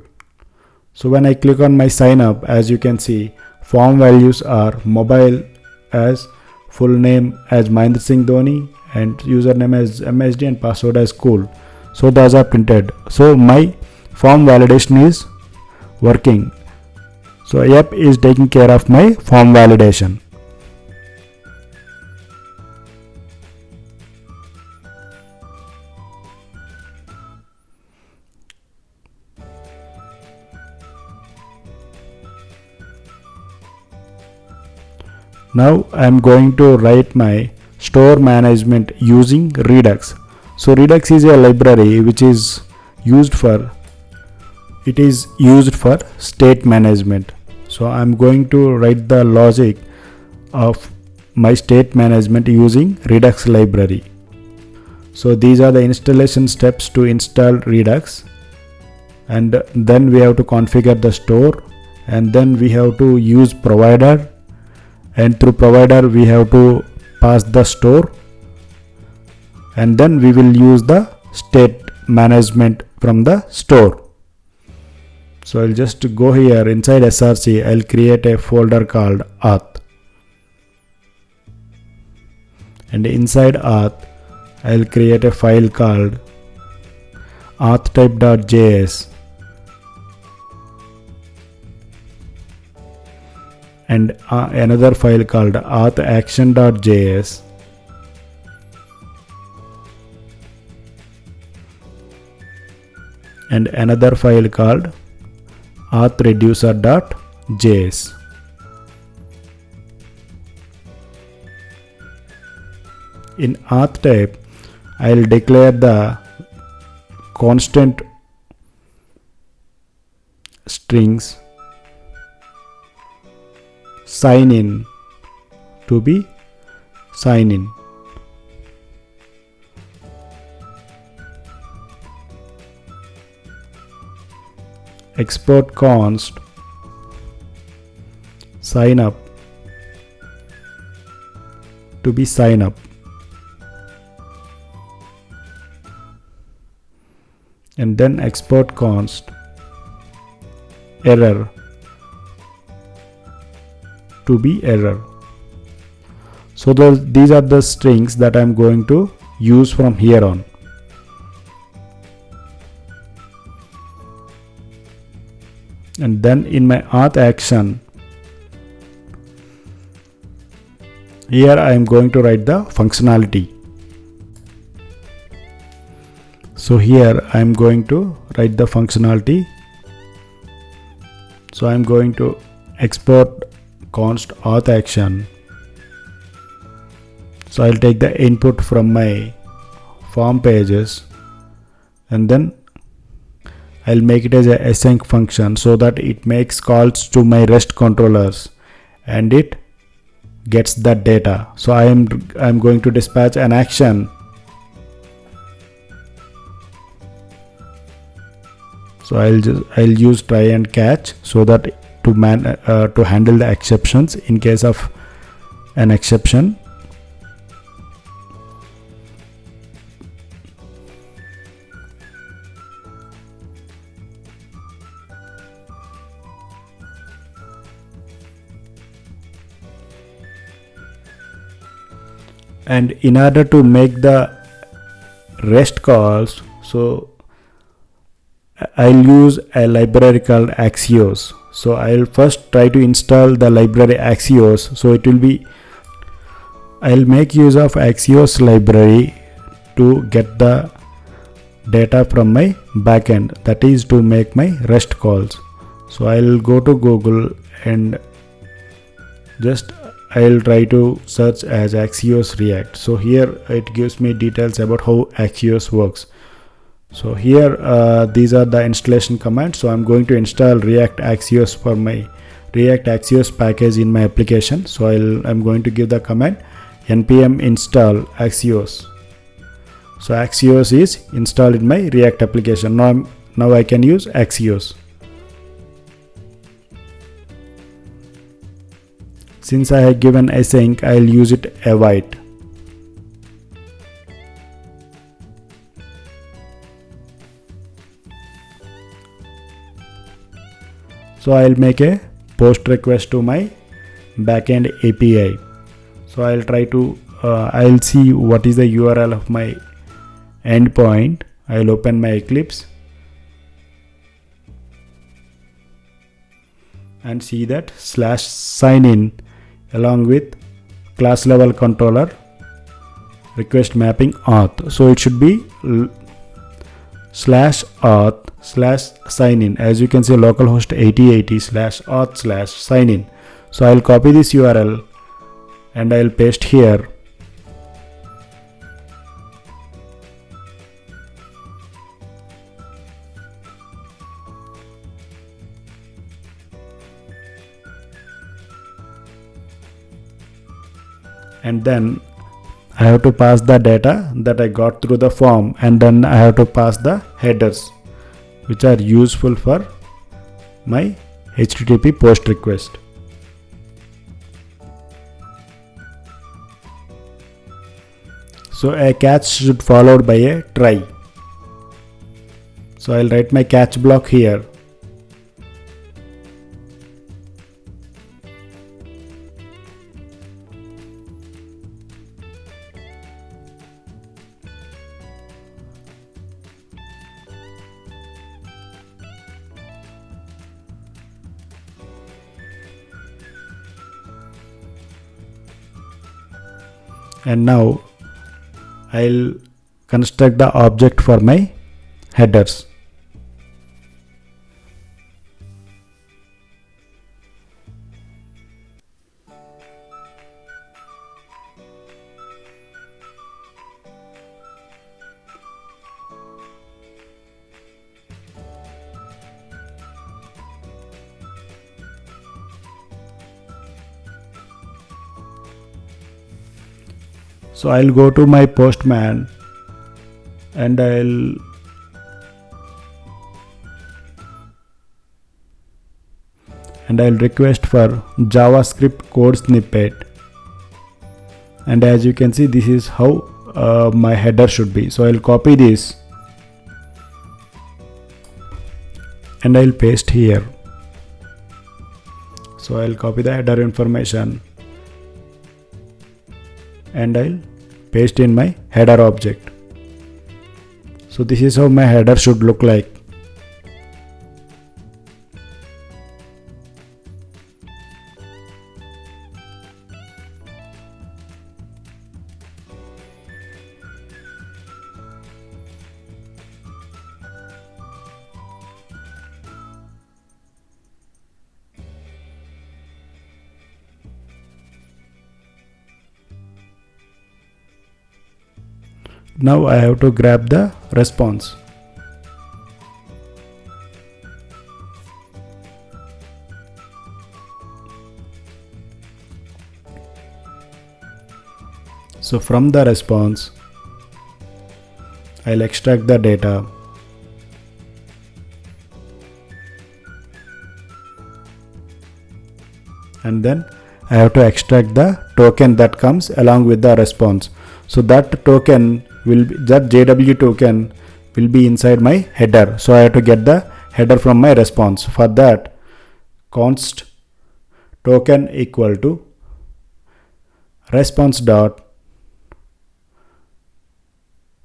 So when I click on my sign up, as you can see, form values are mobile as full name as Mahendra Singh Dhoni and username as MSD and password as cool. So those are printed. So my form validation is working. So app is taking care of my form validation. Now I am going to write my store management using Redux. So Redux is a library which is used for state management. So I am going to write the logic of my state management using Redux library. So these are the installation steps to install Redux, and then we have to configure the store, and then we have to use provider, and through provider we have to pass the store, and then we will use the state management from the store. So I'll just go here inside src. I'll create a folder called Auth, and inside Auth I'll create a file called authtype.js, and another file called authaction.js, and another file called authreducer.js. In auth type, I'll declare the constant strings sign in to be sign in. Export const sign up to be sign up, and then export const error to be error. So these are the strings that I'm going to use from here on. And then in my auth action, here I am going to write the functionality. So here I am going to write the functionality. So I am going to export const auth action. So I'll take the input from my form pages, and then I'll make it as a async function so that it makes calls to my REST controllers and it gets that data. So I'm going to dispatch an action. So I'll use try and catch so that to handle the exceptions in case of an exception. And in order to make the REST calls, so I'll use a library called Axios. So I'll first try to install the library Axios. So I'll make use of Axios library to get the data from my backend, that is to make my REST calls. So I'll go to Google and I'll try to search as Axios React. So here it gives me details about how Axios works. So here these are the installation commands. So I'm going to install React Axios for my React Axios package in my application. So I'm going to give the command npm install Axios. So Axios is installed in my React application. Now I can use Axios. Since I have given async, I'll use it await. So I'll make a post request to my backend API. So I'll try to I'll see what is the URL of my endpoint. I'll open my Eclipse and see that /signin along with class level controller request mapping auth. So it should be /auth/signin. As you can see, localhost 8080 /auth/signin. So I'll copy this URL and I'll paste here. And then I have to pass the data that I got through the form, and then I have to pass the headers which are useful for my HTTP post request. So a catch should followed by a try. So I'll write my catch block here. And now I'll construct the object for my headers. So I'll go to my Postman and I'll request for JavaScript code snippet, and as you can see, this is how my header should be. So I'll copy this and I'll paste here. So I'll copy the header information and I'll paste in my header object. So this is how my header should look like. Now I have to grab the response. So from the response, I'll extract the data. And then I have to extract the token that comes along with the response. So that token will be, that JW token will be inside my header. So I have to get the header from my response. For that, const token equal to response dot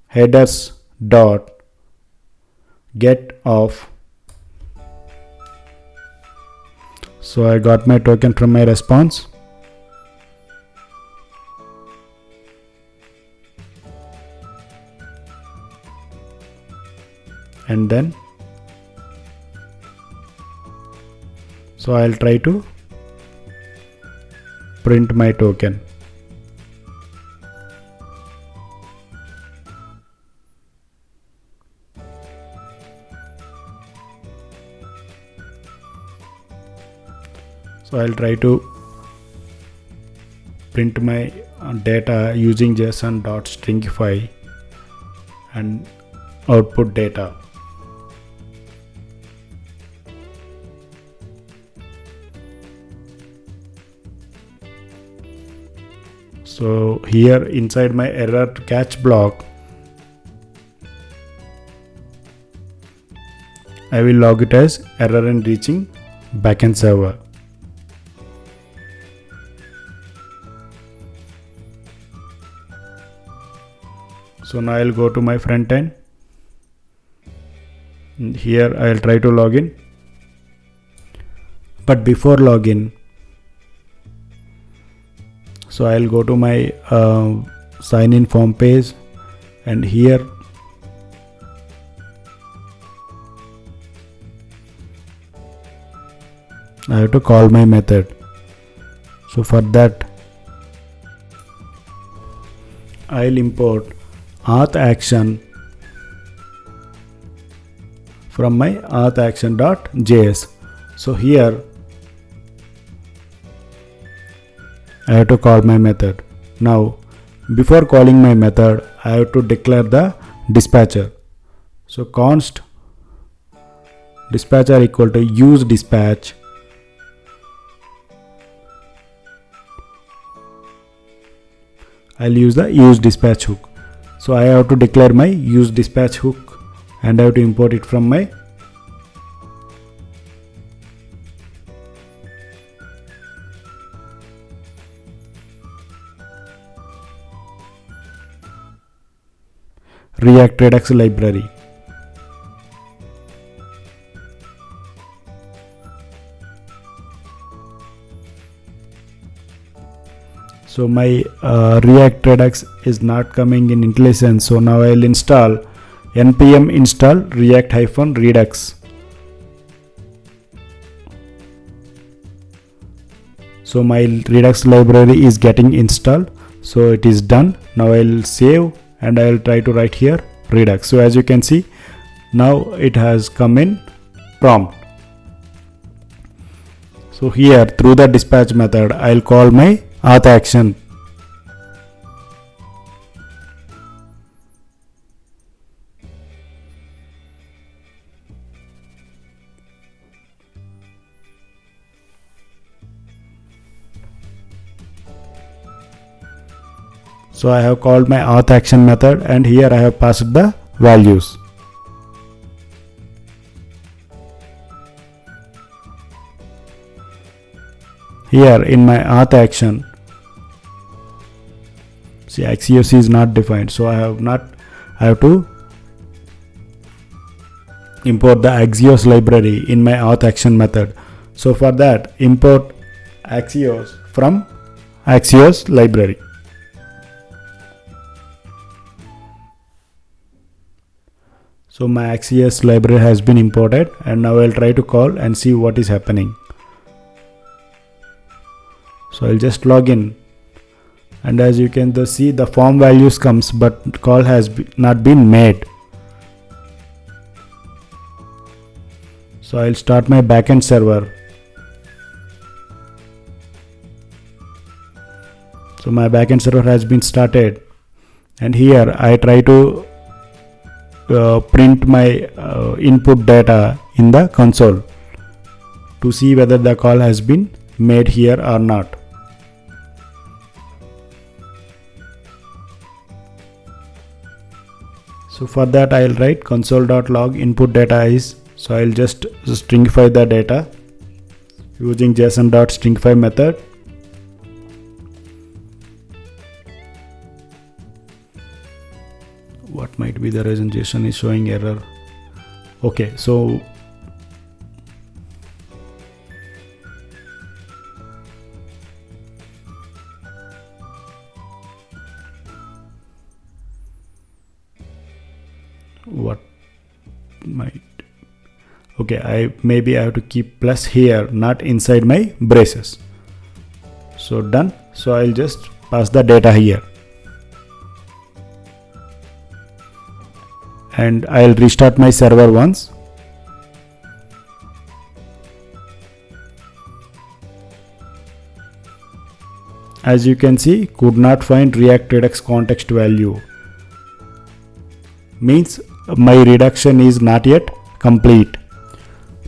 headers dot get of. So I got my token from my response. And then so I'll try to print my token. So I'll try to print my data using json.stringify and output data. So here inside my error catch block, I will log it as error in reaching backend server. So now I'll go to my front end. Here I'll try to log in. But before login, so I'll go to my sign in form page, and here I have to call my method. So for that, I'll import auth action from my auth action.js. So here I have to call my method. Now before calling my method, I have to declare the dispatcher. So const dispatcher equal to use dispatch I'll use the use dispatch hook. So I have to declare my use dispatch hook and I have to import it from my React Redux library. So my React Redux is not coming in IntelliSense. So now I'll install npm install react-redux. So my Redux library is getting installed. So it is done. Now I'll save and I'll try to write here Redux. So as you can see, now it has come in prompt. So here through the dispatch method, I'll call my auth action. So I have called my auth action method, and here I have passed the values. Here in my auth action, see, Axios is not defined, so I have to import the Axios library in my auth action method. So for that, import Axios from Axios library. So my Axios library has been imported, and now I'll try to call and see what is happening. So I'll just log in, and as you can see, the form values comes, but call has not been made. So I'll start my backend server. So my backend server has been started, and here I try to print my input data in the console to see whether the call has been made here or not. So for that, I'll write console.log input data is. So I'll just stringify the data using json.stringify method. What might be the reason JSON is showing error? Okay, so what might, okay, I have to keep plus here, not inside my braces. So done. So I'll just pass the data here, and I'll restart my server once. As you can see, could not find React Redux context value. Means my reduction is not yet complete.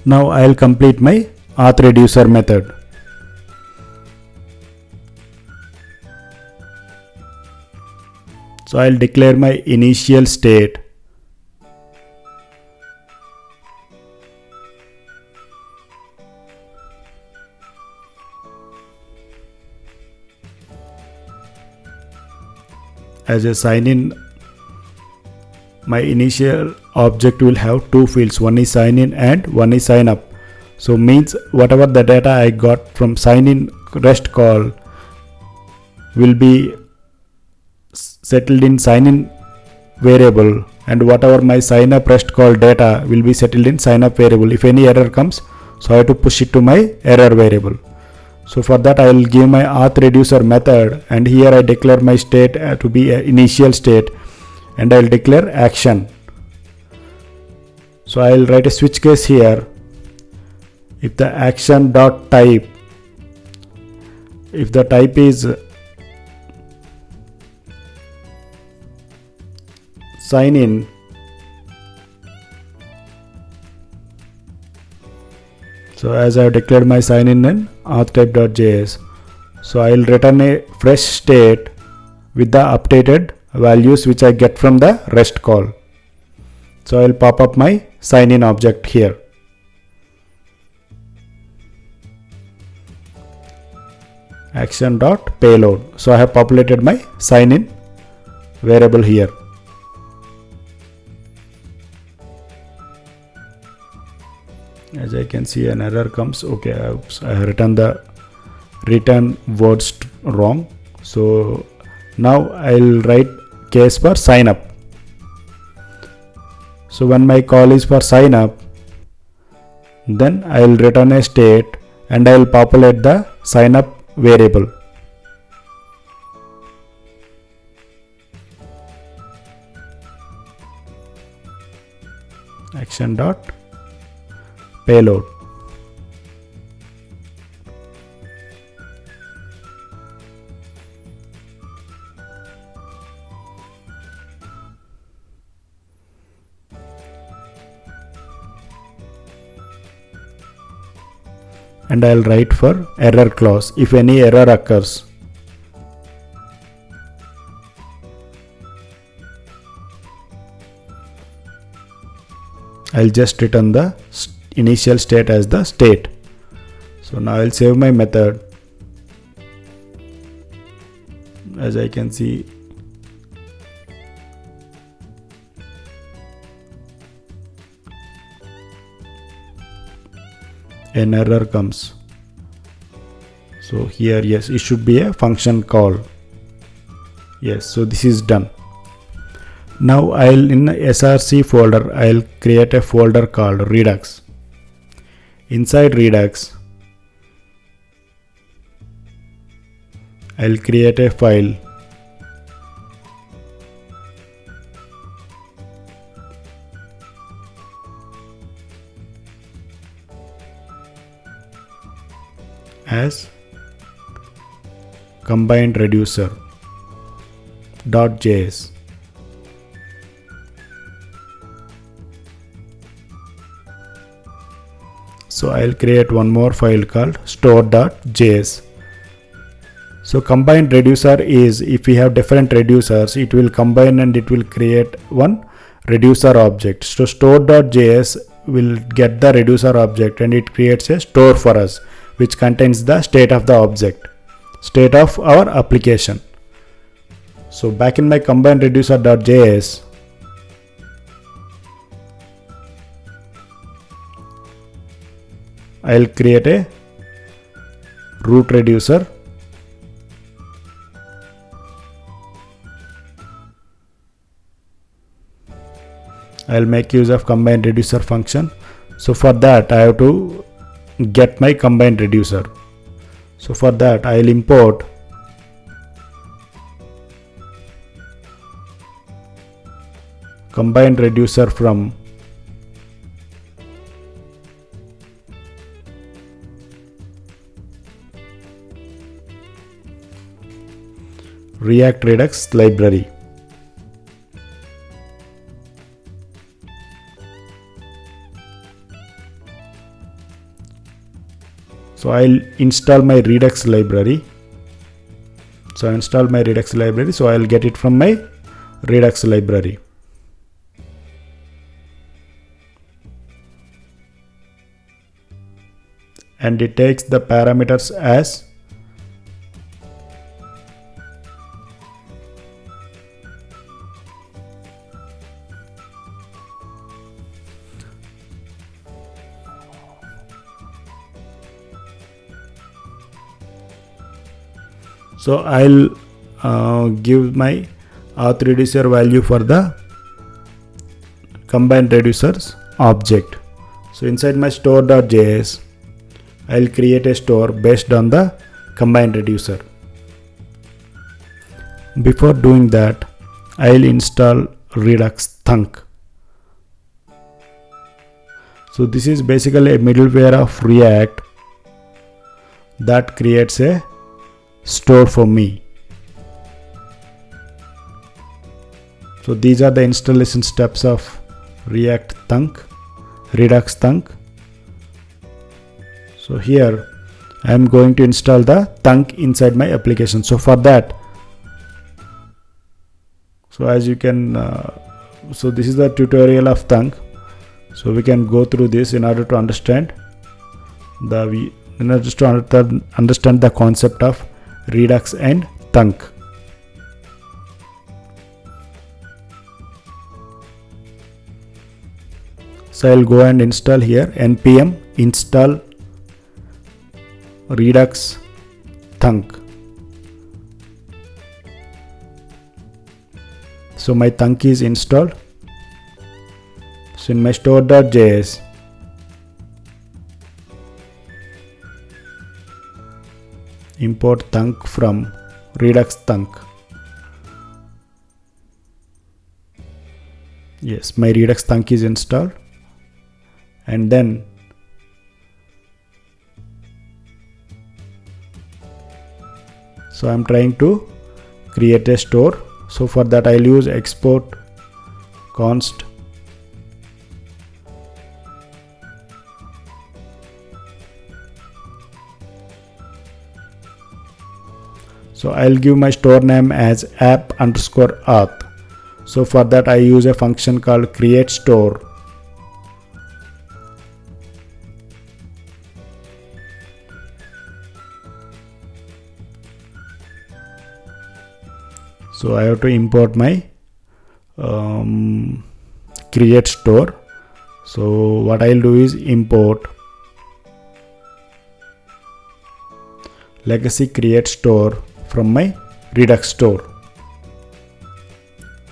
Now I'll complete my auth reducer method. So I'll declare my initial state. As a sign in, my initial object will have two fields, one is sign in and one is sign up. So means whatever the data I got from sign in REST call will be settled in sign in variable, and whatever my sign up REST call data will be settled in sign up variable. If any error comes, so I have to push it to my error variable. So for that, I will give my auth reducer method, and here I declare my state to be an initial state, and I will declare action. So I will write a switch case here. If the action dot type, if the type is sign in, so as I have declared my sign in auth type.js, so I will return a fresh state with the updated values which I get from the REST call. So I will pop up my sign in object here. Action.payload. So I have populated my sign in variable here. As I can see, an error comes. Okay, I have written the return words wrong. So now I'll write case for sign up. So when my call is for sign up, then I'll return a state and I'll populate the sign up variable. Action.payload. And I'll write for error clause if any error occurs. I'll just return the initial state as the state. So now I'll save my method. As I can see, an error comes. So here, yes, it should be a function call. Yes, so this is done. Now I'll in the src folder, I'll create a folder called Redux. Inside Redux, I'll create a file as combined reducer.js. So I'll create one more file called store.js. So combined reducer is, if we have different reducers, it will combine and it will create one reducer object. So store.js will get the reducer object and it creates a store for us, which contains the state of the object, state of our application. So back in my combined reducer.js, I'll create a root reducer. I'll make use of combined reducer function. So for that I have to get my combined reducer. So for that I'll import combined reducer from React Redux library. So I'll install my Redux library. So I install my Redux library. So I'll get it from my Redux library. And it takes the parameters as so I'll give my auth reducer value for the combined reducers object. So inside my store.js, I'll create a store based on the combined reducer. Before doing that, I'll install Redux Thunk. So this is basically a middleware of React that creates a store for me. So these are the installation steps of Redux Thunk. So here I am going to install the Thunk inside my application. So for that, so as you can so this is the tutorial of Thunk. So we can go through this in order to understand understand the concept of Redux and Thunk. So I'll go and install here npm install Redux Thunk. So my Thunk is installed. So in my store.js, import Thunk from Redux Thunk. Yes, my Redux Thunk is installed. And then so I'm trying to create a store. So for that I'll use export const so I'll give my store name as app_auth. So for that I use a function called create store So I have to import my create store. So what I'll do is import legacy create store from my Redux store.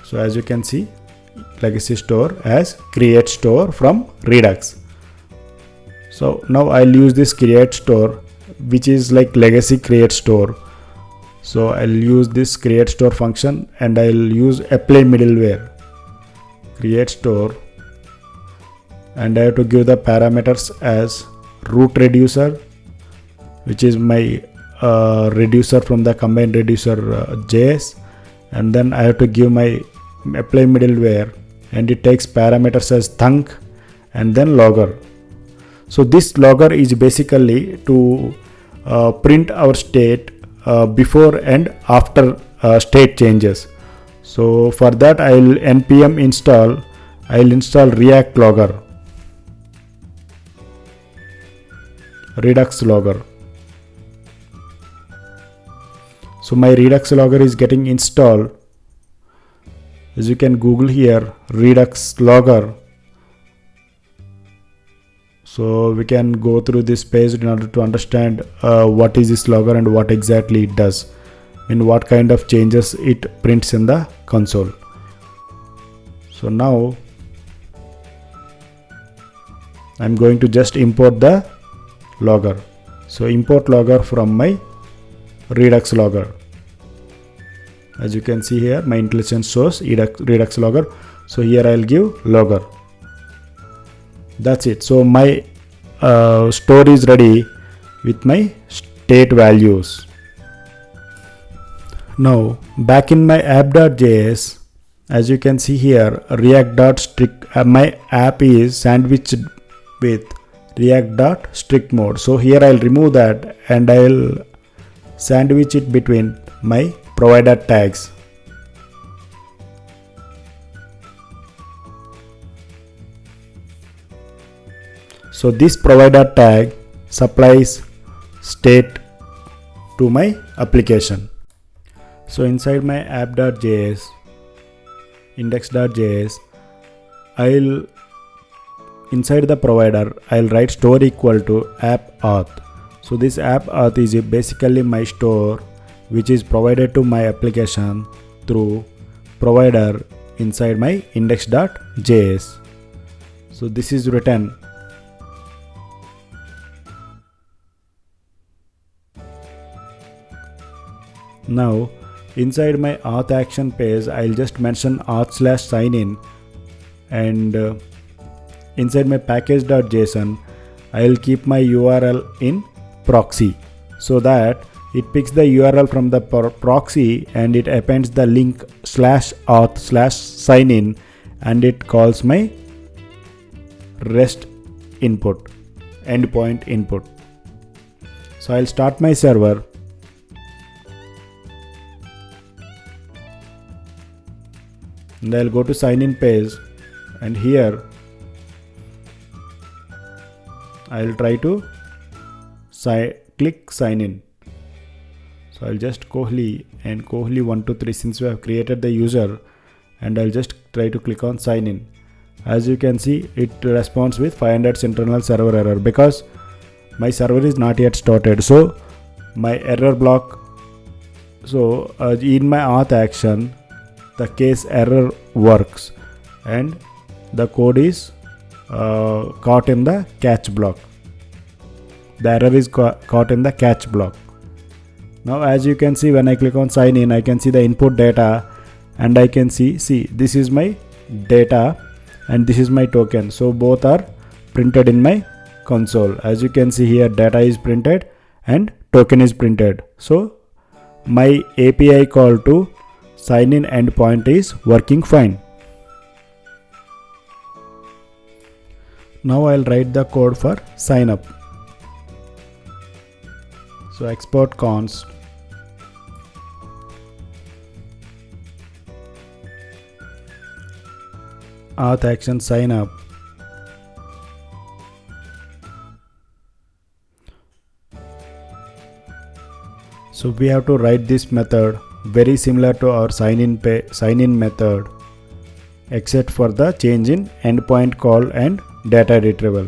So as you can see, legacy store as create store from Redux. So now I'll use this create store, which is like legacy create store. So I'll use this create store function and I'll use apply middleware create store, and I have to give the parameters as root reducer, which is my reducer from the combined reducer JS, and then I have to give my apply middleware, and it takes parameters as thunk and then logger. So this logger is basically to print our state before and after state changes. So for that I'll npm install React logger, Redux logger. So my Redux logger is getting installed. As you can Google here, Redux logger. So we can go through this page in order to understand what is this logger and what exactly it does, and what kind of changes it prints in the console. So now I'm going to just import the logger. So import logger from my Redux logger. As you can see here, my IntelliSense shows Redux logger. So here I'll give logger. That's it. So my store is ready with my state values. Now back in my app.js, as you can see here, React.strict my app is sandwiched with React.strict mode. So here I'll remove that and I'll sandwich it between my provider tags. So this provider tag supplies state to my application. So inside my app.js, index.js, inside the provider I'll write store equal to app auth. So this app auth is basically my store which is provided to my application through provider inside my index.js. So this is written. Now inside my auth action page, I'll just mention auth/signin, and inside my package.json, I'll keep my URL in proxy so that it picks the URL from the proxy and it appends the link /auth/signin, and it calls my REST input, endpoint input. So I'll start my server. And I'll go to sign in page, and here I'll try to click sign in. So I'll just Kohli and Kohli 123 since we have created the user, and I'll just try to click on sign in. As you can see, it responds with 500 internal server error because my server is not yet started. So my error block. So in my auth action, the case error works and the code is caught in the catch block. The error is caught in the catch block. Now as you can see, when I click on sign in, I can see the input data, and I can see this is my data and this is my token. So both are printed in my console. As you can see here, data is printed and token is printed. So my API call to sign in endpoint is working fine. Now I'll write the code for sign up. So export const auth action sign up. So we have to write this method very similar to our sign in method, except for the change in endpoint call and data retrieval.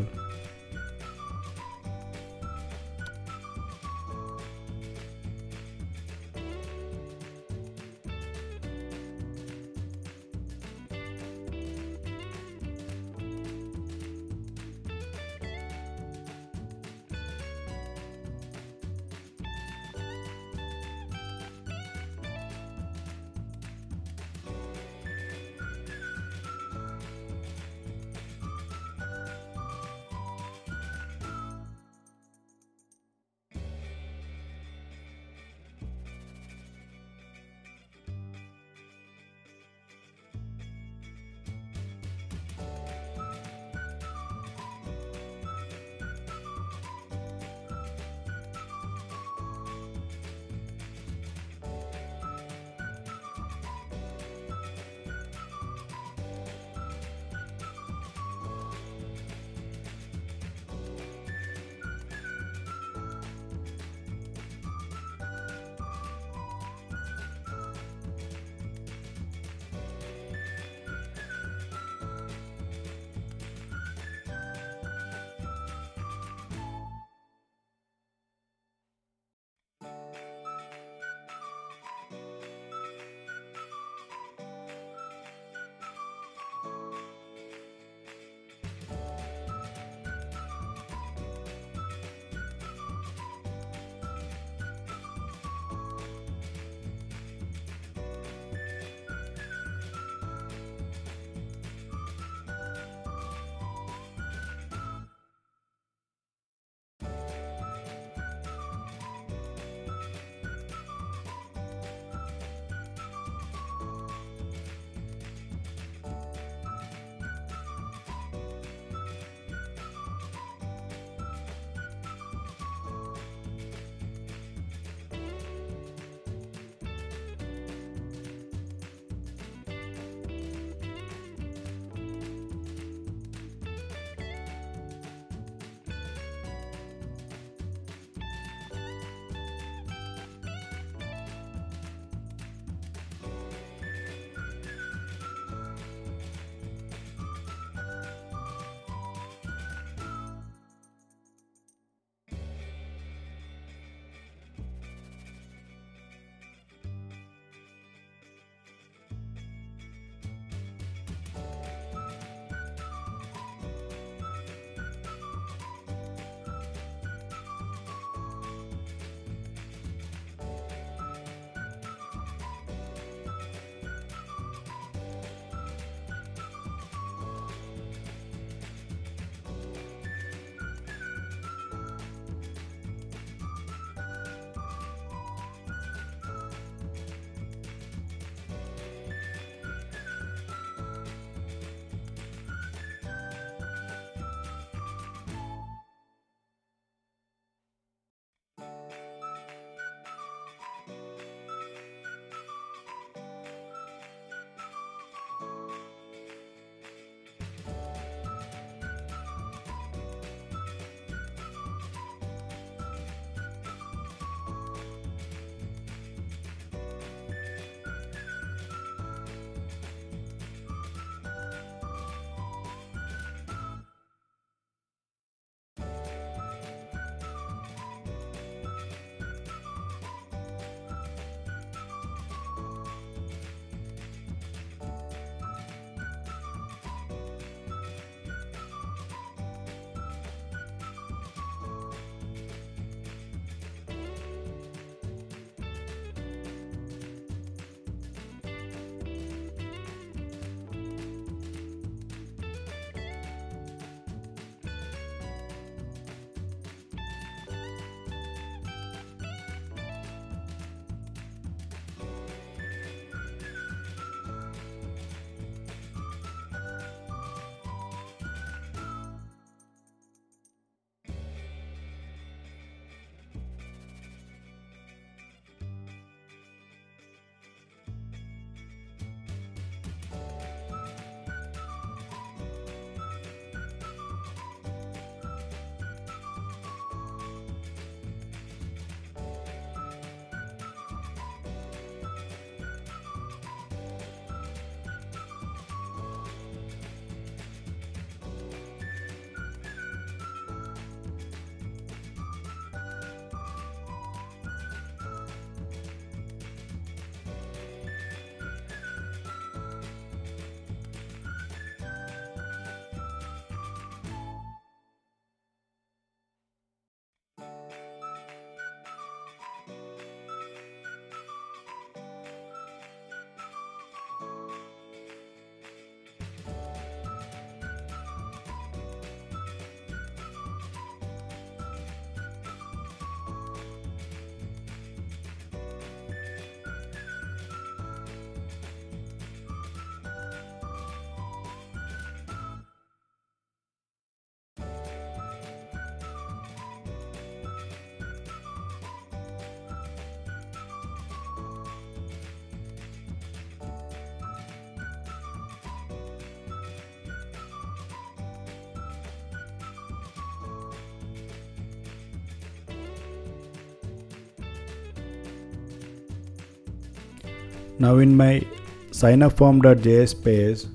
Now in my signup_form.js page,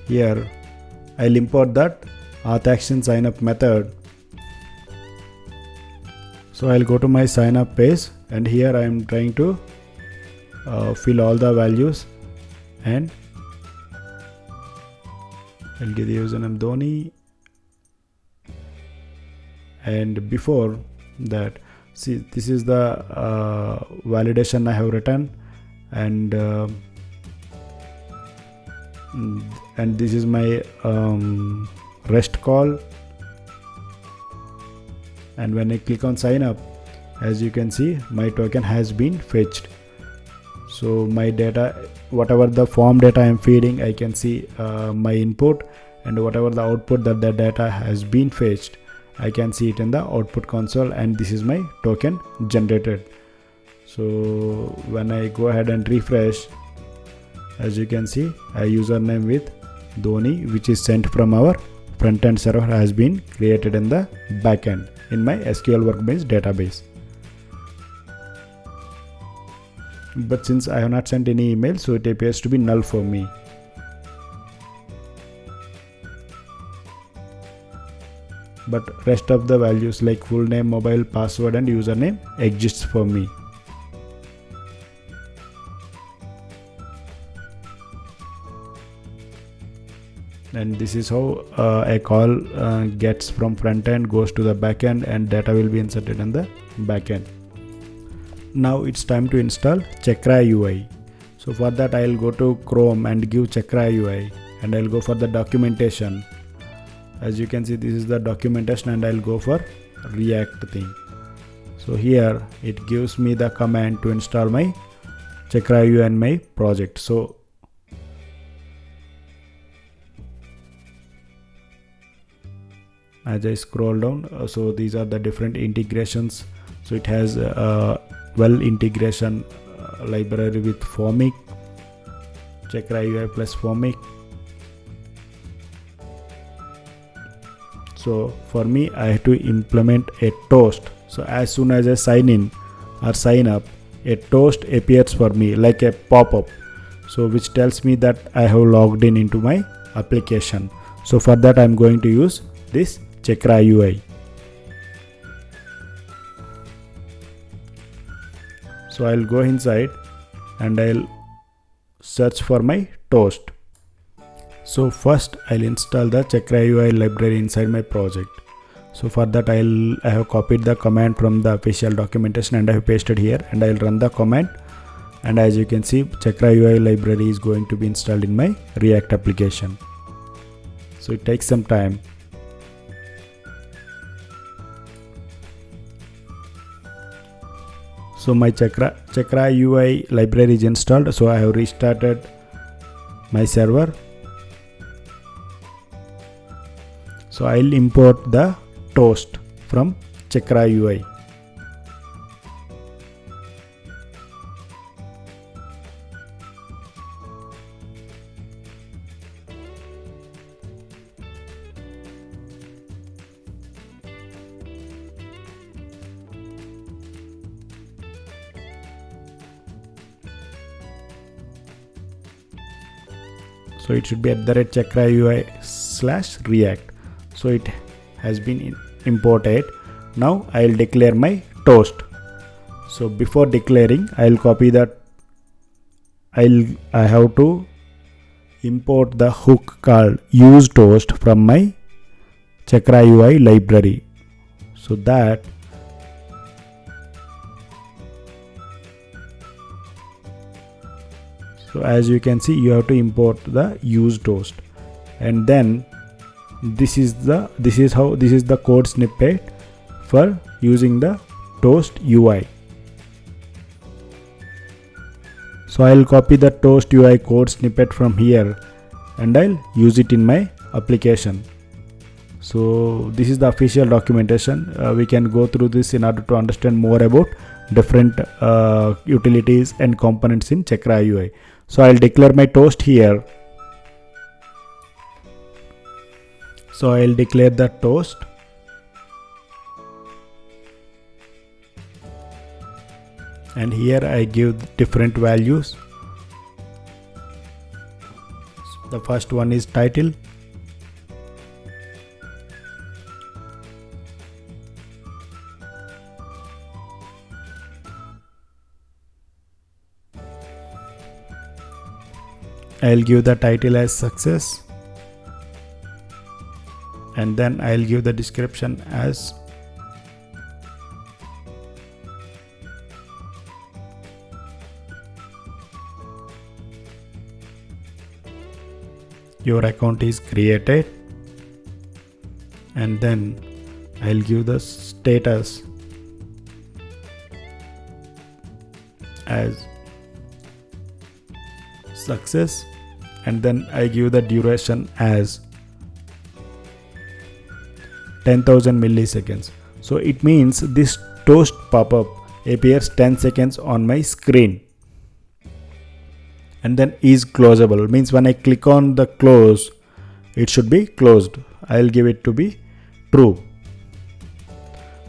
here I'll import that auth action signup method. So I'll go to my signup page, and here I am trying to fill all the values, and I'll give the username Dhoni. And before that, see, this is the validation I have written, and this is my REST call. And when I click on sign up, as you can see, my token has been fetched. So my data, whatever the form data I am feeding, I can see my input, and whatever the output that the data has been fetched, I can see it in the output console, and this is my token generated. So when I go ahead and refresh, as you can see, a username with Dhoni, which is sent from our frontend server, has been created in the backend in my SQL Workbench database. But since I have not sent any email, so it appears to be null for me. But rest of the values like full name, mobile, password and username exists for me. And this is how a call gets from front end, goes to the back end, and data will be inserted in the back end. Now it's time to install Chakra UI. So for that, I'll go to Chrome and give Chakra UI, and I'll go for the documentation. As you can see, this is the documentation, and I'll go for React thing. So here it gives me the command to install my Chakra UI and my project. So as I scroll down, so these are the different integrations. So it has well integration library with Formic, Chakra UI plus Formic. So for me, I have to implement a toast. So as soon as I sign in or sign up, a toast appears for me like a pop-up, so which tells me that I have logged in into my application. So for that, I'm going to use this Chakra UI. So I'll go inside and I'll search for my toast. So first I'll install the Chakra UI library inside my project. So for that, I have copied the command from the official documentation and I have pasted here, and I'll run the command, and as you can see, Chakra UI library is going to be installed in my React application. So it takes some time. So my Chakra UI library is installed. So I have restarted my server. So I'll import the toast from Chakra UI. So it should be @Chakra UI/React. So it has been imported. Now I'll declare my toast. So before declaring, I'll copy that. I have to import the hook called use toast from my Chakra UI library. So that as you can see, you have to import the use toast, and then this is the code snippet for using the toast UI. So I'll copy the toast UI code snippet from here and I'll use it in my application. So this is the official documentation. We can go through this in order to understand more about different utilities and components in Chakra UI. So I'll declare my toast here. So I'll declare the toast. And here I give different values. The first one is title. I'll give the title as success, and then I'll give the description as your account is created, and then I'll give the status as success, and then I give the duration as 10,000 milliseconds. So it means this toast pop-up appears 10 seconds on my screen, and then is closable, means when I click on the close it should be closed. I'll give it to be true.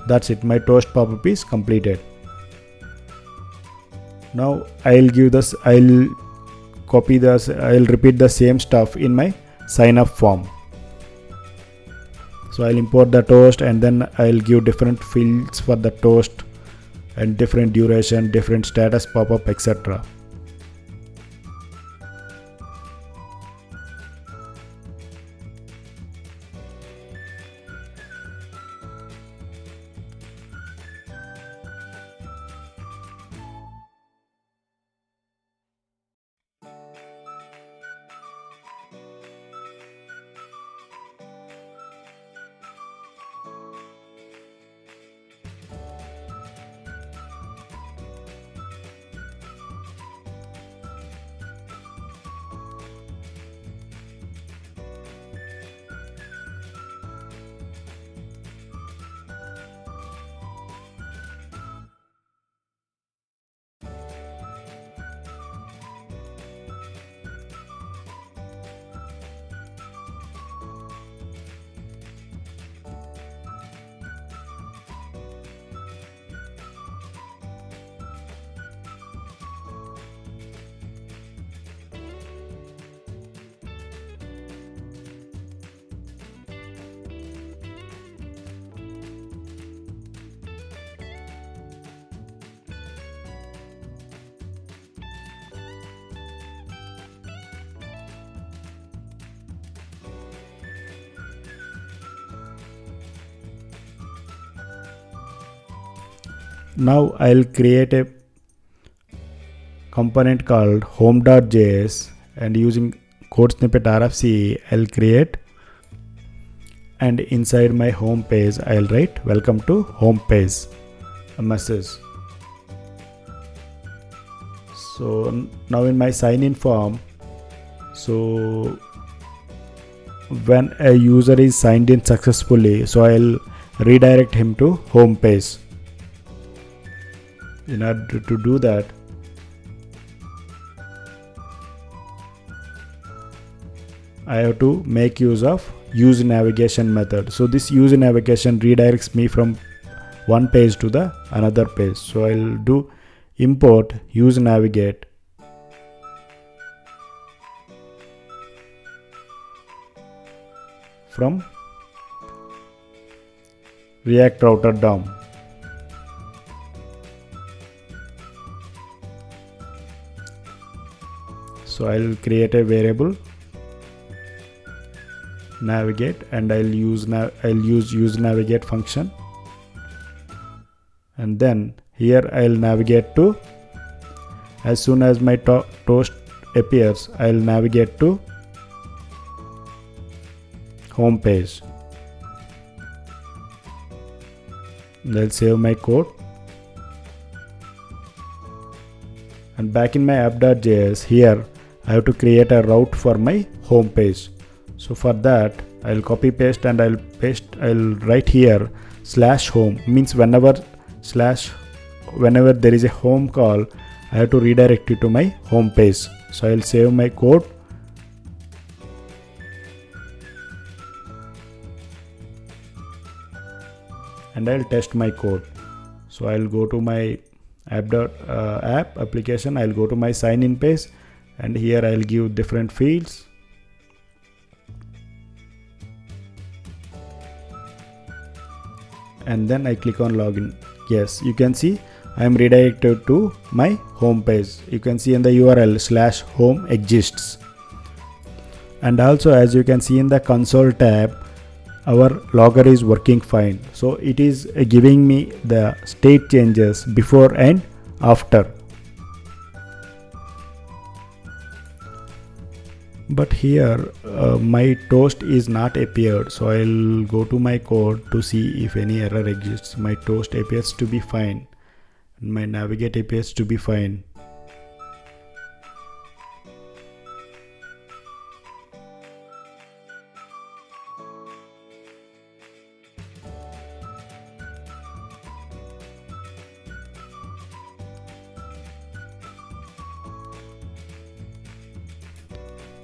That's it, my toast pop-up is completed. Now I'll repeat the same stuff in my sign up form. So I'll import the toast, and then I'll give different fields for the toast and different duration, different status pop-up, etc. Now I'll create a component called home.js, and using code snippet RFC I'll create, and inside my home page I'll write welcome to home page, a message. So now in my sign in form, so when a user is signed in successfully, so I'll redirect him to home page. In order to do that, I have to make use of use navigation method. So this use navigation redirects me from one page to the another page. So I'll do import use navigate from React router DOM. So I'll create a variable navigate, and I'll use use navigate function, and then here I'll navigate to, as soon as my toast appears, I'll navigate to home page. And I'll save my code, and back in my app.js, here I have to create a route for my home page. So for that I'll copy paste, and I'll write here /home, means whenever there is a home call, I have to redirect it to my home page. So I'll save my code, and I'll test my code. So I'll go to my app application, I'll go to my sign in page, and here I'll give different fields, and then I click on login. Yes, you can see I am redirected to my home page. You can see in the URL /home exists. And also, as you can see in the console tab, our logger is working fine. So it is giving me the state changes before and after. But here my toast is not appeared, so I'll go to my code to see if any error exists. My toast appears to be fine, and my navigate appears to be fine.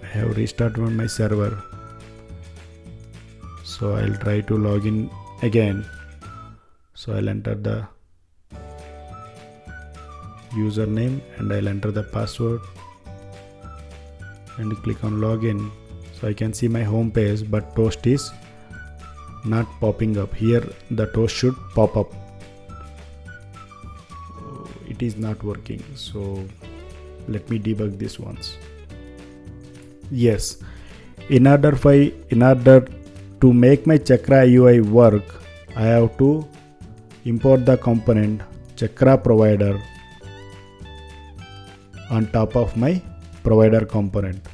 I have restarted my server, so I'll try to log in again. So I'll enter the username and I'll enter the password and click on login. So I can see my home page, but toast is not popping up. Here the toast should pop up. It is not working, so let me debug this once. Yes, in order to make my Chakra UI work, I have to import the component Chakra provider on top of my provider component.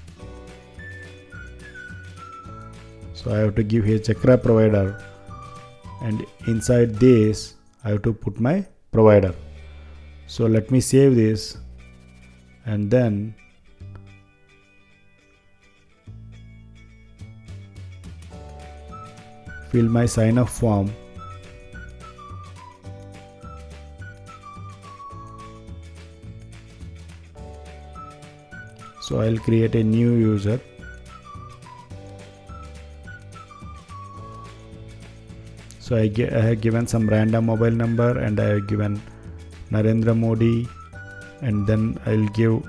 So I have to give here Chakra provider, and inside this I have to put my provider. So let me save this and then fill my sign up form. So I'll create a new user. So I have given some random mobile number and I have given Narendra Modi, and then I'll give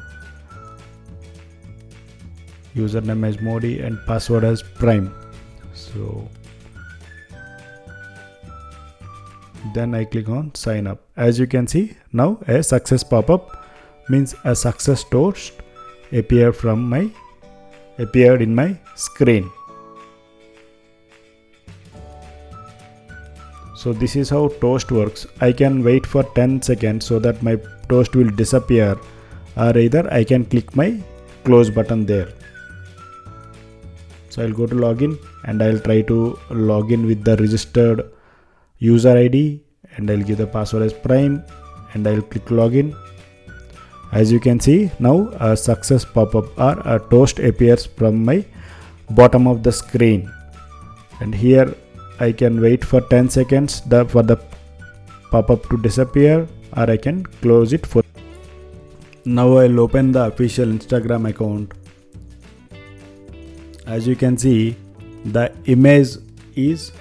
username as Modi and password as Prime. So then I click on sign up. As you can see, now a success pop-up means a success toast appeared in my screen. So this is how toast works. I can wait for 10 seconds so that my toast will disappear, or either I can click my close button there. So I'll go to login and I'll try to log in with the registered user ID, and I'll give the password as Prime and I'll click login. As you can see, now a success pop-up or a toast appears from my bottom of the screen, and here I can wait for 10 seconds for the pop-up to disappear, or I can close it. Now I'll open the official Instagram account. As you can see, the image is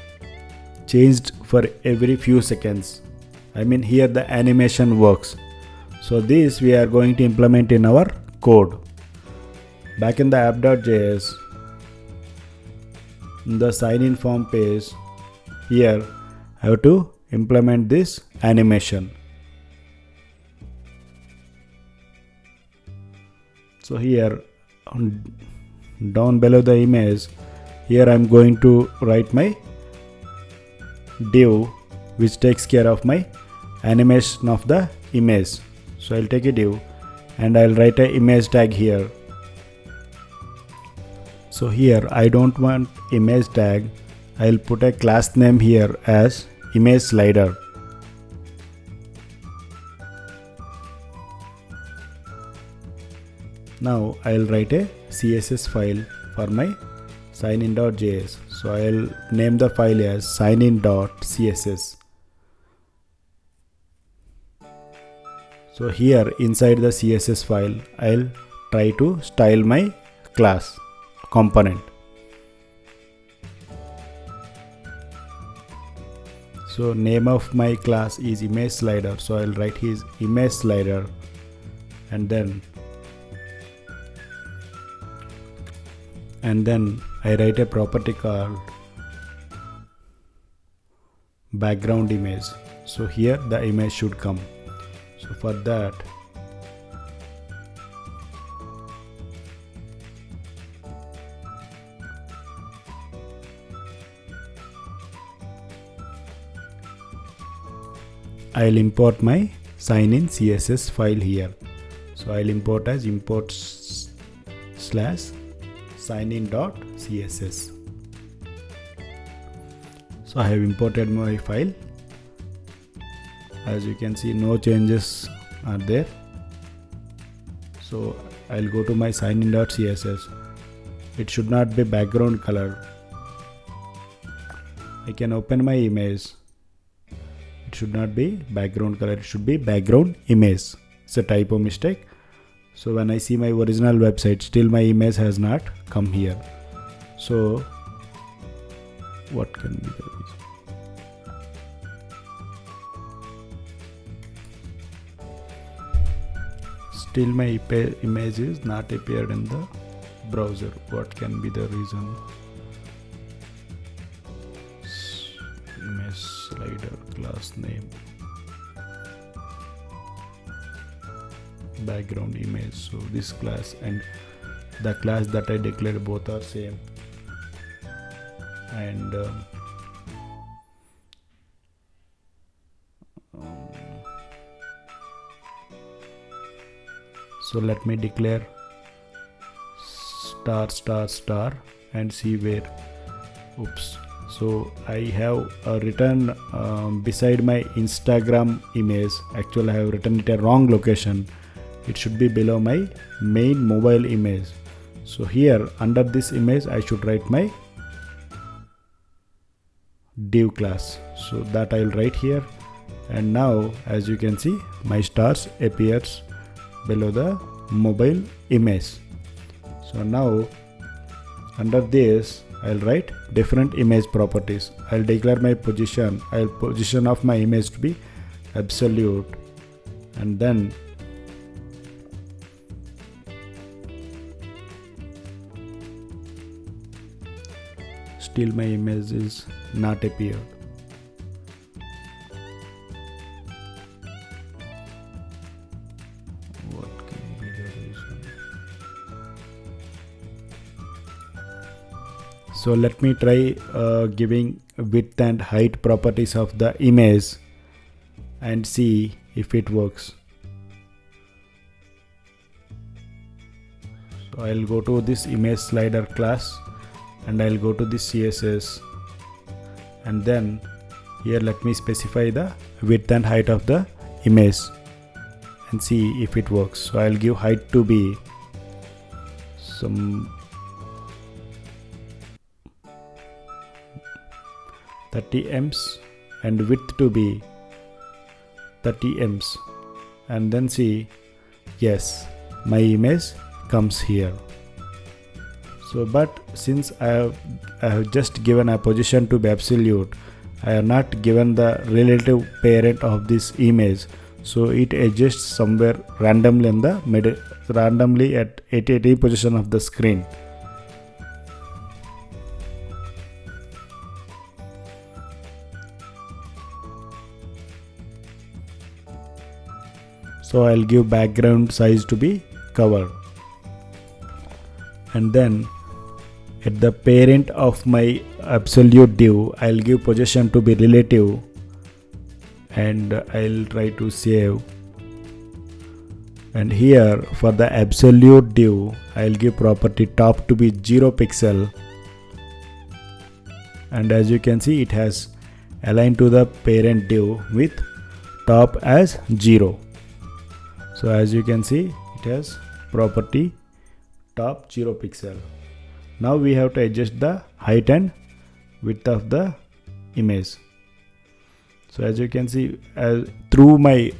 changed for every few seconds. I mean, here the animation works. So this we are going to implement in our code. Back in the app.js, in the sign in form page, here I have to implement this animation. So here down below the image, here I am going to write my div which takes care of my animation of the image. So I'll take a div and I'll write an image tag here. So here I don't want image tag. I'll put a class name here as image slider. Now I'll write a CSS file for my signin.js. So I'll name the file as signin.css. So here inside the CSS file, I'll try to style my class component. So name of my class is image slider. So I'll write his image slider, and then I write a property called background image. So here the image should come. So for that, I'll import my sign-in CSS file here. So I'll import as import/signin.css. So I have imported my file. As you can see, no changes are there. So I'll go to my signin.css. It should not be background color. I can open my image. It should not be background color, it should be background image. It's a typo mistake. So when I see my original website, still my image has not come here. So what can be the reason? Still my image is not appeared in the browser. What can be the reason? Image slider, class name, background image. So this class and the class that I declared, both are same. And so let me declare *** and see where. Oops. So I have written beside my Instagram image. Actually I have written it a wrong location. It should be below my main mobile image. So here under this image I should write my div class. So that I will write here. And now as you can see, my stars appears below the mobile image. So now under this I'll write different image properties. I'll declare my position. I'll position of my image to be absolute, and then still my image is not appeared. What can be the reason? So let me try giving width and height properties of the image and see if it works. So I'll go to this image slider class and I'll go to this CSS, and then here let me specify the width and height of the image and see if it works. So I'll give height to be some 30 ems and width to be 30 ems, and then see, yes, my image comes here. So but since I have just given a position to be absolute, I have not given the relative parent of this image, so it adjusts somewhere randomly in the middle, randomly at any position of the screen. So I'll give background size to be covered, and then at the parent of my absolute div I'll give position to be relative, and I'll try to save. And here for the absolute div I'll give property top to be 0 pixel, and as you can see it has aligned to the parent div with top as 0. So as you can see it has property top 0 pixel. Now we have to adjust the height and width of the image. So as you can see, through my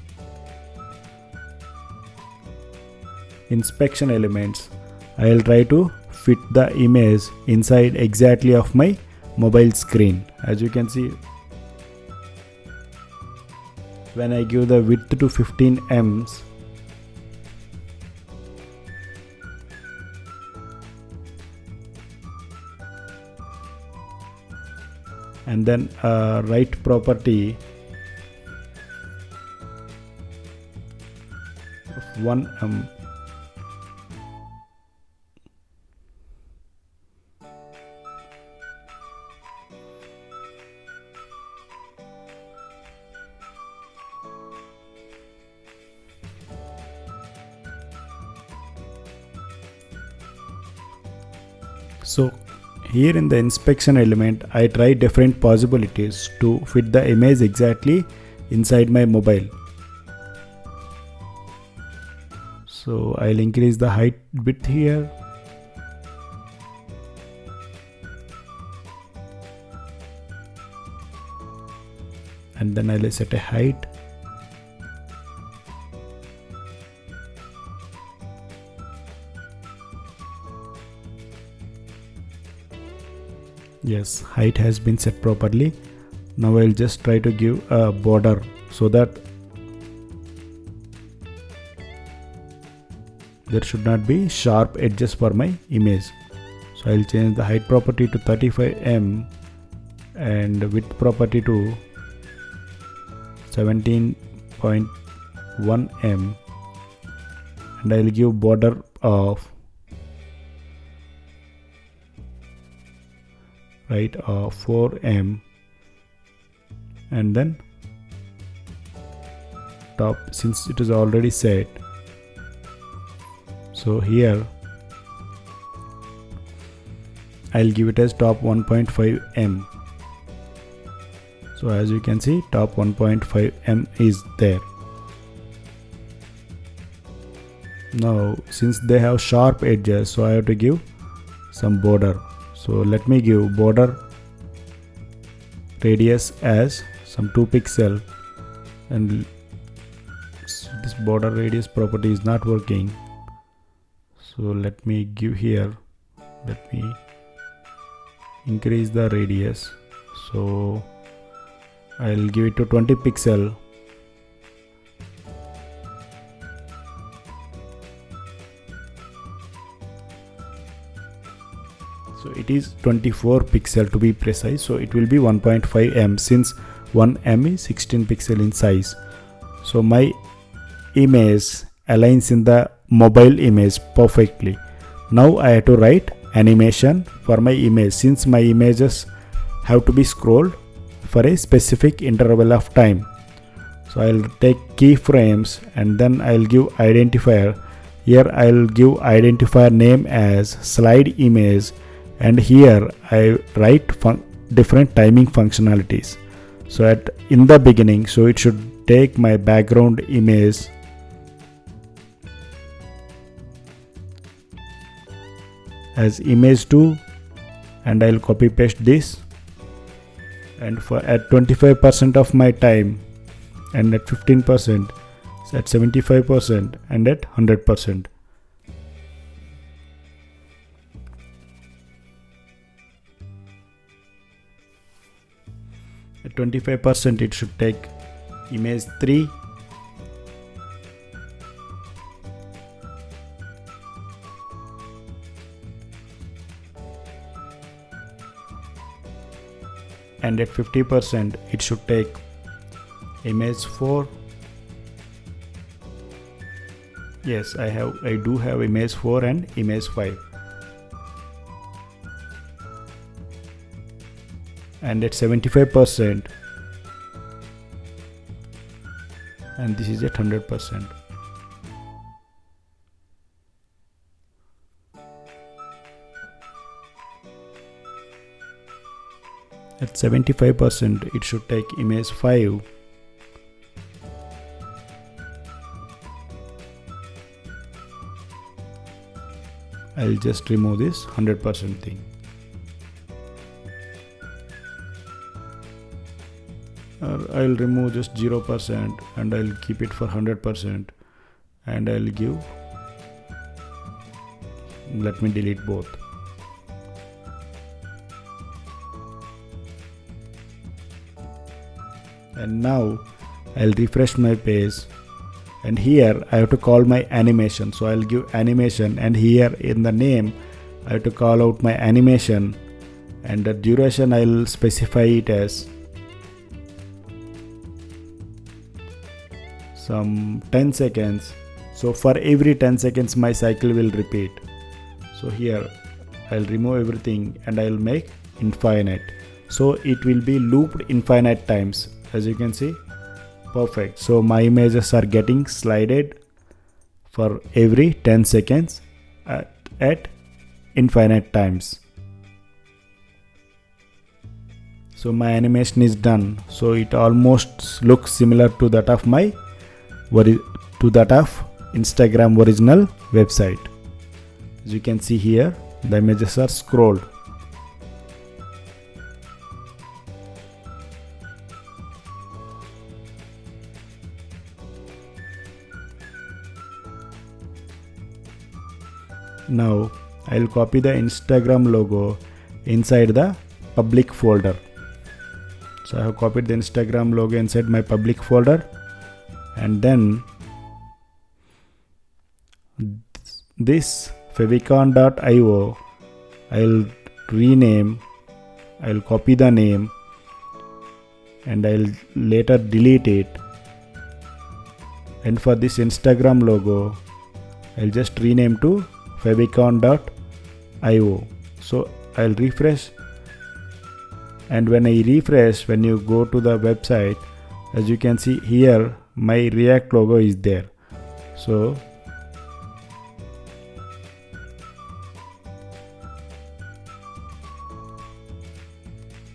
inspection elements, I will try to fit the image inside exactly of my mobile screen. As you can see, when I give the width to 15 ems, and then right property of 1m. So here in the inspection element, I try different possibilities to fit the image exactly inside my mobile. So I'll increase the height width here. And then I'll set a height. Yes, height has been set properly. Now I'll just try to give a border so that there should not be sharp edges for my image. So I'll change the height property to 35m and width property to 17.1m, and I'll give border of 4m, and then top, since it is already set, so here I'll give it as top 1.5m. So as you can see, top 1.5m is there. Now since they have sharp edges, so I have to give some border. So let me give border radius as some 2 pixel, and this border radius property is not working. So let me give here, let me increase the radius. So I'll give it to 20 pixel. So it is 24 pixel to be precise, so it will be 1.5m since 1m is 16 pixel in size. So my image aligns in the mobile image perfectly. Now I have to write animation for my image, since my images have to be scrolled for a specific interval of time. So I'll take keyframes and then I'll give identifier. Here I'll give identifier name as slide image, and here I write different timing functionalities. So in the beginning, so it should take my background image as image 2, and I'll copy paste this, and for at 25% of my time, and at 15%, at 75%, and at 100%. At 25% it should take image 3, and at 50% it should take image 4. Yes, I do have image 4 and image 5. And at 75%, and this is at 100%. At 75% it should take image 5. I'll just remove this 100% thing. I'll remove just 0% and I'll keep it for 100%, and I'll give, let me delete both. And now I'll refresh my page, and here I have to call my animation. So I'll give animation, and here in the name I have to call out my animation, and the duration I'll specify it as some 10 seconds. So for every 10 seconds my cycle will repeat. So here I'll remove everything and I'll make infinite. So it will be looped infinite times, as you can see. Perfect. So my images are getting slided for every 10 seconds at infinite times. So my animation is done. So it almost looks similar to that of Instagram original website. As you can see here, the images are scrolled. Now I'll copy the Instagram logo inside the public folder. So I have copied the Instagram logo inside my public folder, and then this favicon.io I'll rename, I'll copy the name and I'll later delete it. And for this Instagram logo I'll just rename to favicon.io. So I'll refresh, and when I refresh, when you go to the website, as you can see here, my React logo is there. So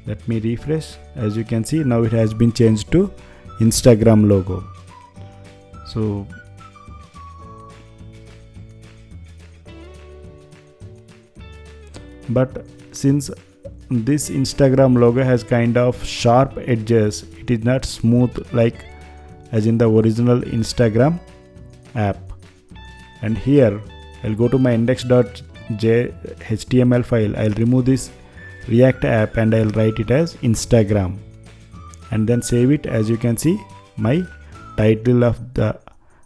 let me refresh. As you can see, now it has been changed to Instagram logo. So but since this Instagram logo has kind of sharp edges, it is not smooth like as in the original Instagram app. And here I'll go to my index.html file. I'll remove this React app and I'll write it as Instagram and then save it. As you can see, my title of the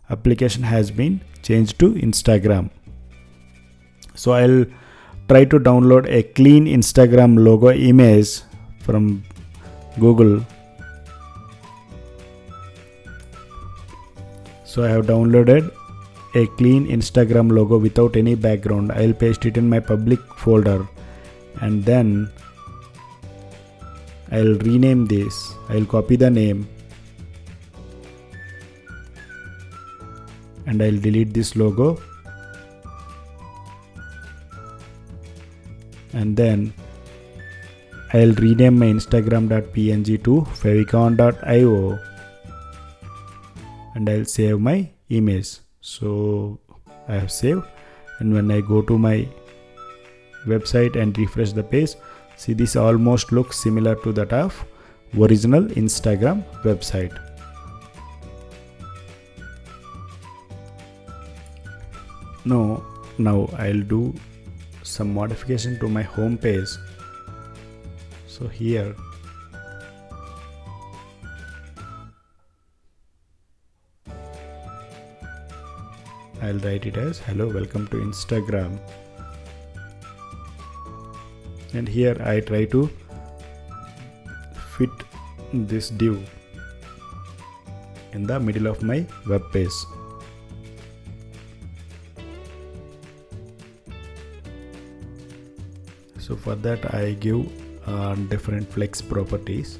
application has been changed to Instagram. So I'll try to download a clean Instagram logo image from Google. So I have downloaded a clean Instagram logo without any background. I'll paste it in my public folder and then I'll rename this. I'll copy the name and I'll delete this logo. And then I'll rename my instagram.png to favicon.io and I'll save my image. So I have saved, and when I go to my website and refresh the page, see, this almost looks similar to that of original Instagram website. Now I'll do some modification to my home page. So here I'll write it as hello, welcome to Instagram, and here I try to fit this div in the middle of my web page. So for that I give different flex properties.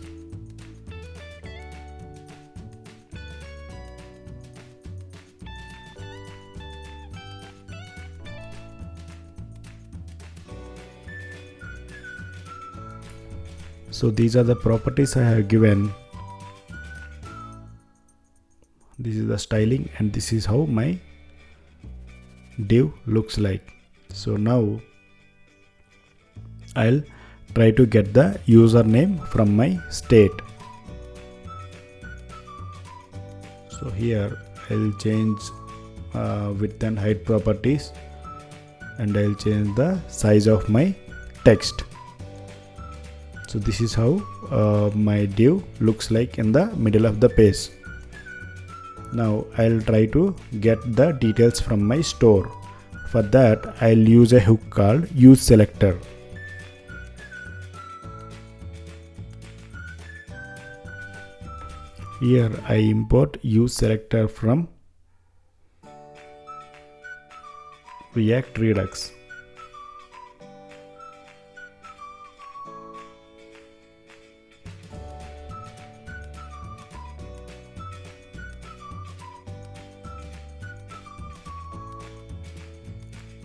So these are the properties I have given. This is the styling and this is how my div looks like. So now I'll try to get the username from my state. So here I'll change width and height properties, and I'll change the size of my text. So this is how my div looks like in the middle of the page. Now I'll try to get the details from my store. For that I'll use a hook called useSelector. Here I import use selector from React Redux.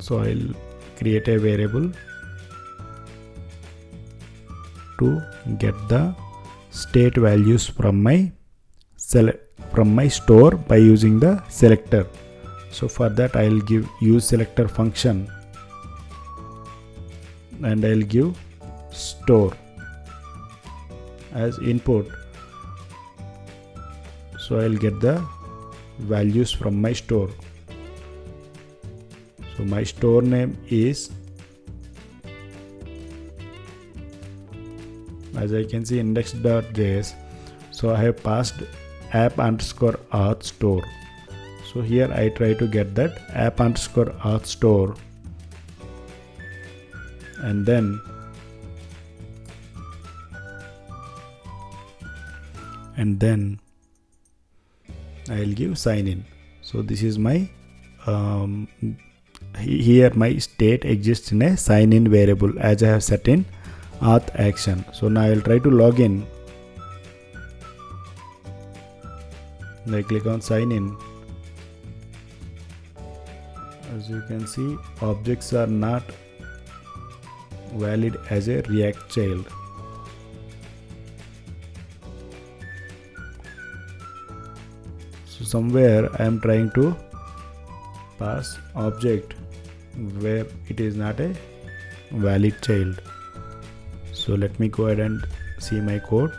So I'll create a variable to get the state values from my store by using the selector. So for that I'll give use selector function and I'll give store as input. So I'll get the values from my store. So my store name is, as I can see, index.js. So I have passed app_auth store. So here I try to get that app_auth store, and then I'll give sign in. So this is my here my state exists in a sign in variable as I have set in auth action. So now I'll try to log in. I click on sign in. As you can see, objects are not valid as a React child. So somewhere I am trying to pass object where it is not a valid child. So let me go ahead and see my code.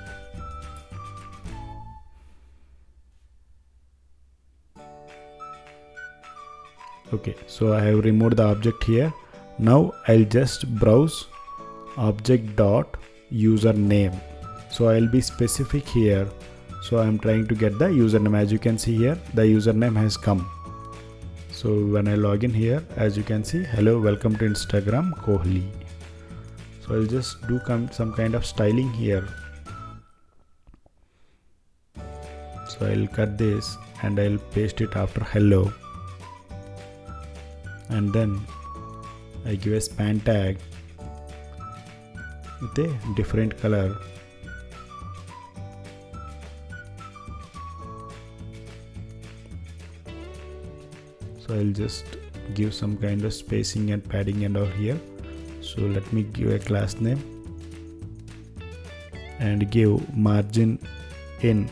Okay, so I have removed the object here. Now I'll just browse object.username. So I'll be specific here. So I'm trying to get the username. As you can see here, the username has come. So when I log in here, as you can see, hello, welcome to Instagram, Kohli. So I'll just do some kind of styling here. So I'll cut this and I'll paste it after hello. And then I give a span tag with a different color. So I'll just give some kind of spacing and padding and all here. So let me give a class name and give margin in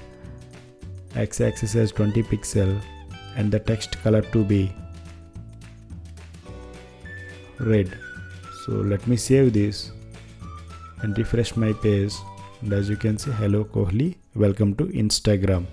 x-axis as 20 pixel and the text color to be red. So let me save this and refresh my page, and as you can see, hello Kohli, welcome to Instagram.